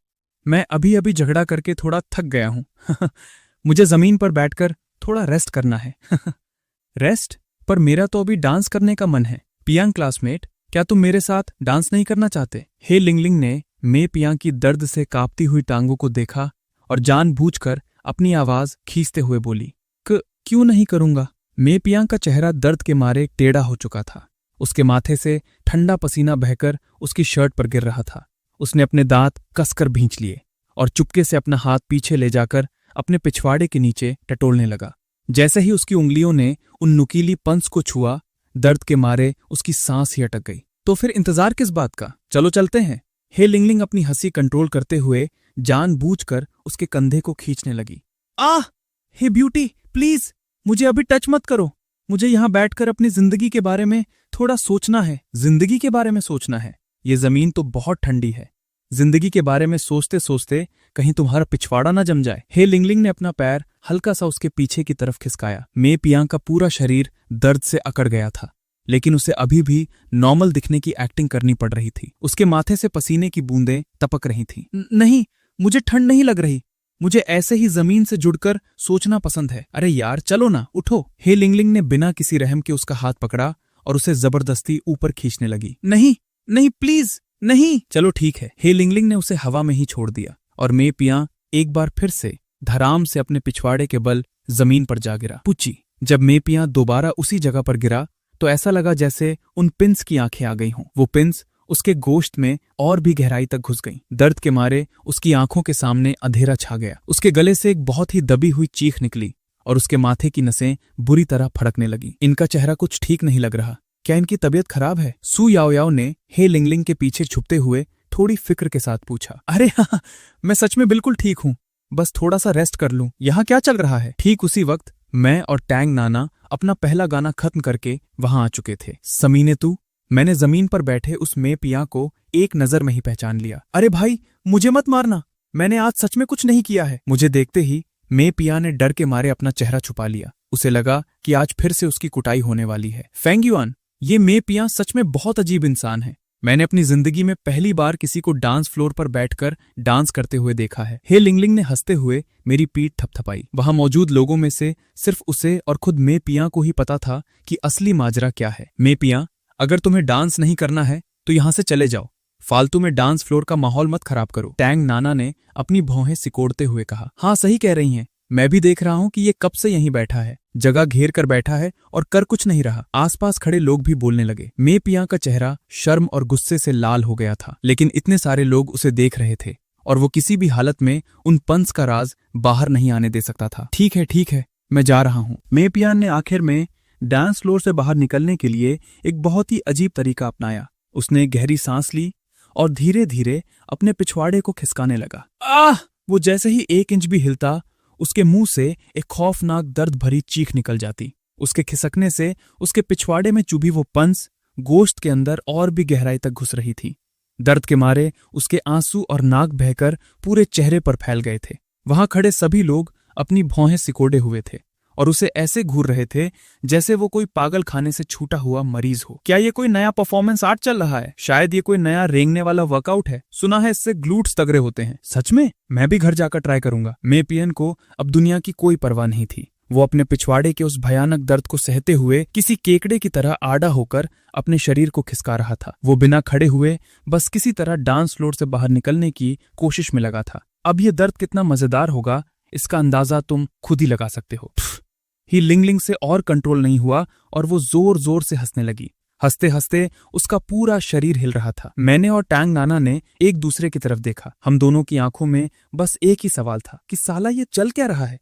मैं अभी अभी झगड़ा करके थोड़ा थक गया हूं। मुझे जमीन पर बैठकर थोड़ा रेस्ट करना है। रेस्ट? पर मेरा तो अभी डांस करने का मन है। पियांग क्लासमेट, क्या तुम मेरे साथ डांस नहीं करना चाहते? हे लिंगलिंग ने मे पियांग की दर्द से कांपती हुई टांगों को देखा और जानबूझकर अपनी आवाज खींचते हुए बोली, क्यों नहीं करूंगा? मे पियांग का चेहरा दर्द के मारे टेढ़ा हो चुका था। उसके माथे से ठंडा पसीना बहकर उसकी शर्ट पर गिर रहा था। उसने अपने दांत कसकर भींच लिए और चुपके से अपना हाथ पीछे ले जाकर अपने पिछवाड़े के नीचे टटोलने लगा। जैसे ही उसकी उंगलियों ने उन नुकीली पंस को छुआ, दर्द के मारे उसकी सांस ही अटक गई। तो फिर इंतजार किस बात का? चलो चलते हैं। हे लिंगलिंग अपनी हंसी कंट्रोल करते हुए जानबूझकर उसके कंधे को खींचने लगी। आह! हे ब्यूटी, प्लीज मुझे अभी टच मत करो। मुझे यहाँ बैठकर अपनी जिंदगी के बारे में थोड़ा सोचना है। जिंदगी के बारे में सोचना है? ये जमीन तो बहुत ठंडी है। जिंदगी के बारे में सोचते सोचते कहीं तुम्हारा पिछवाड़ा ना जम जाए। हे लिंगलिंग ने अपना पैर हल्का सा उसके पीछे की तरफ खिसकाया। मे पियांग का पूरा शरीर दर्द से अकड़ गया था, लेकिन उसे अभी भी नॉर्मल दिखने की एक्टिंग करनी पड़ रही थी। उसके माथे से पसीने की बूंदें टपक रही थीं। नहीं, मुझे ठंड नहीं लग रही। मुझे ऐसे ही जमीन से जुड़कर सोचना पसंद है। अरे यार चलो ना, उठो। हे लिंगलिंग ने बिना किसी रहम के उसका हाथ पकड़ा और उसे जबरदस्ती ऊपर खींचने लगी। नहीं नहीं, प्लीज नहीं। चलो ठीक है। हे लिंगलिंग ने उसे हवा में ही छोड़ दिया और मे पियांग एक बार फिर से धराम से अपने पिछवाड़े के बल जमीन पर जा गिरा। पुची! जब मे पियांग दोबारा उसी जगह पर गिरा तो ऐसा लगा जैसे उन पिंस की आंखें आ गई हों। वो पिंस उसके गोश्त में और भी गहराई तक घुस गईं। दर्द के मारे उसकी आंखों के सामने अंधेरा छा गया। उसके गले से एक बहुत ही दबी हुई चीख निकली और उसके माथे की नसें बुरी तरह फड़कने लगी। इनका चेहरा कुछ ठीक नहीं लग रहा। क्या इनकी तबीयत खराब है? सू याओयाओ ने हे लिंगलिंग के पीछे छुपते हुए थोड़ी फिक्र के साथ पूछा। अरे हाँ, मैं सच में बिल्कुल ठीक हूँ, बस थोड़ा सा रेस्ट कर लूं। यहाँ क्या चल रहा है? ठीक उसी वक्त मैं और टैंग नाना अपना पहला गाना खत्म करके वहां आ चुके थे। समीने तू, मैंने जमीन पर बैठे उस मे पियांग को एक नजर में ही पहचान लिया। अरे भाई, मुझे मत मारना, मैंने आज सच में कुछ नहीं किया है। मुझे देखते ही मे पियांग ने डर के मारे अपना चेहरा छुपा लिया। उसे लगा कि आज फिर से उसकी कुटाई होने वाली है। फेंग युआन, ये मे पियांग सच में बहुत अजीब इंसान है। मैंने अपनी जिंदगी में पहली बार किसी को डांस फ्लोर पर बैठकर डांस करते हुए देखा है। हे लिंगलिंग ने हंसते हुए मेरी पीठ थपथपाई। वहां मौजूद लोगों में से सिर्फ उसे और खुद मे पियांग को ही पता था कि असली माजरा क्या है। मे पियांग, अगर तुम्हें डांस नहीं करना है तो यहां से चले जाओ। फालतू में डांस फ्लोर का माहौल मत खराब करो। टैंग नाना ने अपनी भौहें सिकोड़ते हुए कहा। हाँ, सही कह रही हैं। मैं भी देख रहा हूं कि ये कब से यहीं बैठा है, जगह घेर कर बैठा है और कर कुछ नहीं रहा। आसपास खड़े लोग भी बोलने लगे। मे पियांग का चेहरा शर्म और गुस्से से लाल हो गया था, लेकिन इतने सारे लोग उसे देख रहे थे और वो किसी भी हालत में उन पंस का राज बाहर नहीं आने दे सकता था। ठीक है, मैं जा रहा हूं। मे पियांग ने आखिर में डांस फ्लोर से बाहर निकलने के लिए एक बहुत ही अजीब तरीका अपनाया। उसने गहरी सांस ली और धीरे धीरे अपने पिछवाड़े को खिसकाने लगा। आह! वो जैसे ही 1 इंच भी हिलता, उसके मुंह से एक खौफनाक दर्द भरी चीख निकल जाती। उसके खिसकने से उसके पिछवाड़े में चुभी वो पंस गोश्त के अंदर और भी गहराई तक घुस रही थी। दर्द के मारे उसके आंसू और नाक बहकर पूरे चेहरे पर फैल गए थे। वहां खड़े सभी लोग अपनी भौहें सिकोड़े हुए थे और उसे ऐसे घूर रहे थे जैसे वो कोई पागल खाने से छूटा हुआ मरीज हो। क्या ये कोई नया परफॉर्मेंस आर्ट चल रहा है? शायद ये कोई नया रेंगने वाला वर्कआउट है। सुना है इससे ग्लूट्स तगड़े होते हैं। सच में? मैं भी घर जाकर ट्राई करूंगा। मे पियांग को अब दुनिया की कोई परवाह नहीं थी। वो अपने पिछवाड़े के उस भयानक दर्द को सहते हुए किसी केकड़े की तरह आड़ा होकर अपने शरीर को खिसका रहा था। वो बिना खड़े हुए बस किसी तरह डांस फ्लोर से बाहर निकलने की कोशिश में लगा था। अब ये दर्द कितना मजेदार होगा, इसका अंदाजा तुम खुद ही लगा सकते हो। ही लिंगलिंग से और कंट्रोल नहीं हुआ और वो जोर जोर से हंसने लगी। हंसते हंसते उसका पूरा शरीर हिल रहा था। मैंने और टैंग नाना ने एक दूसरे की तरफ देखा। हम दोनों की आंखों में बस एक ही सवाल था कि साला ये चल क्या रहा है?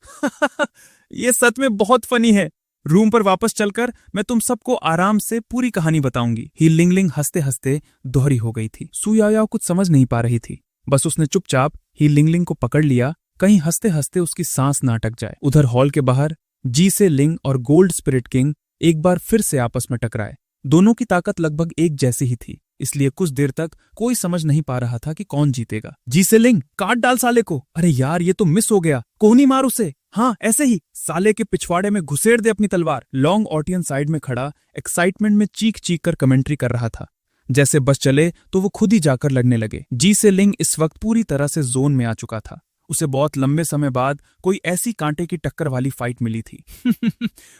ये सच में बहुत फनी है। रूम पर वापस चलकर मैं तुम सबको आराम से पूरी कहानी बताऊंगी। ही लिंगलिंग हंसते हंसते दोहरी हो गई थी। सू याओयाओ कुछ समझ नहीं पा रही थी। बस उसने चुपचाप ही लिंगलिंग को पकड़ लिया, कहीं हंसते हंसते उसकी सांस ना अटक जाए। उधर हॉल के बाहर जी से लिंग और गोल्ड स्पिरिट किंग एक बार फिर से आपस में टकराए। दोनों की ताकत लगभग एक जैसी ही थी, इसलिए कुछ देर तक कोई समझ नहीं पा रहा था कि कौन जीतेगा। जी से लिंग, काट डाल साले को। अरे यार, ये तो मिस हो गया। कोहनी मार उसे। हाँ, ऐसे ही साले के पिछवाड़े में घुसेड़ दे अपनी तलवार। लॉन्ग ऑटियन साइड में खड़ा एक्साइटमेंट में चीख चीख कर कमेंट्री कर रहा था। जैसे बस चले तो वो खुद ही जाकर लड़ने लगे। जी से लिंग इस वक्त पूरी तरह से जोन में आ चुका था। उसे बहुत लंबे समय बाद कोई ऐसी कांटे की टक्कर वाली फाइट मिली थी।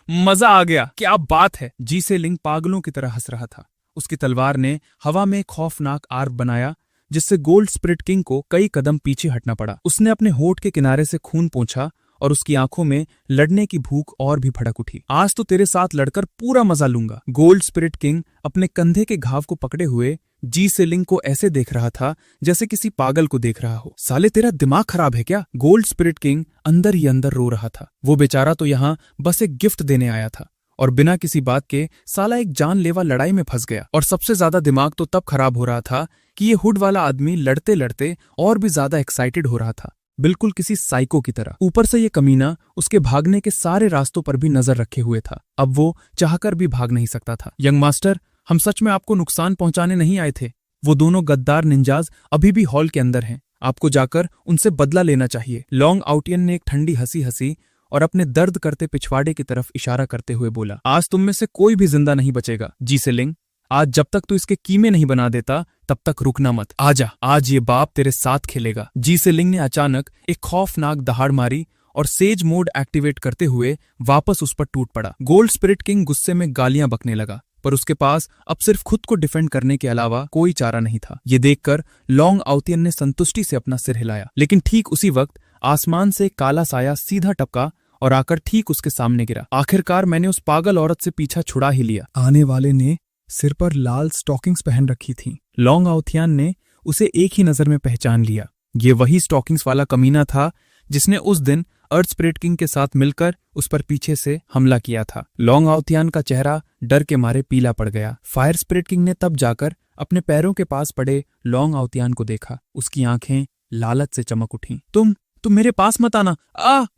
मजा आ गया, क्या बात है। जी से लिंग पागलों की तरह हंस रहा था। उसकी तलवार ने हवा में खौफनाक आर्क बनाया, जिससे गोल्ड स्पिरिट किंग को कई कदम पीछे हटना पड़ा। उसने अपने होठ के किनारे से खून पोंछा और उसकी आंखों में लड़ने की भूख और भी भड़क उठी। आज तो तेरे साथ लड़कर पूरा मजा लूंगा। गोल्ड स्पिरिट किंग अपने कंधे के घाव को पकड़े हुए जी से लिंग को ऐसे देख रहा था जैसे किसी पागल को देख रहा हो। साले, तेरा दिमाग खराब है क्या? गोल्ड स्पिरिट किंग अंदर ही अंदर रो रहा था। वो बेचारा तो यहाँ बस एक गिफ्ट देने आया था और बिना किसी बात के साला एक जानलेवा लड़ाई में फंस गया। और सबसे ज्यादा दिमाग तो तब खराब हो रहा था कि ये हुड वाला आदमी लड़ते लड़ते और भी ज्यादा एक्साइटेड हो रहा था, बिल्कुल किसी साइको की तरह। ऊपर से ये कमीना उसके भागने के सारे रास्तों पर भी नजर रखे हुए था। अब वो चाहकर भी भाग नहीं सकता था। यंग मास्टर, हम सच में आपको नुकसान पहुंचाने नहीं आए थे। वो दोनों गद्दार निंजाज अभी भी हॉल के अंदर हैं। आपको जाकर उनसे बदला लेना चाहिए। लॉन्ग आउटियन ने एक ठंडी हंसी हंसी और अपने दर्द करते पिछवाड़े की तरफ इशारा करते हुए बोला, आज तुम में से कोई भी जिंदा नहीं बचेगा। जी से लिंग, आज जब तक तू इसके कीमे नहीं बना देता तब तक रुकना मत। आजा, आज ये बाप तेरे साथ खेलेगा। जी से लिंग ने अचानक एक खौफनाक दहाड़ मारी और सेज मोड एक्टिवेट करते हुए वापस उस पर टूट पड़ा। गोल्ड स्पिरिट किंग गुस्से में गालियां बकने लगा, पर उसके पास अब सिर्फ खुद को डिफेंड करने के अलावा कोई चारा नहीं था। ये देखकर लॉन्ग आउतियन ने संतुष्टि से अपना सिर हिलाया, लेकिन ठीक उसी वक्त आसमान से काला साया सीधा टपका और आकर ठीक उसके सामने गिरा। आखिरकार मैंने उस पागल औरत से पीछा छुड़ा ही लिया। आने वाले ने सिर पर लाल स्टॉकिंग्स पहन रखी थी। लॉन्ग आउथियान ने उसे एक ही नजर में पहचान लिया। ये वही स्टॉकिंग्स वाला कमीना था जिसने उस दिन अर्थ स्पिरिट किंग के साथ मिलकर उस पर पीछे से हमला किया था। लॉन्ग आउथियान का चेहरा डर के मारे पीला पड़ गया। फायर स्पिरिट किंग ने तब जाकर अपने पैरों के पास पड़े लॉन्ग आउथियान को देखा। उसकी आंखें लालच से चमक उठीं। तुम मेरे पास मत आना।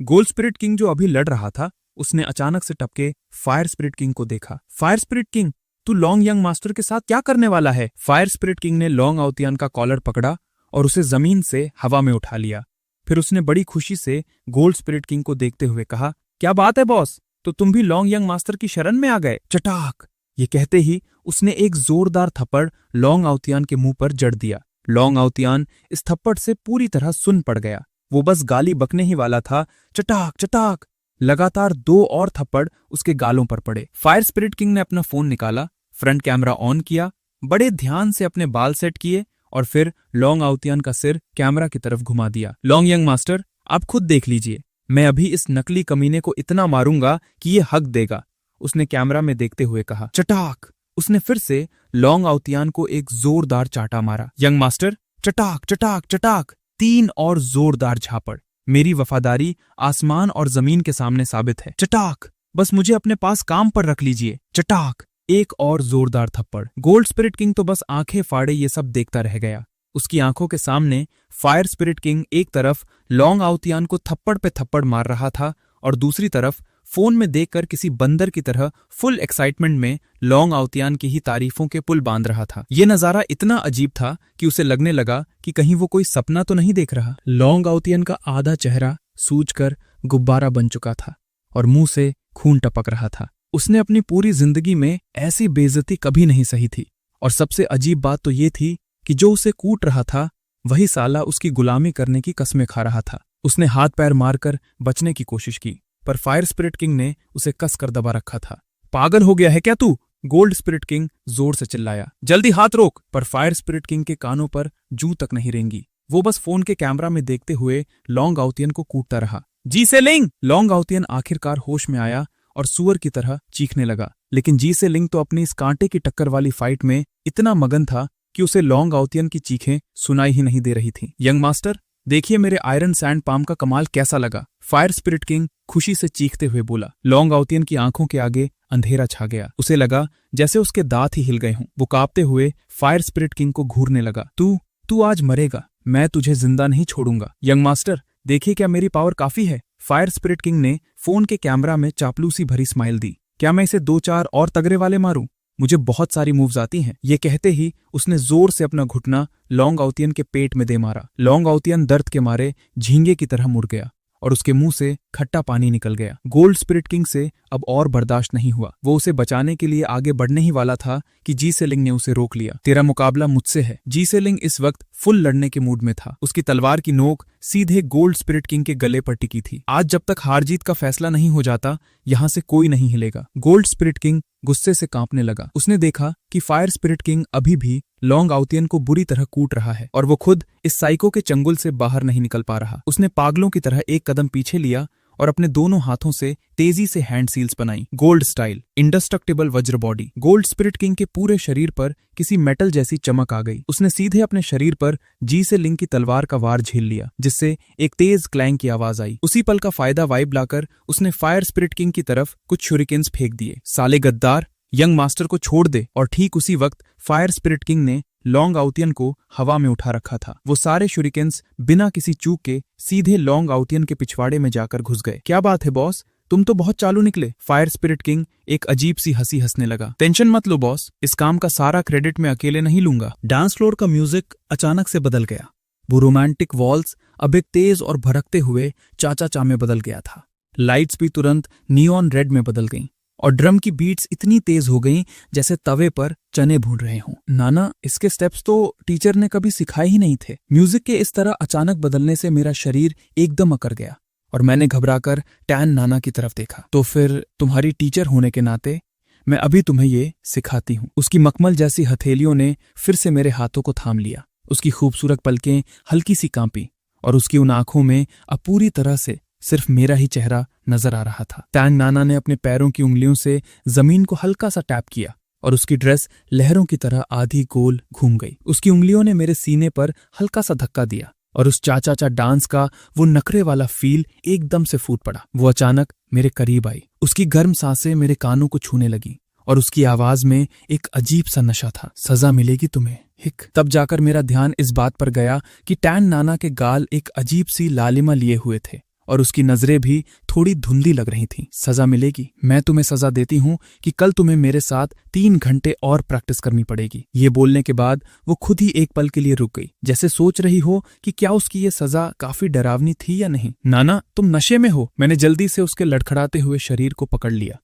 गोल्ड स्पिरिट किंग जो अभी लड़ रहा था, उसने अचानक से टपके फायर स्पिरिट किंग को देखा। फायर स्पिरिट किंग, तू लॉन्ग यंग मास्टर के साथ क्या करने वाला है? फायर स्पिरिट किंग ने लॉन्ग आउथियान का कॉलर पकड़ा और उसे जमीन से हवा में उठा लिया। फिर उसने बड़ी खुशी से गोल्ड स्पिरिट किंग को देखते हुए कहा, क्या बात है बॉस, तो तुम भी लॉन्ग यंग मास्टर की शरण में आ गए? चटाक! ये कहते ही उसने एक जोरदार थप्पड़ लॉन्ग आउथियान के मुंह पर जड़ दिया। लॉन्ग आउथियान इस थप्पड़ से पूरी तरह सुन पड़ गया। वो बस गाली बकने ही वाला था। चटाक चटाक! लगातार 2 और थप्पड़ उसके गालों पर पड़े। फायर स्पिरिट किंग ने अपना फोन निकाला, फ्रंट कैमरा ऑन किया, बड़े ध्यान से अपने बाल सेट किए और फिर लॉन्ग आउथियान का सिर कैमरा की तरफ घुमा दिया। लॉन्ग यंग मास्टर, आप खुद देख लीजिए, मैं अभी इस नकली कमीने को इतना मारूंगा कि ये हक देगा, उसने कैमरा में देखते हुए कहा। चटाक! उसने फिर से लॉन्ग आउथियान को एक जोरदार चाटा मारा। Young master, चटाक चटाक चटाक! 3 और जोरदार झापड़। मेरी वफादारी आसमान और जमीन के सामने साबित है। चटाक! बस मुझे अपने पास काम पर रख लीजिए। चटाक! एक और जोरदार थप्पड़। गोल्ड स्पिरिट किंग तो बस आंखें फाड़े ये सब देखता रह गया। उसकी आंखों के सामने फायर स्पिरिट किंग एक तरफ लॉन्ग आउथियान को थप्पड़ पे थप्पड़ मार रहा था और दूसरी तरफ फोन में देखकर किसी बंदर की तरह फुल एक्साइटमेंट में लॉन्ग आउथियान की ही तारीफों के पुल बांध रहा था। ये नजारा इतना अजीब था कि उसे लगने लगा कि कहीं वो कोई सपना तो नहीं देख रहा। लॉन्ग आउथियान का आधा चेहरा सूजकर गुब्बारा बन चुका था और मुंह से खून टपक रहा था। उसने अपनी पूरी जिंदगी में ऐसी बेइज्जती कभी नहीं सही थी और सबसे अजीब बात तो ये थी कि जो उसे कूट रहा था वही साला उसकी गुलामी करने की कस्में खा रहा था। उसने हाथ पैर मारकर बचने की कोशिश की, पर फायर स्पिरिट किंग ने उसे कसकर दबा रखा था। पागल हो गया है क्या तू? गोल्ड स्पिरिट किंग जोर से चिल्लाया। जल्दी हाथ रोक! पर फायर स्पिरिट किंग के कानों पर जूं तक नहीं रेंगी। वो बस फोन के कैमरा में देखते हुए लॉन्ग आउथियन को कूटता रहा। जी से लिंग! लॉन्ग आउथियन आखिरकार होश में आया और सुअर की तरह चीखने लगा, लेकिन जी से लिंग तो अपनी इस कांटे की टक्कर वाली फाइट में इतना मगन था कि उसे लॉन्ग आउथियन की चीखें सुनाई ही नहीं दे रही थीं। यंग मास्टर, देखिए मेरे आयरन सैंड पाम का कमाल कैसा लगा। फायर स्पिरिट किंग खुशी से चीखते हुए बोला। लॉन्ग आउतियन की आंखों के आगे अंधेरा छा गया। उसे लगा जैसे उसके दांत ही हिल गए हों। वो कांपते हुए फायर स्पिरिट किंग को घूरने लगा। तू आज मरेगा, मैं तुझे जिंदा नहीं छोड़ूंगा। यंग मास्टर, देखिए क्या मेरी पावर काफी है। फायर स्पिरिट किंग ने फोन के कैमरा में चापलूसी भरी स्माइल दी। क्या मैं इसे 2-4 और तगड़े वाले मारूं? मुझे बहुत सारी मूव्स आती हैं। ये कहते ही उसने जोर से अपना घुटना लॉन्ग आउतियन के पेट में दे मारा। लॉन्ग आउतियन दर्द के मारे झींगे की तरह मुड़ गया और उसके मुंह से खट्टा पानी निकल गया। गोल्ड स्पिरिट किंग से अब और बर्दाश्त नहीं हुआ। वो उसे बचाने के लिए आगे बढ़ने ही वाला था कि जी सेलिंग ने उसे रोक लिया। तेरा मुकाबला मुझसे है। जी सेलिंग इस वक्त फुल लड़ने के मूड में था। उसकी तलवार की नोक सीधे गोल्ड स्पिरिट किंग के गले पर टिकी थी। आज जब तक हार जीत का फैसला नहीं हो जाता, यहां से कोई नहीं हिलेगा। गोल्ड स्पिरिट किंग गुस्से से कांपने लगा। उसने देखा कि फायर स्पिरिट किंग अभी भी लॉन्ग आउतियन को बुरी तरह कूट रहा है और वो खुद इस साइको के चंगुल से बाहर नहीं निकल पा रहा। उसने पागलों की तरह एक कदम पीछे लिया और अपने दोनों हाथों से तेजी से हैंड सील्स बनाई। गोल्ड स्टाइल, इंडेस्ट्रक्टिबल वज्र बॉडी। गोल्ड स्पिरिट किंग के पूरे शरीर पर किसी मेटल जैसी चमक आ गई। उसने सीधे अपने शरीर पर जी से लिंग की तलवार का वार झेल लिया, जिससे एक तेज क्लैंग की आवाज आई। उसी पल का फायदा वाइब लाकर उसने फायर स्पिरिट किंग की तरफ कुछ शुरिकेन्स फेंक दिए। साले गद्दार, यंग मास्टर को छोड़ दे। और ठीक उसी वक्त फायर स्पिरिट किंग ने लॉन्ग आउतियन को हवा में उठा रखा था। वो सारे शुरिकेन्स बिना किसी चूक के सीधे लॉन्ग आउतियन के पिछवाड़े में जाकर घुस गए। क्या बात है बॉस, तुम तो बहुत चालू निकले। फायर स्पिरिट किंग एक अजीब सी हंसी हंसने लगा। टेंशन मत लो बॉस, इस काम का सारा क्रेडिट मैं अकेले नहीं लूंगा। डांस फ्लोर का म्यूजिक अचानक से बदल गया। वो रोमांटिक वॉल्स अब एक तेज और भड़कते हुए चाचा चा में बदल गया था। लाइट्स भी तुरंत नियॉन रेड में बदल गईं और ड्रम की बीट्स इतनी तेज हो गईं जैसे तवे पर चने भून रहे हों। नाना, इसके स्टेप्स तो टीचर ने कभी सिखाए ही नहीं थे। म्यूजिक के इस तरह अचानक बदलने से मेरा शरीर एकदम अकड़ गया और मैंने घबराकर टैन नाना की तरफ देखा। तो फिर तुम्हारी टीचर होने के नाते मैं अभी तुम्हें ये सिखाती हूँ। उसकी मखमल जैसी हथेलियों ने फिर से मेरे हाथों को थाम लिया। उसकी खूबसूरत पलकें हल्की सी कांपी और उसकी उन आंखों में अब पूरी तरह से सिर्फ मेरा ही चेहरा नजर आ रहा था। टैंग नाना ने अपने पैरों की उंगलियों से जमीन को हल्का सा टैप किया और उसकी ड्रेस लहरों की तरह आधी गोल घूम गई। उसकी उंगलियों ने मेरे सीने पर हल्का सा धक्का दिया और उस चाचा चा डांस का वो नखरे वाला फील एकदम से फूट पड़ा। वो अचानक मेरे करीब आई। उसकी गर्म सांसें मेरे कानों को छूने लगी और उसकी आवाज में एक अजीब सा नशा था। सजा मिलेगी तुम्हें, हिक। तब जाकर मेरा ध्यान इस बात पर गया कि टैन नाना के गाल एक अजीब सी लालिमा लिए हुए थे और उसकी नजरें भी थोड़ी धुंधली लग रही थीं। सजा मिलेगी? मैं तुम्हें सजा देती हूँ कि कल तुम्हें मेरे साथ 3 घंटे और प्रैक्टिस करनी पड़ेगी। ये बोलने के बाद वो खुद ही एक पल के लिए रुक गई, जैसे सोच रही हो कि क्या उसकी ये सजा काफी डरावनी थी या नहीं। नाना, तुम नशे में हो। मैंने जल्दी से उसके लड़खड़ाते हुए शरीर को पकड़ लिया।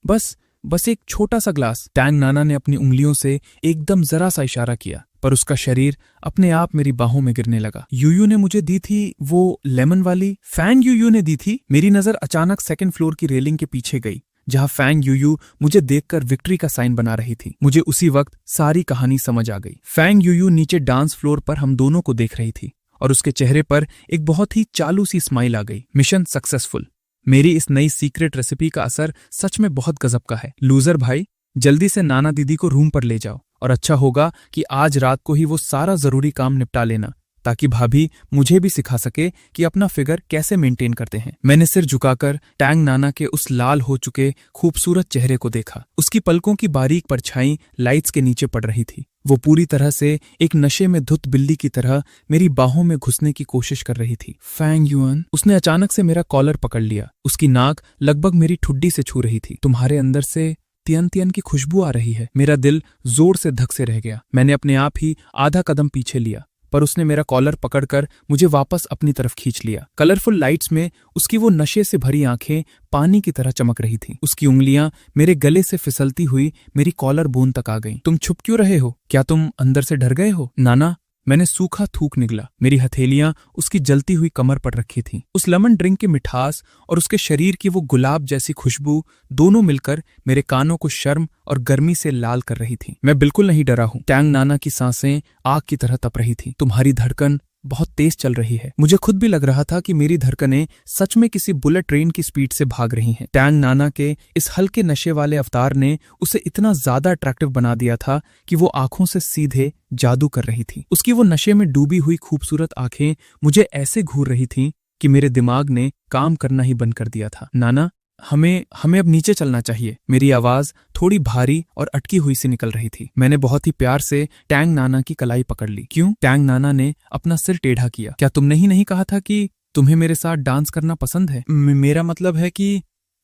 बस एक छोटा सा ग्लास। टैंग नाना ने अपनी उंगलियों से एकदम जरा सा इशारा किया, पर उसका शरीर अपने आप मेरी बाहों में गिरने लगा। यूयू ने मुझे दी थी वो लेमन वाली। फैंग यूयू ने दी थी। मेरी नजर अचानक 2nd फ्लोर की रेलिंग के पीछे गई, जहां फैंग यूयू मुझे देखकर विक्ट्री का साइन बना रही थी। मुझे उसी वक्त सारी कहानी समझ आ गई। फैंग यूयू नीचे डांस फ्लोर पर हम दोनों को देख रही थी और उसके चेहरे पर एक बहुत ही चालू सी स्माइल आ गई। Mission successful. मेरी इस नई सीक्रेट रेसिपी का असर सच में बहुत गजब का है। लूजर भाई, जल्दी से नाना दीदी को रूम पर ले जाओ और अच्छा होगा कि आज रात को ही वो सारा जरूरी काम निपटा लेना, ताकि भाभी मुझे भी सिखा सके कि अपना फिगर कैसे मेंटेन करते हैं। मैंने सिर झुकाकर टैंग नाना के उस लाल हो चुके खूबसूरत चेहरे को देखा। उसकी पलकों की बारीक परछाई लाइट्स के नीचे पड़ रही थी। वो पूरी तरह से एक नशे में धुत बिल्ली की तरह मेरी बाहों में घुसने की कोशिश कर रही थी। फैंग युआन, उसने अचानक से मेरा कॉलर पकड़ लिया। उसकी नाक लगभग मेरी ठुड्डी से छू रही थी। तुम्हारे अंदर से तियन तियन की खुशबू आ रही है। मेरा दिल जोर से धक से रह गया। मैंने अपने आप ही आधा कदम पीछे लिया, पर उसने मेरा कॉलर पकड़कर मुझे वापस अपनी तरफ खींच लिया। कलरफुल लाइट्स में उसकी वो नशे से भरी आंखें पानी की तरह चमक रही थीं। उसकी उंगलियां मेरे गले से फिसलती हुई मेरी कॉलर बोन तक आ गईं। तुम छुप क्यों रहे हो? क्या तुम अंदर से डर गए हो? नाना, मैंने सूखा थूक निगला। मेरी हथेलियां उसकी जलती हुई कमर पर रखी थीं। उस लेमन ड्रिंक की मिठास और उसके शरीर की वो गुलाब जैसी खुशबू दोनों मिलकर मेरे कानों को शर्म और गर्मी से लाल कर रही थीं। मैं बिल्कुल नहीं डरा हूं। टैंग नाना की सांसें आग की तरह तप रही थीं। तुम्हारी धड़कन बहुत तेज चल रही है। मुझे खुद भी लग रहा था कि मेरी धड़कनें सच में किसी बुलेट ट्रेन की स्पीड से भाग रही हैं। टैंग नाना के इस हल्के नशे वाले अवतार ने उसे इतना ज्यादा अट्रैक्टिव बना दिया था कि वो आंखों से सीधे जादू कर रही थी। उसकी वो नशे में डूबी हुई खूबसूरत आंखें मुझे ऐसे घूर रही थीं कि मेरे दिमाग ने काम करना ही बंद कर दिया था। नाना, हमें अब नीचे चलना चाहिए। मेरी आवाज थोड़ी भारी और अटकी हुई सी निकल रही थी। मैंने बहुत ही प्यार से टैंग नाना की कलाई पकड़ ली। क्यों? टैंग नाना ने अपना सिर टेढ़ा किया। क्या तुमने ही नहीं कहा था कि तुम्हें मेरे साथ डांस करना पसंद है? मेरा मतलब है कि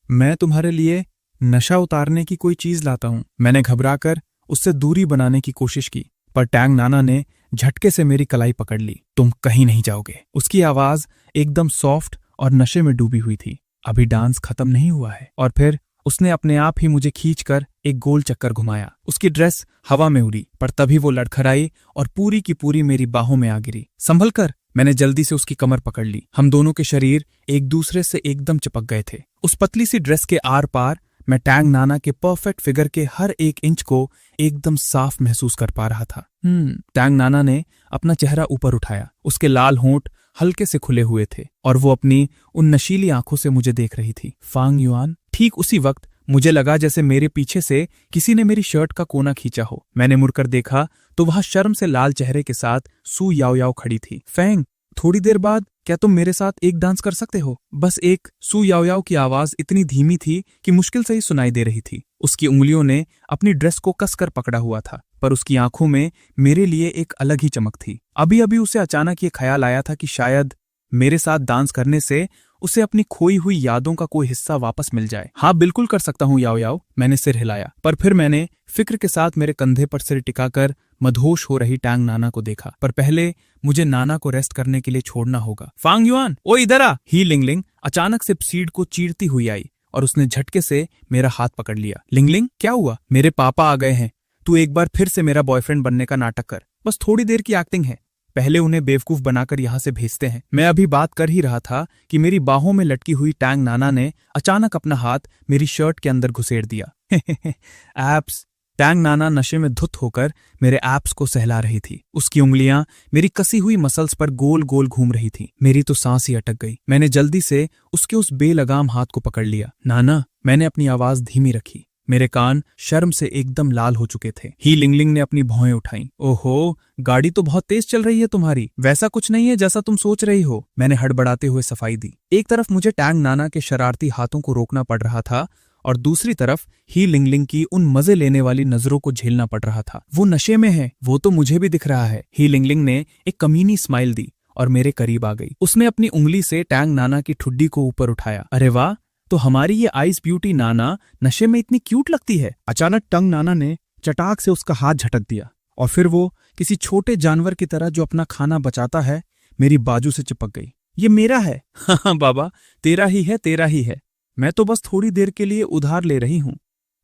मैं तुम्हारे लिए नशा उतारने की कोई चीज लाता हूं। मैंने घबराकर उससे दूरी बनाने की कोशिश की, पर टैंग नाना ने झटके से मेरी कलाई पकड़ ली। तुम कहीं नहीं जाओगे। उसकी आवाज एकदम सॉफ्ट और नशे में डूबी हुई थी। अभी डांस खत्म नहीं हुआ है। और फिर उसने अपने आप ही मुझे खींचकर एक गोल चक्कर घुमाया। उसकी ड्रेस हवा में उड़ी, पर तभी वो लड़खड़ाई और पूरी की पूरी मेरी बाहों में आ गिरी। संभल कर! मैंने जल्दी से उसकी कमर पकड़ ली। हम दोनों के शरीर एक दूसरे से एकदम चिपक गए थे। उस पतली सी ड्रेस के आर पार मैं टैंग नाना के परफेक्ट फिगर के हर एक इंच को एकदम साफ महसूस कर पा रहा था। टैंग नाना ने अपना चेहरा ऊपर उठाया। उसके लाल होंठ हल्के से खुले हुए थे और वो अपनी उन नशीली आंखों से मुझे देख रही थी। फांग युआन। ठीक उसी वक्त मुझे लगा जैसे मेरे पीछे से किसी ने मेरी शर्ट का कोना खींचा हो। मैंने मुड़कर देखा तो वहां शर्म से लाल चेहरे के साथ सू याओ खड़ी थी। फैंग, थोड़ी देर बाद क्या तुम मेरे साथ एक डांस कर सकते हो? बस एक। सू याओ की आवाज इतनी धीमी थी कि मुश्किल से ही सुनाई दे रही थी। उसकी उंगलियों ने अपनी ड्रेस को कसकर पकड़ा हुआ था, पर उसकी आंखों में मेरे लिए एक अलग ही चमक थी। अभी अभी उसे अचानक ये ख्याल आया था कि शायद मेरे साथ डांस करने से उसे अपनी खोई हुई यादों का कोई हिस्सा वापस मिल जाए। हाँ, बिल्कुल कर सकता हूँ याओ। मैंने सिर हिलाया, पर फिर मैंने फिक्र के साथ मेरे कंधे पर सिर टिकाकर मदहोश हो रही टैंग नाना को देखा। पर पहले मुझे नाना को रेस्ट करने के लिए छोड़ना होगा। फांग युआन, ओ इधर आ! ही लिंगलिंग अचानक से सीढ़ी को चीरती हुई आई और उसने झटके से मेरा हाथ पकड़ लिया। लिंगलिंग, क्या हुआ? मेरे पापा आ गए हैं। तू एक बार फिर से मेरा बॉयफ्रेंड बनने का नाटक कर। बस थोड़ी देर की एक्टिंग है, पहले उन्हें बेवकूफ बनाकर यहाँ से भेजते हैं। मैं अभी बात कर ही रहा था कि मेरी बाहों में लटकी हुई टैंग नाना ने अचानक अपना हाथ मेरी शर्ट के अंदर घुसेड़ दिया। एप्स! टैंग नाना नशे में धुत होकर मेरे एप्स को सहला रही थी। उसकी उंगलियां मेरी कसी हुई मसल्स पर गोल गोल घूम रही थी। मेरी तो सांस ही अटक गई। मैंने जल्दी से उसके उस बेलगाम हाथ को पकड़ लिया। नाना, मैंने अपनी आवाज धीमी रखी। मेरे कान शर्म से एकदम लाल हो चुके थे। ही लिंगलिंग ने अपनी भौएं उठाई। ओहो, गाड़ी तो बहुत तेज चल रही है तुम्हारी। वैसा कुछ नहीं है जैसा तुम सोच रही हो। मैंने हड़बड़ाते हुए सफाई दी। एक तरफ मुझे टैंग नाना के शरारती हाथों को रोकना पड़ रहा था और दूसरी तरफ ही लिंगलिंग की उन मजे लेने वाली नजरों को झेलना पड़ रहा था। वो नशे में है, वो तो मुझे भी दिख रहा है। ही लिंगलिंग ने एक कमीनी स्माइल दी और मेरे करीब आ गई। उसने अपनी उंगली से टैंग नाना की ठुड्डी को ऊपर उठाया। अरे वाह, तो हमारी ये आइस ब्यूटी नाना नशे में इतनी क्यूट लगती है। अचानक टंग नाना ने चटाक से उसका हाथ झटक दिया और फिर वो किसी छोटे जानवर की तरह जो अपना खाना बचाता है मेरी बाजू से चिपक गई। ये मेरा है। हाँ बाबा, तेरा ही है, तेरा ही है। मैं तो बस थोड़ी देर के लिए उधार ले रही हूं।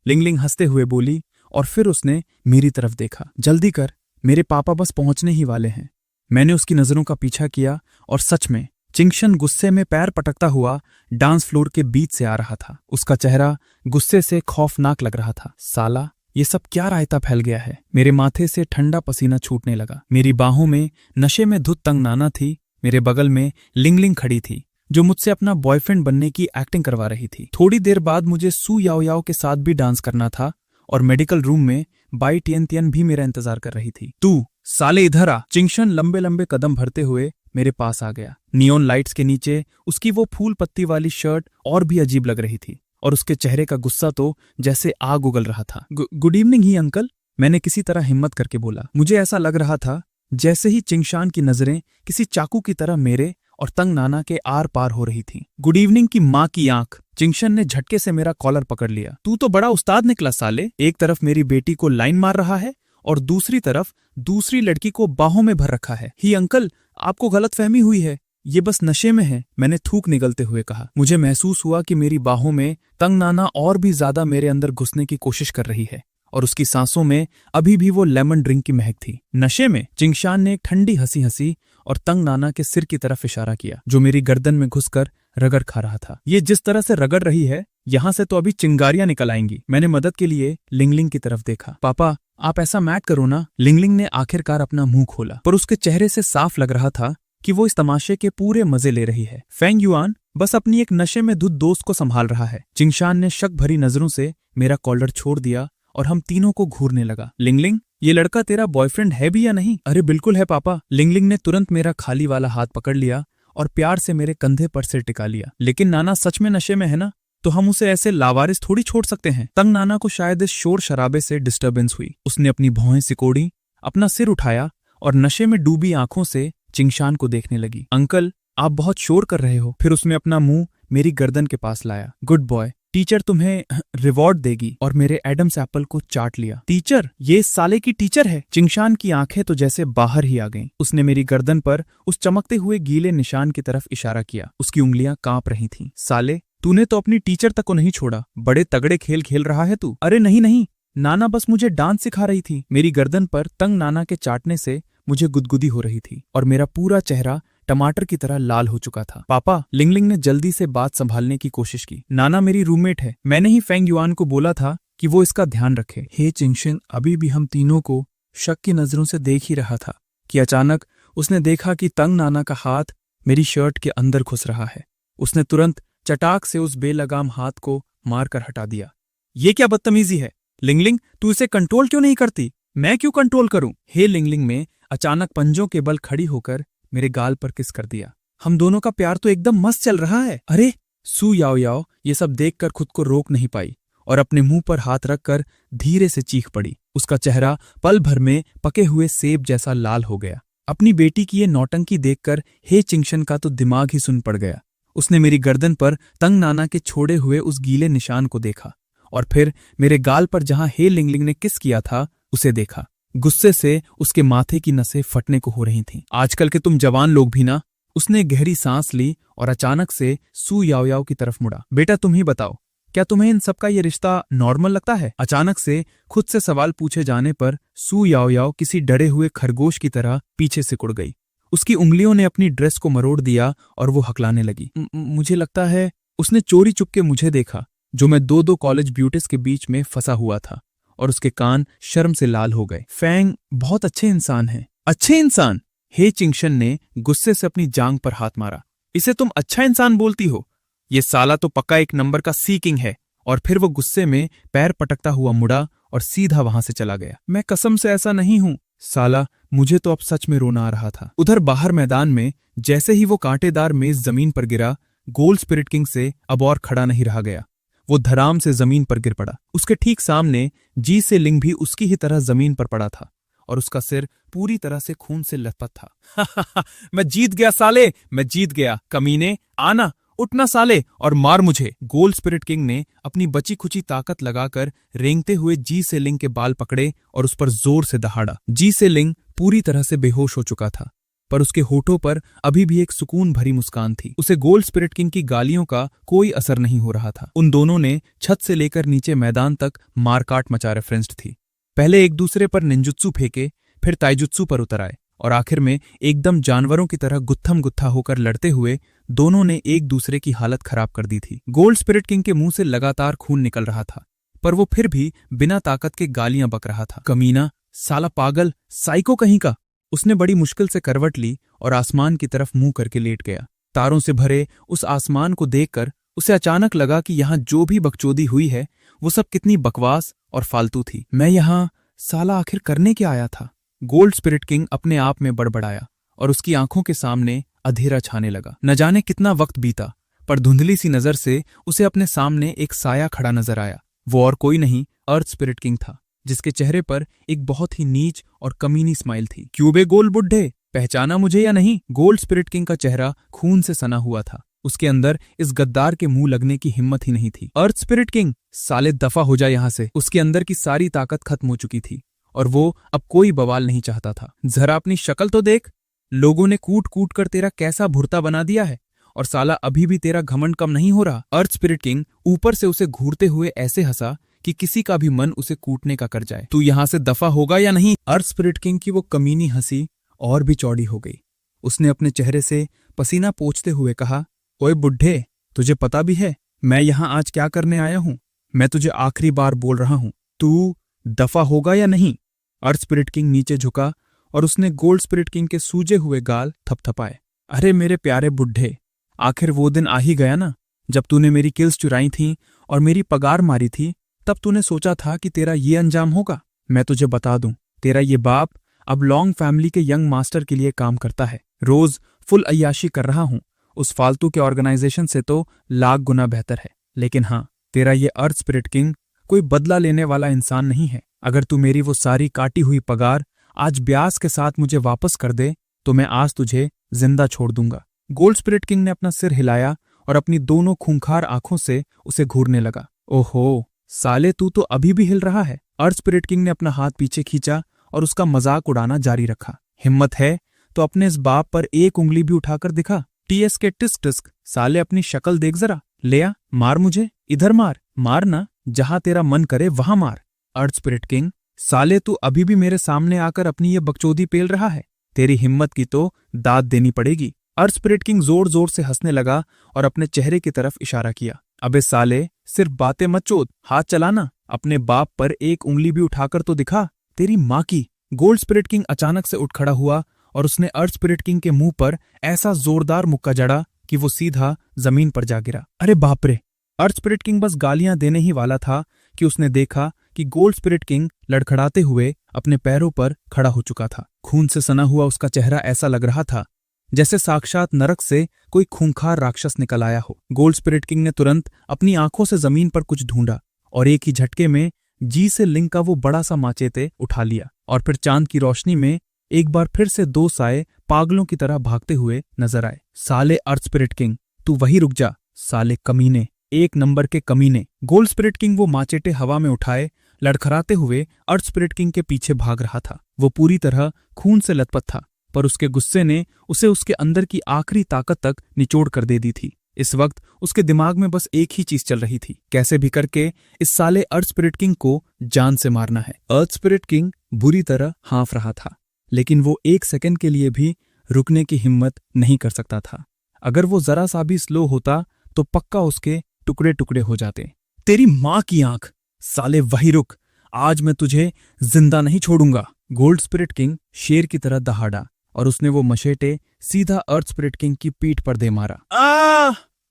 लिंगलिंग हंसते हुए बोली और फिर उसने मेरी तरफ देखा। जल्दी कर, मेरे पापा बस पहुंचने ही वाले हैं। मैंने उसकी नजरों का पीछा किया और सच में चिंगशन गुस्से में पैर पटकता हुआ डांस फ्लोर के बीच से आ रहा था। उसका चेहरा गुस्से से खौफनाक लग रहा था। साला, ये सब क्या रायता फैल गया है? मेरे माथे से ठंडा पसीना छूटने लगा। मेरी बाहों में नशे में धुत तंग नाना थी। मेरे बगल में लिंगलिंग खड़ी थी जो मुझसे अपना बॉयफ्रेंड बनने की एक्टिंग करवा रही थी। थोड़ी देर बाद मुझे सू याओ के साथ भी डांस करना था और मेडिकल रूम में बाई टियन तियन भी मेरा इंतजार कर रही थी। तू साले इधर आ! चिंगशन लंबे लंबे कदम भरते हुए मेरे पास आ गया। नियॉन लाइट्स के नीचे उसकी वो फूल पत्ती वाली शर्ट और भी अजीब लग रही थी और उसके चेहरे का गुस्सा तो जैसे आग उगल रहा था। गुड इवनिंग ही अंकल, मैंने किसी तरह हिम्मत करके बोला। मुझे ऐसा लग रहा था जैसे ही चिंगशान की नजरें किसी चाकू की तरह मेरे और तंग नाना के आर पार हो रही थी। गुड इवनिंग की माँ की आंख! चिंगशन ने झटके से मेरा कॉलर पकड़ लिया। तू तो बड़ा उस्ताद निकला साले। एक तरफ मेरी बेटी को लाइन मार रहा है और दूसरी तरफ दूसरी लड़की को बाहों में भर रखा है। ही अंकल, आपको गलतफहमी हुई है, ये बस नशे में है, मैंने थूक निगलते हुए कहा। मुझे महसूस हुआ कि मेरी बाहों में तंग नाना और भी ज्यादा मेरे अंदर घुसने की कोशिश कर रही है और उसकी सांसों में अभी भी वो लेमन ड्रिंक की महक थी। नशे में? चिंगशान ने एक ठंडी हंसी हंसी और तंग नाना के सिर की तरफ इशारा किया जो मेरी गर्दन में घुसकर रगड़ खा रहा था। ये जिस तरह से रगड़ रही है, यहां से तो अभी चिंगारियां निकल आएंगी। मैंने मदद के लिए लिंगलिंग की तरफ देखा। पापा, आप ऐसा मत करो ना। लिंगलिंग ने आखिरकार अपना मुंह खोला, पर उसके चेहरे से साफ लग रहा था कि वो इस तमाशे के पूरे मजे ले रही है। फेंग युआन बस अपनी एक नशे में धुत दोस्त को संभाल रहा है। चिंगशान ने शक भरी नजरों से मेरा कॉलर छोड़ दिया और हम तीनों को घूरने लगा। लिंगलिंग, ये लड़का तेरा बॉयफ्रेंड है भी या नहीं? अरे बिल्कुल है पापा। लिंगलिंग ने तुरंत मेरा खाली वाला हाथ पकड़ लिया और प्यार से मेरे कंधे पर सिर टिका लिया। लेकिन नाना सच में नशे में है ना, तो हम उसे ऐसे लावारिस थोड़ी छोड़ सकते हैं। तंग नाना को शायद इस शोर शराबे से डिस्टर्बेंस हुई। उसने अपनी भौहें सिकोड़ी, अपना सिर उठाया और नशे में डूबी आंखों से चिंगशान को देखने लगी। अंकल, आप बहुत शोर कर रहे हो। फिर उसने अपना मुंह मेरी गर्दन के पास लाया। गुड बॉय, टीचर तुम्हें रिवॉर्ड देगी, और मेरे एडम्स एप्पल को चाट लिया। टीचर? ये इस साले की टीचर है। चिंगशान की आंखें तो जैसे बाहर ही आ गईं। उसने मेरी गर्दन पर उस चमकते हुए गीले निशान की तरफ इशारा किया। उसकी उंगलियां कांप रही थीं। साले, तूने तो अपनी टीचर तक को नहीं छोड़ा। बड़े तगड़े खेल खेल रहा है तू। अरे नहीं नहीं, नाना बस मुझे डांस सिखा रही थी। मेरी गर्दन पर तंग नाना के चाटने से मुझे गुदगुदी हो रही थी और मेरा पूरा चेहरा टमाटर की तरह लाल हो चुका था। पापा, लिंगलिंग ने जल्दी से बात संभालने की कोशिश की। नाना मेरी रूममेट है। मैंने ही फेंग युआन को बोला था कि वो इसका ध्यान रखे। हे चिंगशन अभी भी हम तीनों को शक की नजरों से देख ही रहा था कि अचानक उसने देखा कि तंग नाना का हाथ मेरी शर्ट के अंदर घुस रहा है। उसने तुरंत चटाक से उस बेलगाम हाथ को मारकर हटा दिया। ये क्या बदतमीजी है? लिंगलिंग, तू इसे कंट्रोल क्यों नहीं करती? मैं क्यों कंट्रोल करूं? हे लिंगलिंग में अचानक पंजों के बल खड़ी होकर मेरे गाल पर किस कर दिया। हम दोनों का प्यार तो एकदम मस्त चल रहा है। अरे सू याओ याओ ये सब देखकर खुद को रोक नहीं पाई और अपने मुंह पर हाथ रखकर धीरे से चीख पड़ी। उसका चेहरा पल भर में पके हुए सेब जैसा लाल हो गया। अपनी बेटी की ये नौटंकी देखकर हे चिंगशन का तो दिमाग ही सुन पड़ गया। उसने मेरी गर्दन पर तंग नाना के छोड़े हुए उस गीले निशान को देखा और फिर मेरे गाल पर जहां हे लिंगलिंग ने किस किया था उसे देखा। गुस्से से उसके माथे की नसें फटने को हो रही थीं। आजकल के तुम जवान लोग भी ना। उसने गहरी सांस ली और अचानक से सू याओ याओ की तरफ मुड़ा। बेटा तुम ही बताओ, क्या तुम्हें इन सबका ये रिश्ता नॉर्मल लगता है? अचानक से खुद से सवाल पूछे जाने पर सू याओ याओ किसी डरे हुए खरगोश की तरह पीछे से कुड़ गई। उसकी उंगलियों ने अपनी ड्रेस को मरोड़ दिया और वो हकलाने लगी। मुझे लगता है उसने चोरी चुपके मुझे देखा, जो मैं दो कॉलेज ब्यूटीज के बीच में फंसा हुआ था, और उसके कान शर्म से लाल हो गए। फेंग बहुत अच्छे इंसान हैं। अच्छे इंसान? हे चिंगशन ने गुस्से से अपनी जांग पर हाथ मारा। इसे तुम अच्छा इंसान बोलती हो? ये साला तो पक्का एक नंबर का सी किंग है। और फिर वो गुस्से में पैर पटकता हुआ मुड़ा और सीधा वहां से चला गया। मैं कसम से ऐसा नहीं हूं। साला, मुझे तो अब सच में रोना आ रहा था। उधर बाहर मैदान में जैसे ही वो कांटेदार मेज जमीन पर गिरा, गोल्ड स्पिरिट किंग से अब और खड़ा नहीं रहा गया। वो धराम से जमीन पर गिर पड़ा। उसके ठीक सामने जी से लिंग भी उसकी ही तरह जमीन पर पड़ा था और उसका सिर पूरी तरह से खून से लथपथ था। मैं जीत गया साले, मैं जीत गया। कमीने, आना, उठना साले और मार मुझे। गोल्ड स्पिरिट किंग ने अपनी बची खुची ताकत लगाकर रेंगते हुए जी से लिंग के बाल पकड़े और उस पर जोर से दहाड़ा। जी से लिंग पूरी तरह से बेहोश हो चुका था, पर उसके होठों पर अभी भी एक सुकून भरी मुस्कान थी। उसे गोल्ड स्पिरिट किंग की गालियों का कोई असर नहीं हो रहा था। उन दोनों ने छत से लेकर नीचे मैदान तक मारकाट मचा रेफरेंस्ड थी। पहले एक दूसरे पर निंजुत्सु फेंके, फिर ताइजुत्सु पर उतर आए और आखिर में एकदम जानवरों की तरह गुत्थम गुत्था होकर लड़ते हुए दोनों ने एक दूसरे की हालत खराब कर दी थी। गोल्ड स्पिरिट किंग के मुंह से लगातार खून निकल रहा था, पर वो फिर भी बिना ताकत के गालियां बक रहा था। कमीना, साला पागल, साइको कहीं का। उसने बड़ी मुश्किल से करवट ली और आसमान की तरफ मुंह करके लेट गया। तारों से भरे उस आसमान को देखकर उसे अचानक लगा कि यहां जो भी बकचोदी हुई है वो सब कितनी बकवास और फालतू थी। मैं यहां साला आखिर करने क्या आया था? गोल्ड स्पिरिट किंग अपने आप में बड़बड़ाया और उसकी आंखों के सामने अंधेरा छाने लगा। न जाने कितना वक्त बीता, पर धुंधली सी नजर से उसे अपने सामने एक साया खड़ा नजर आया। वो और कोई नहीं, अर्थ स्पिरिट किंग था, जिसके चेहरे पर एक बहुत ही नीच और कमीनी स्माइल थी। क्यों बे गोल्ड बुड्ढे, पहचाना मुझे या नहीं? गोल्ड स्पिरिट किंग का चेहरा खून से सना हुआ था। उसके अंदर इस गद्दार के मुंह लगने की हिम्मत ही नहीं थी। अर्थ स्पिरिट किंग, साले दफा हो जा यहां से। उसके अंदर की सारी ताकत खत्म हो चुकी थी और वो अब कोई बवाल नहीं चाहता था। जरा अपनी शक्ल तो देख, लोगों ने कूट कूट कर तेरा कैसा भुर्ता बना दिया है, और साला अभी भी तेरा घमंड कम नहीं हो रहा। अर्थ स्पिरिट किंग ऊपर से उसे घूरते हुए ऐसे हंसा कि किसी का भी मन उसे कूटने का कर जाए। तू यहां से दफा होगा या नहीं? अर्थ स्पिरिट किंग की वो कमीनी हंसी और भी चौड़ी हो गई। उसने अपने चेहरे से पसीना पोंछते हुए कहा, ओए बुड्ढे, तुझे पता भी है मैं यहां आज क्या करने आया हूं? मैं तुझे आखिरी बार बोल रहा हूं, तू दफा होगा या नहीं? अर्थ स्पिरिट किंग नीचे झुका और उसने गोल्ड स्पिरिट किंग के सूजे हुए गाल थपथपाए। अरे मेरे प्यारे बुढ़े, आखिर वो दिन आ ही गया ना, जब तूने मेरी किल्स चुराई थी और मेरी पगार मारी थी। तब तूने सोचा था कि तेरा ये अंजाम होगा। मैं तुझे बता दूं, तेरा ये बाप अब लॉन्ग फैमिली के यंग मास्टर के लिए काम करता है। रोज फुल अय्याशी कर रहा हूं। उस फालतू के ऑर्गेनाइजेशन से तो लाख गुना बेहतर है। लेकिन हाँ, तेरा ये अर्थ स्पिरिट किंग कोई बदला लेने वाला इंसान नहीं है। अगर तू मेरी वो सारी काटी हुई पगार आज ब्याज के साथ मुझे वापस कर दे तो मैं आज तुझे जिंदा छोड़ दूंगा। गोल्ड स्पिरिट किंग ने अपना सिर हिलाया और अपनी दोनों खूंखार आंखों से उसे घूरने लगा। ओहो साले, तू तो अभी भी हिल रहा है। अर्थ स्पिरिट किंग ने अपना हाथ पीछे खींचा और उसका मजाक उड़ाना जारी रखा। हिम्मत है तो अपने इस बाप पर एक उंगली भी उठाकर दिखा। टीएस के टिस्क टिस्क, साले अपनी शक्ल देख जरा। ले आ, मार मुझे, इधर मार, मारना जहां तेरा मन करे वहां मार। अर्थ स्पिरिट किंग, साले तू अभी भी मेरे सामने आकर अपनी ये बकचोदी पेल रहा है। तेरी हिम्मत की तो दाद देनी पड़ेगी। अर्थ स्पिरिट किंग जोर जोर से हंसने लगा और अपने चेहरे की तरफ इशारा किया। अबे साले, सिर्फ बातें मत चोद, हाथ चलाना। अपने बाप पर एक उंगली भी उठाकर तो दिखा, तेरी माँ की। गोल्ड स्पिरिट किंग अचानक से उठ खड़ा हुआ और उसने अर्थ स्पिरिट किंग के मुंह पर ऐसा जोरदार मुक्का जड़ा कि वो सीधा जमीन पर जा गिरा। अरे बाप रे! अर्थ स्पिरिट किंग बस गालियां देने ही वाला था कि उसने देखा कि गोल्ड स्पिरिट किंग लड़खड़ाते हुए अपने पैरों पर खड़ा हो चुका था। खून से सना हुआ उसका चेहरा ऐसा लग रहा था जैसे साक्षात नरक से कोई खूंखार राक्षस निकल आया हो। गोल्ड स्पिरिट किंग ने तुरंत अपनी आंखों से जमीन पर कुछ ढूंढा और एक ही झटके में जी से लिंक का वो बड़ा सा माचेते उठा लिया और फिर चांद की रोशनी में एक बार फिर से दो साए पागलों की तरह भागते हुए नजर आए। साले अर्थ स्पिरिट किंग, तू वहीं रुक जा। साले कमीने, एक नंबर के कमीने। गोल्ड स्पिरिट किंग वो माचेटे हवा में उठाए लड़खड़ाते हुए अर्थ स्पिरिट किंग के पीछे भाग रहा था। वो पूरी तरह खून से लथपथ था, पर उसके गुस्से ने उसे उसके अंदर की आखिरी ताकत तक निचोड़ कर दे दी थी। इस वक्त उसके दिमाग में बस एक ही चीज चल रही थी, कैसे भी करके इस साले अर्थ स्पिरिट किंग को जान से मारना है। अर्थ स्पिरिट किंग बुरी तरह हाँफ रहा था, लेकिन वो एक सेकंड के लिए भी रुकने की हिम्मत नहीं कर सकता था। अगर वो जरा सा भी स्लो होता तो पक्का उसके टुकड़े टुकड़े हो जाते। तेरी माँ की आंख, साले वही रुक, आज मैं तुझे जिंदा नहीं छोड़ूंगा। गोल्ड स्पिरिट किंग शेर की तरह दहाड़ा और उसने वो मशेटे सीधा अर्थ स्पिरिट किंग की पीठ पर दे मारा।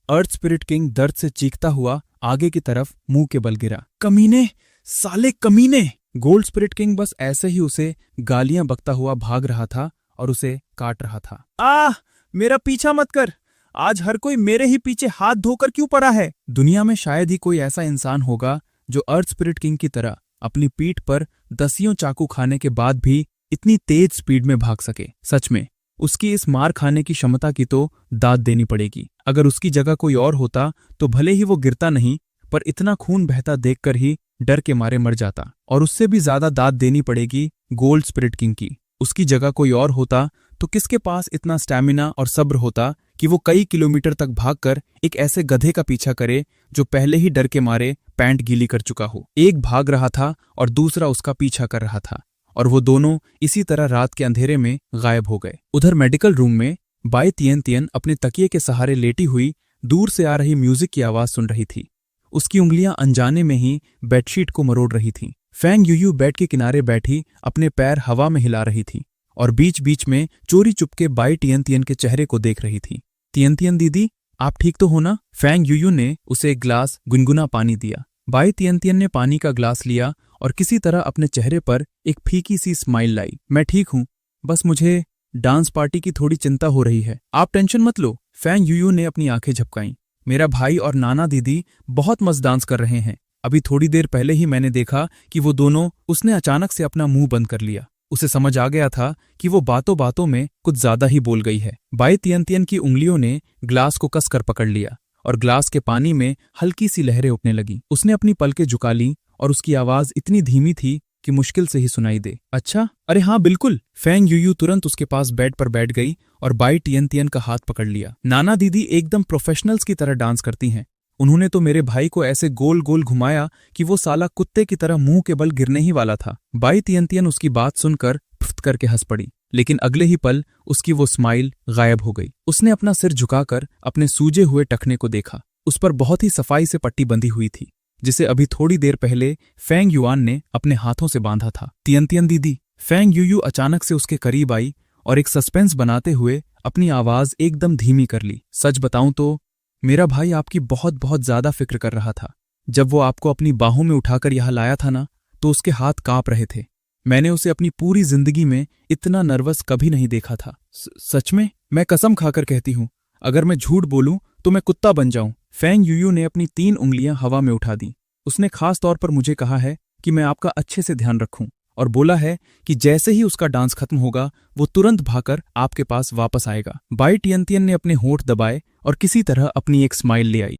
अर्थ स्पिरिट किंग दर्द से चीखता हुआ आगे की तरफ मुंह के बल गिरा। कमीने, साले कमीने! गोल्ड स्पिरिट किंग बस ऐसे ही उसे गालियां बकता हुआ भाग रहा था और उसे काट रहा था। मेरा पीछा मत कर, आज हर कोई मेरे ही पीछे हाथ धोकर क्यों पड़ा है? दुनिया में शायद ही कोई ऐसा इंसान होगा जो अर्थ स्पिरिट किंग की तरह अपनी पीठ पर दसियों चाकू खाने के बाद भी इतनी तेज स्पीड में भाग सके। सच में उसकी इस मार खाने की क्षमता की तो दाद देनी पड़ेगी। अगर उसकी जगह कोई और होता तो भले ही वो गिरता नहीं, पर इतना खून बहता देखकर ही डर के मारे मर जाता। और उससे भी ज्यादा दाद देनी पड़ेगी गोल्ड स्पिरिट किंग की। उसकी जगह कोई और होता तो किसके पास इतना स्टैमिना और सब्र होता कि वो कई किलोमीटर तक भागकर एक ऐसे गधे का पीछा करे जो पहले ही डर के मारे पैंट गीली कर चुका हो। एक भाग रहा था और दूसरा उसका पीछा कर रहा था, और वो दोनों इसी तरह रात के अंधेरे में गायब हो गए। उधर मेडिकल रूम में बाई तियन तियन अपने तकिए के सहारे लेटी हुई दूर से आ रही म्यूजिक की आवाज सुन रही थी। उसकी उंगलियां अनजाने में ही बेडशीट को मरोड़ रही थीं। फैंग यूयू बेड के किनारे बैठी अपने पैर हवा में हिला रही थी और बीच बीच में चोरी चुपके बाई तियन तियन के चेहरे को देख रही थी। तियन तियन दीदी, आप ठीक तो हो ना? फैंग यूयू ने उसे एक ग्लास गुनगुना पानी दिया। बाई तियन तियन ने पानी का ग्लास लिया और किसी तरह अपने चेहरे पर एक फीकी सी स्माइल लाई। मैं ठीक हूं, बस मुझे डांस पार्टी की थोड़ी चिंता हो रही है। आप टेंशन मत लो। फैंग यूयू ने अपनी आंखें झपकाईं। मेरा भाई और नाना दीदी बहुत मस्त डांस कर रहे हैं। अभी थोड़ी देर पहले ही मैंने देखा कि वो दोनों। उसने अचानक से अपना मुंह बंद कर लिया। उसे समझ आ गया था कि वो बातों बातों में कुछ ज्यादा ही बोल गई है। बाई तियन तियन की उंगलियों ने ग्लास को कसकर पकड़ लिया और ग्लास के पानी में हल्की सी लहरें उठने लगी। उसने अपनी पलकें झुका ली और उसकी आवाज इतनी धीमी थी कि मुश्किल से ही सुनाई दे। अच्छा, अरे हाँ बिल्कुल। फैंग यूयू तुरंत उसके पास बेड पर बैठ गई और बाई तियन तियन का हाथ पकड़ लिया। नाना दीदी एकदम प्रोफेशनल्स की तरह डांस करती हैं। उन्होंने तो मेरे भाई को ऐसे गोल गोल घुमाया कि वो साला कुत्ते की तरह मुंह के बल गिरने ही वाला था। बाई तियन तियन उसकी बात सुनकर फुफ्त करके हंस पड़ी, लेकिन अगले ही पल उसकी वो स्माइल गायब हो गई। उसने अपना सिर झुकाकर अपने सूजे हुए टखने को देखा। उस पर बहुत ही सफाई से पट्टी बंधी हुई थी, जिसे अभी थोड़ी देर पहले फैंग युआन ने अपने हाथों से बांधा था। तियन तियन दीदी, फैंग यूयू अचानक से उसके करीब आई और एक सस्पेंस बनाते हुए अपनी आवाज एकदम धीमी कर ली। सच बताऊं तो मेरा भाई आपकी बहुत बहुत ज्यादा फिक्र कर रहा था। जब वो आपको अपनी बाहों में उठाकर यहां लाया था ना, तो उसके हाथ कांप रहे थे। मैंने उसे अपनी पूरी जिंदगी में इतना नर्वस कभी नहीं देखा था। सच में मैं कसम खाकर कहती हूं, अगर मैं झूठ बोलूं तो मैं कुत्ता बन जाऊं। फेंग यूयू ने अपनी 3 उंगलियां हवा में उठा दी। उसने खास तौर पर मुझे कहा है कि मैं आपका अच्छे से ध्यान रखूं, और बोला है कि जैसे ही उसका डांस खत्म होगा वो तुरंत भागकर आपके पास वापस आएगा। बाई टियनतियन ने अपने होंठ दबाए और किसी तरह अपनी एक स्माइल ले आई।